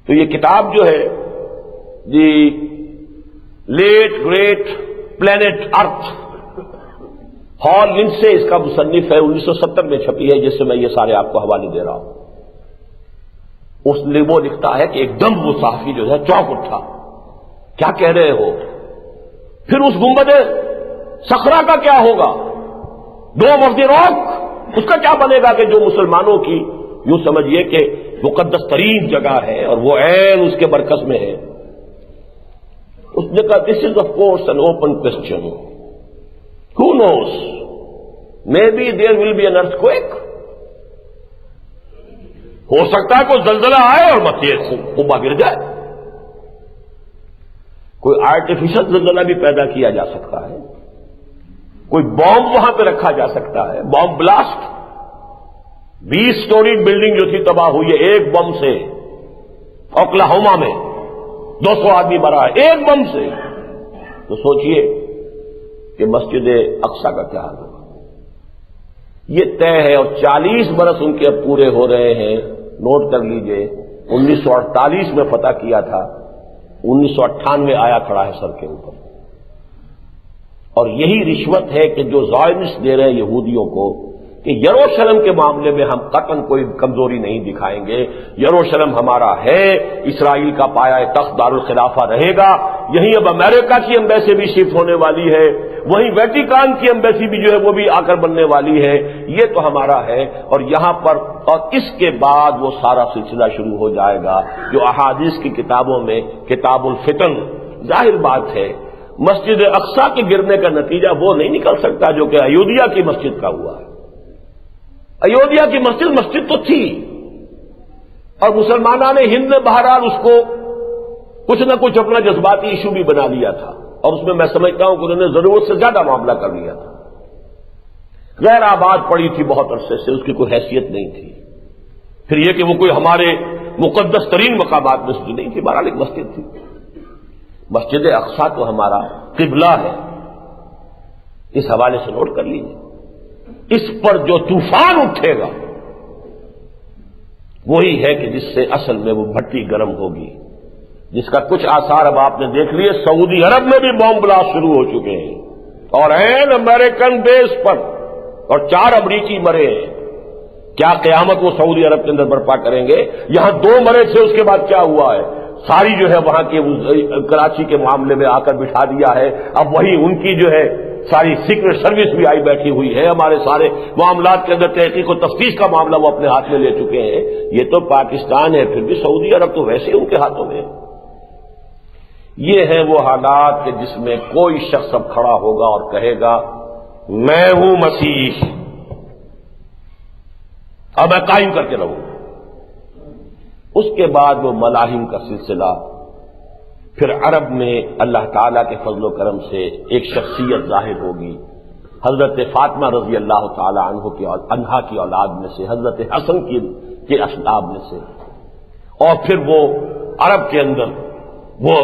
تو یہ کتاب جو ہے دی لیٹ گریٹ پلینٹ ارتھ، ہال لنڈسے اس کا مصنف ہے، 1970 میں چھپی ہے، جس سے میں یہ سارے آپ کو حوالے دے رہا ہوں۔ اس نے وہ لکھتا ہے کہ ایک دم وہ صحافی جو ہے چونک اٹھا، کیا کہہ رہے ہو؟ پھر اس گنبد صخرہ کا کیا ہوگا؟ ڈوم آف دی راک، اس کا کیا بنے گا کہ جو مسلمانوں کی یوں سمجھیے کہ مقدس ترین جگہ ہے اور وہ عین اس کے مرکز میں ہے۔ اس نے کہا this is of course an open question, who knows may be there will be an earth quake, ہو سکتا ہے کوئی زلزلہ آئے اور مسجد قبا گر جائے، کوئی آرٹیفیشل زلزلہ بھی پیدا کیا جا سکتا ہے، کوئی بام وہاں پہ رکھا جا سکتا ہے، بام بلاسٹ۔ 20 سٹوری بلڈنگ جو تھی تباہ ہوئی ہے ایک بم سے، اوکلاہوما میں 200 آدمی مرا ہے ایک بم سے۔ تو سوچئے کہ مسجد اقصی کا کیا حال ہوگا؟ یہ طے ہے، اور 40 برس ان کے اب پورے ہو رہے ہیں۔ نوٹ کر لیجئے 1948 میں فتح کیا تھا، 1998 آیا کھڑا ہے سر کے اوپر۔ اور یہی رشوت ہے کہ جو زائنسٹ دے رہے ہیں یہودیوں کو کہ یروشلم کے معاملے میں ہم قطعاً کوئی کمزوری نہیں دکھائیں گے، یروشلم ہمارا ہے، اسرائیل کا پایہ تخت دارالخلافہ رہے گا، یہیں اب امریکہ کی ایمبیسی بھی شفٹ ہونے والی ہے، وہیں ویٹیکان کی ایمبیسی بھی جو ہے وہ بھی آ کر بننے والی ہے، یہ تو ہمارا ہے۔ اور یہاں پر اور اس کے بعد وہ سارا سلسلہ شروع ہو جائے گا جو احادیث کی کتابوں میں کتاب الفتن۔ ظاہر بات ہے مسجد اقصی کے گرنے کا نتیجہ وہ نہیں نکل سکتا جو کہ ایودھیا کی مسجد کا ہوا ہے۔ ایودھیا کی مسجد تو تھی، اور مسلمانان ہند نے بہرحال اس کو کچھ نہ کچھ اپنا جذباتی ایشو بھی بنا لیا تھا، اور اس میں سمجھتا ہوں کہ انہوں نے ضرورت سے زیادہ معاملہ کر لیا تھا۔ غیر آباد پڑی تھی بہت عرصے سے، اس کی کوئی حیثیت نہیں تھی۔ پھر یہ کہ وہ کوئی ہمارے مقدس ترین مقامات میں سے نہیں تھی، بہرحال ایک مسجد تھی۔ مسجد اقصی تو ہمارا قبلہ ہے، اس حوالے سے نوٹ کر لیجیے۔ اس پر جو طوفان اٹھے گا وہی ہے کہ جس سے اصل میں وہ بھٹی گرم ہوگی، جس کا کچھ آثار اب آپ نے دیکھ لیے۔ سعودی عرب میں بھی بم بلاسٹ شروع ہو چکے ہیں، اور این امریکن بیس پر، اور 4 امریکی مرے ہیں۔ کیا قیامت وہ سعودی عرب کے اندر برپا کریں گے؟ یہاں 2 مرے تھے، اس کے بعد کیا ہوا ہے؟ ساری جو ہے وہاں کے کراچی کے معاملے میں آ کر بٹھا دیا ہے۔ اب وہی ان کی جو ہے ساری سیکرٹ سروس بھی آئی بیٹھی ہوئی ہے، ہمارے سارے معاملات کے اندر تحقیق و تفتیش کا معاملہ وہ اپنے ہاتھ میں لے چکے ہیں۔ یہ تو پاکستان ہے، پھر بھی سعودی عرب تو ویسے ان کے ہاتھوں میں ہے۔ یہ ہیں وہ حالات کہ جس میں کوئی شخص اب کھڑا ہوگا اور کہے گا میں ہوں مسیح، اب میں قائم کر کے رہوں۔ اس کے بعد وہ ملاحم کا سلسلہ، پھر عرب میں اللہ تعالیٰ کے فضل و کرم سے ایک شخصیت ظاہر ہوگی، حضرت فاطمہ رضی اللہ تعالی عنہا کی اولاد میں سے، حضرت حسن کے اسباب میں سے، اور پھر وہ عرب کے اندر وہ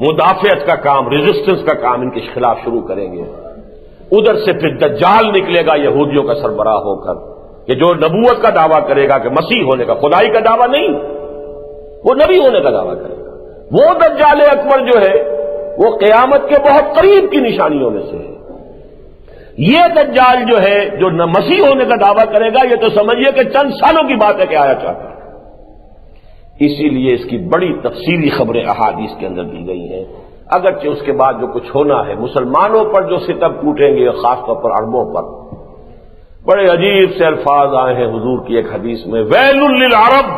مدافعت کا کام، ریزسٹنس کا کام ان کے خلاف شروع کریں گے۔ ادھر سے پھر دجال نکلے گا یہودیوں کا سربراہ ہو کر، کہ جو نبوت کا دعویٰ کرے گا کہ مسیح ہونے کا، خدائی کا دعویٰ نہیں، وہ نبی ہونے کا دعویٰ کرے گا۔ وہ دجال اکبر جو ہے وہ قیامت کے بہت قریب کی نشانیوں میں سے ہے۔ یہ دجال جو ہے جو نہ مسیح ہونے کا دعویٰ کرے گا، یہ تو سمجھیے کہ چند سالوں کی بات ہے کہ آیا چاہتا ہے۔ اسی لیے اس کی بڑی تفصیلی خبریں احادیث کے اندر دی گئی ہیں، اگرچہ اس کے بعد جو کچھ ہونا ہے، مسلمانوں پر جو ستم ٹوٹیں گے، خاص طور پر عربوں پر، بڑے عجیب سے الفاظ آئے ہیں حضور کی ایک حدیث میں، ویل للعرب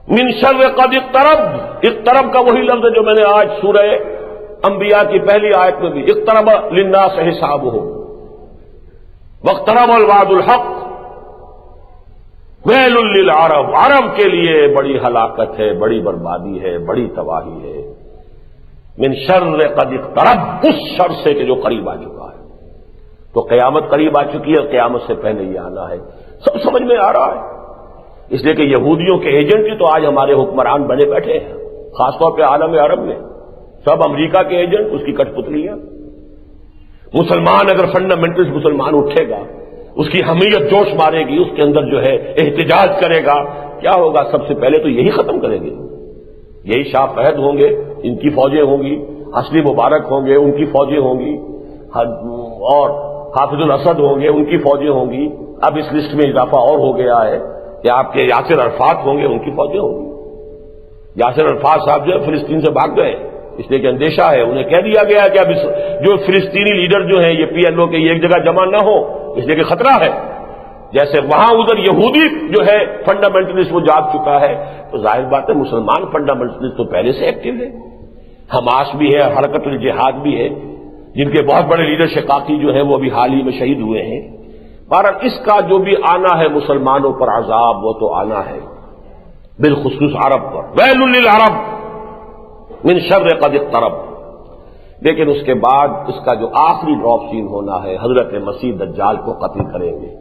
من شر قد اقترب۔ اقترب کا وہی لفظ ہے جو میں نے آج سورہ انبیاء کی پہلی آیت میں بھی، اقترب للناس حسابهم واقترب الوعد الحق ویل للعرب۔ عرب کے لیے بڑی ہلاکت ہے، بڑی بربادی ہے، بڑی تباہی ہے۔ من شر قد اقترب، اس شر سے کہ جو قریب آ چکا ہے۔ تو قیامت قریب آ چکی ہے اور قیامت سے پہلے یہ آنا ہے، سب سمجھ میں آ رہا ہے۔ اس لیے کہ یہودیوں کے ایجنٹ ہی تو آج ہمارے حکمران بنے بیٹھے ہیں، خاص طور پہ عالم عرب میں سب امریکہ کے ایجنٹ، اس کی کٹ پتلیاں۔ مسلمان اگر فنڈامنٹل مسلمان اٹھے گا، اس کی حمیت جوش مارے گی، اس کے اندر جو ہے احتجاج کرے گا، کیا ہوگا؟ سب سے پہلے تو یہی ختم کریں گے، یہی شاہ فہد ہوں گے، ان کی فوجیں ہوں گی، حسنی مبارک ہوں گے، ان کی فوجیں ہوں گی، اور حافظ الاسد ہوں گے، ان کی فوجیں ہوں گی۔ اب اس لسٹ میں اضافہ اور ہو گیا ہے کہ آپ کے یاسر عرفات ہوں گے، ان کی فوجیں ہوں گی۔ یاسر عرفات صاحب جو ہے فلسطین سے بھاگ گئے، اس لیے کہ اندیشہ ہے، انہیں کہہ دیا گیا کہ اب جو فلسطینی لیڈر جو ہیں یہ پی ایل او کے ایک جگہ جمع نہ ہو، اس لیے کہ خطرہ ہے۔ جیسے وہاں ادھر یہودی جو ہے فنڈامنٹلسٹ وہ جاگ چکا ہے، تو ظاہر بات ہے مسلمان فنڈامنٹلسٹ تو پہلے سے ایکٹیو ہے، حماس بھی ہے، حرکت الجہاد بھی ہے، جن کے بہت بڑے لیڈر شقاقی جو ہیں وہ ابھی حال ہی میں شہید ہوئے ہیں۔ بہرحال اس کا جو بھی آنا ہے مسلمانوں پر عذاب، وہ تو آنا ہے، بالخصوص عرب پر، ویل للعرب من شر قد اقترب۔ لیکن اس کے بعد اس کا جو آخری ڈراپ سین ہونا ہے، حضرت مسیح دجال کو قتل کریں گے،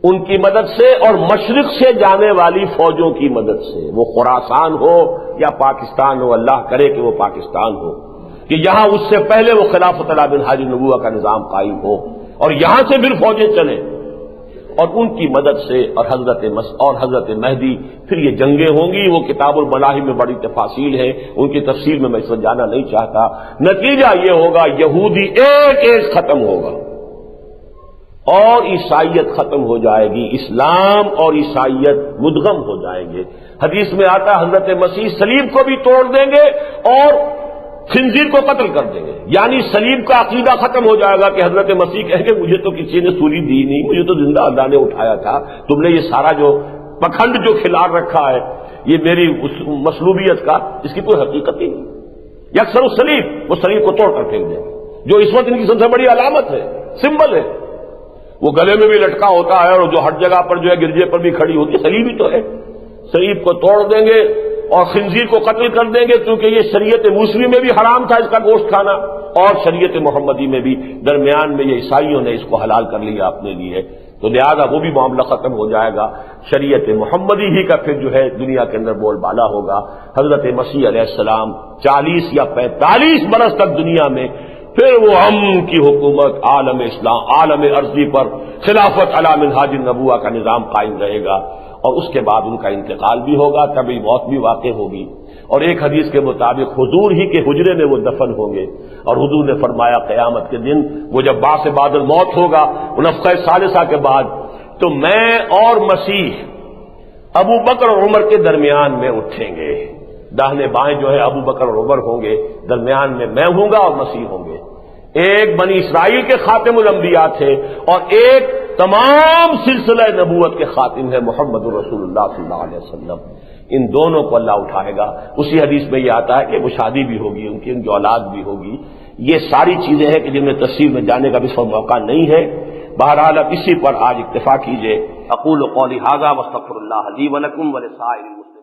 ان کی مدد سے اور مشرق سے جانے والی فوجوں کی مدد سے، وہ خراسان ہو یا پاکستان ہو، اللہ کرے کہ وہ پاکستان ہو، کہ یہاں اس سے پہلے وہ خلافت علی منہاج النبوہ کا نظام قائم ہو اور یہاں سے پھر فوجیں چلیں، اور ان کی مدد سے اور حضرت مہدی، پھر یہ جنگیں ہوں گی۔ وہ کتاب الملاحم میں بڑی تفاصیل ہے، ان کی تفصیل میں اس وقت جانا نہیں چاہتا۔ نتیجہ یہ ہوگا یہودی ایک ایک ختم ہوگا اور عیسائیت ختم ہو جائے گی، اسلام اور عیسائیت مدغم ہو جائیں گے۔ حدیث میں آتا ہے حضرت مسیح صلیب کو بھی توڑ دیں گے اور خنزیر کو قتل کر دیں گے، یعنی صلیب کا عقیدہ ختم ہو جائے گا کہ حضرت مسیح کہیں گے مجھے تو کسی نے سولی دی نہیں، مجھے تو زندہ اللہ نے اٹھایا تھا، تم نے یہ سارا جو پکھنڈ جو کھلا رکھا ہے یہ میری مصلوبیت کا، اس کی کوئی حقیقت ہی نہیں۔ یکسر الصلیب، وہ صلیب کو توڑ کر پھینک دیں گے، جو اس وقت ان کی سب سے بڑی علامت ہے، سمبل ہے، وہ گلے میں بھی لٹکا ہوتا ہے اور جو ہر جگہ پر جو ہے گرجے پر بھی کھڑی ہوتی ہے، صلیب ہی تو ہے۔ صلیب کو توڑ دیں گے اور خنزیر کو قتل کر دیں گے، کیونکہ یہ شریعت موسوی میں بھی حرام تھا اس کا گوشت کھانا، اور شریعت محمدی میں بھی، درمیان میں یہ عیسائیوں نے اس کو حلال کر لیا اپنے لیے، تو لہذا وہ بھی معاملہ ختم ہو جائے گا۔ شریعت محمدی ہی کا پھر جو ہے دنیا کے اندر بول بالا ہوگا۔ حضرت مسیح علیہ السلام 40 یا 45 برس تک دنیا میں، پھر وہ امن کی حکومت، عالم اسلام، عالم ارضی پر خلافت علی منہاج النبوہ کا نظام قائم رہے گا، اور اس کے بعد ان کا انتقال بھی ہوگا، طبعی موت بھی واقع ہوگی، اور ایک حدیث کے مطابق حضور ہی کے حجرے میں وہ دفن ہوں گے، اور حضور نے فرمایا قیامت کے دن وہ جب باعث بعد الموت ہوگا، نفخہ ثالثہ کے بعد، تو میں اور مسیح ابو بکر اور عمر کے درمیان میں اٹھیں گے، داہنے بائیں جو ہے ابو بکر اور عمر ہوں گے، درمیان میں ہوں گا اور مسیح ہوں گے۔ ایک بنی اسرائیل کے خاتم الانبیاء تھے اور ایک تمام سلسلہ نبوت کے خاتم ہے محمد رسول اللہ صلی اللہ علیہ وسلم۔ ان دونوں کو اللہ اٹھائے گا۔ اسی حدیث میں یہ آتا ہے کہ وہ شادی بھی ہوگی، ان کی اولاد بھی ہوگی۔ یہ ساری چیزیں ہیں کہ جن میں تفصیل میں جانے کا بھی اس وقت موقع نہیں ہے۔ بہرحال اب اسی پر آج اکتفا کیجیے۔ اقول قولی ھذا واستغفر اللہ لی ولکم ولسائر المسلمین۔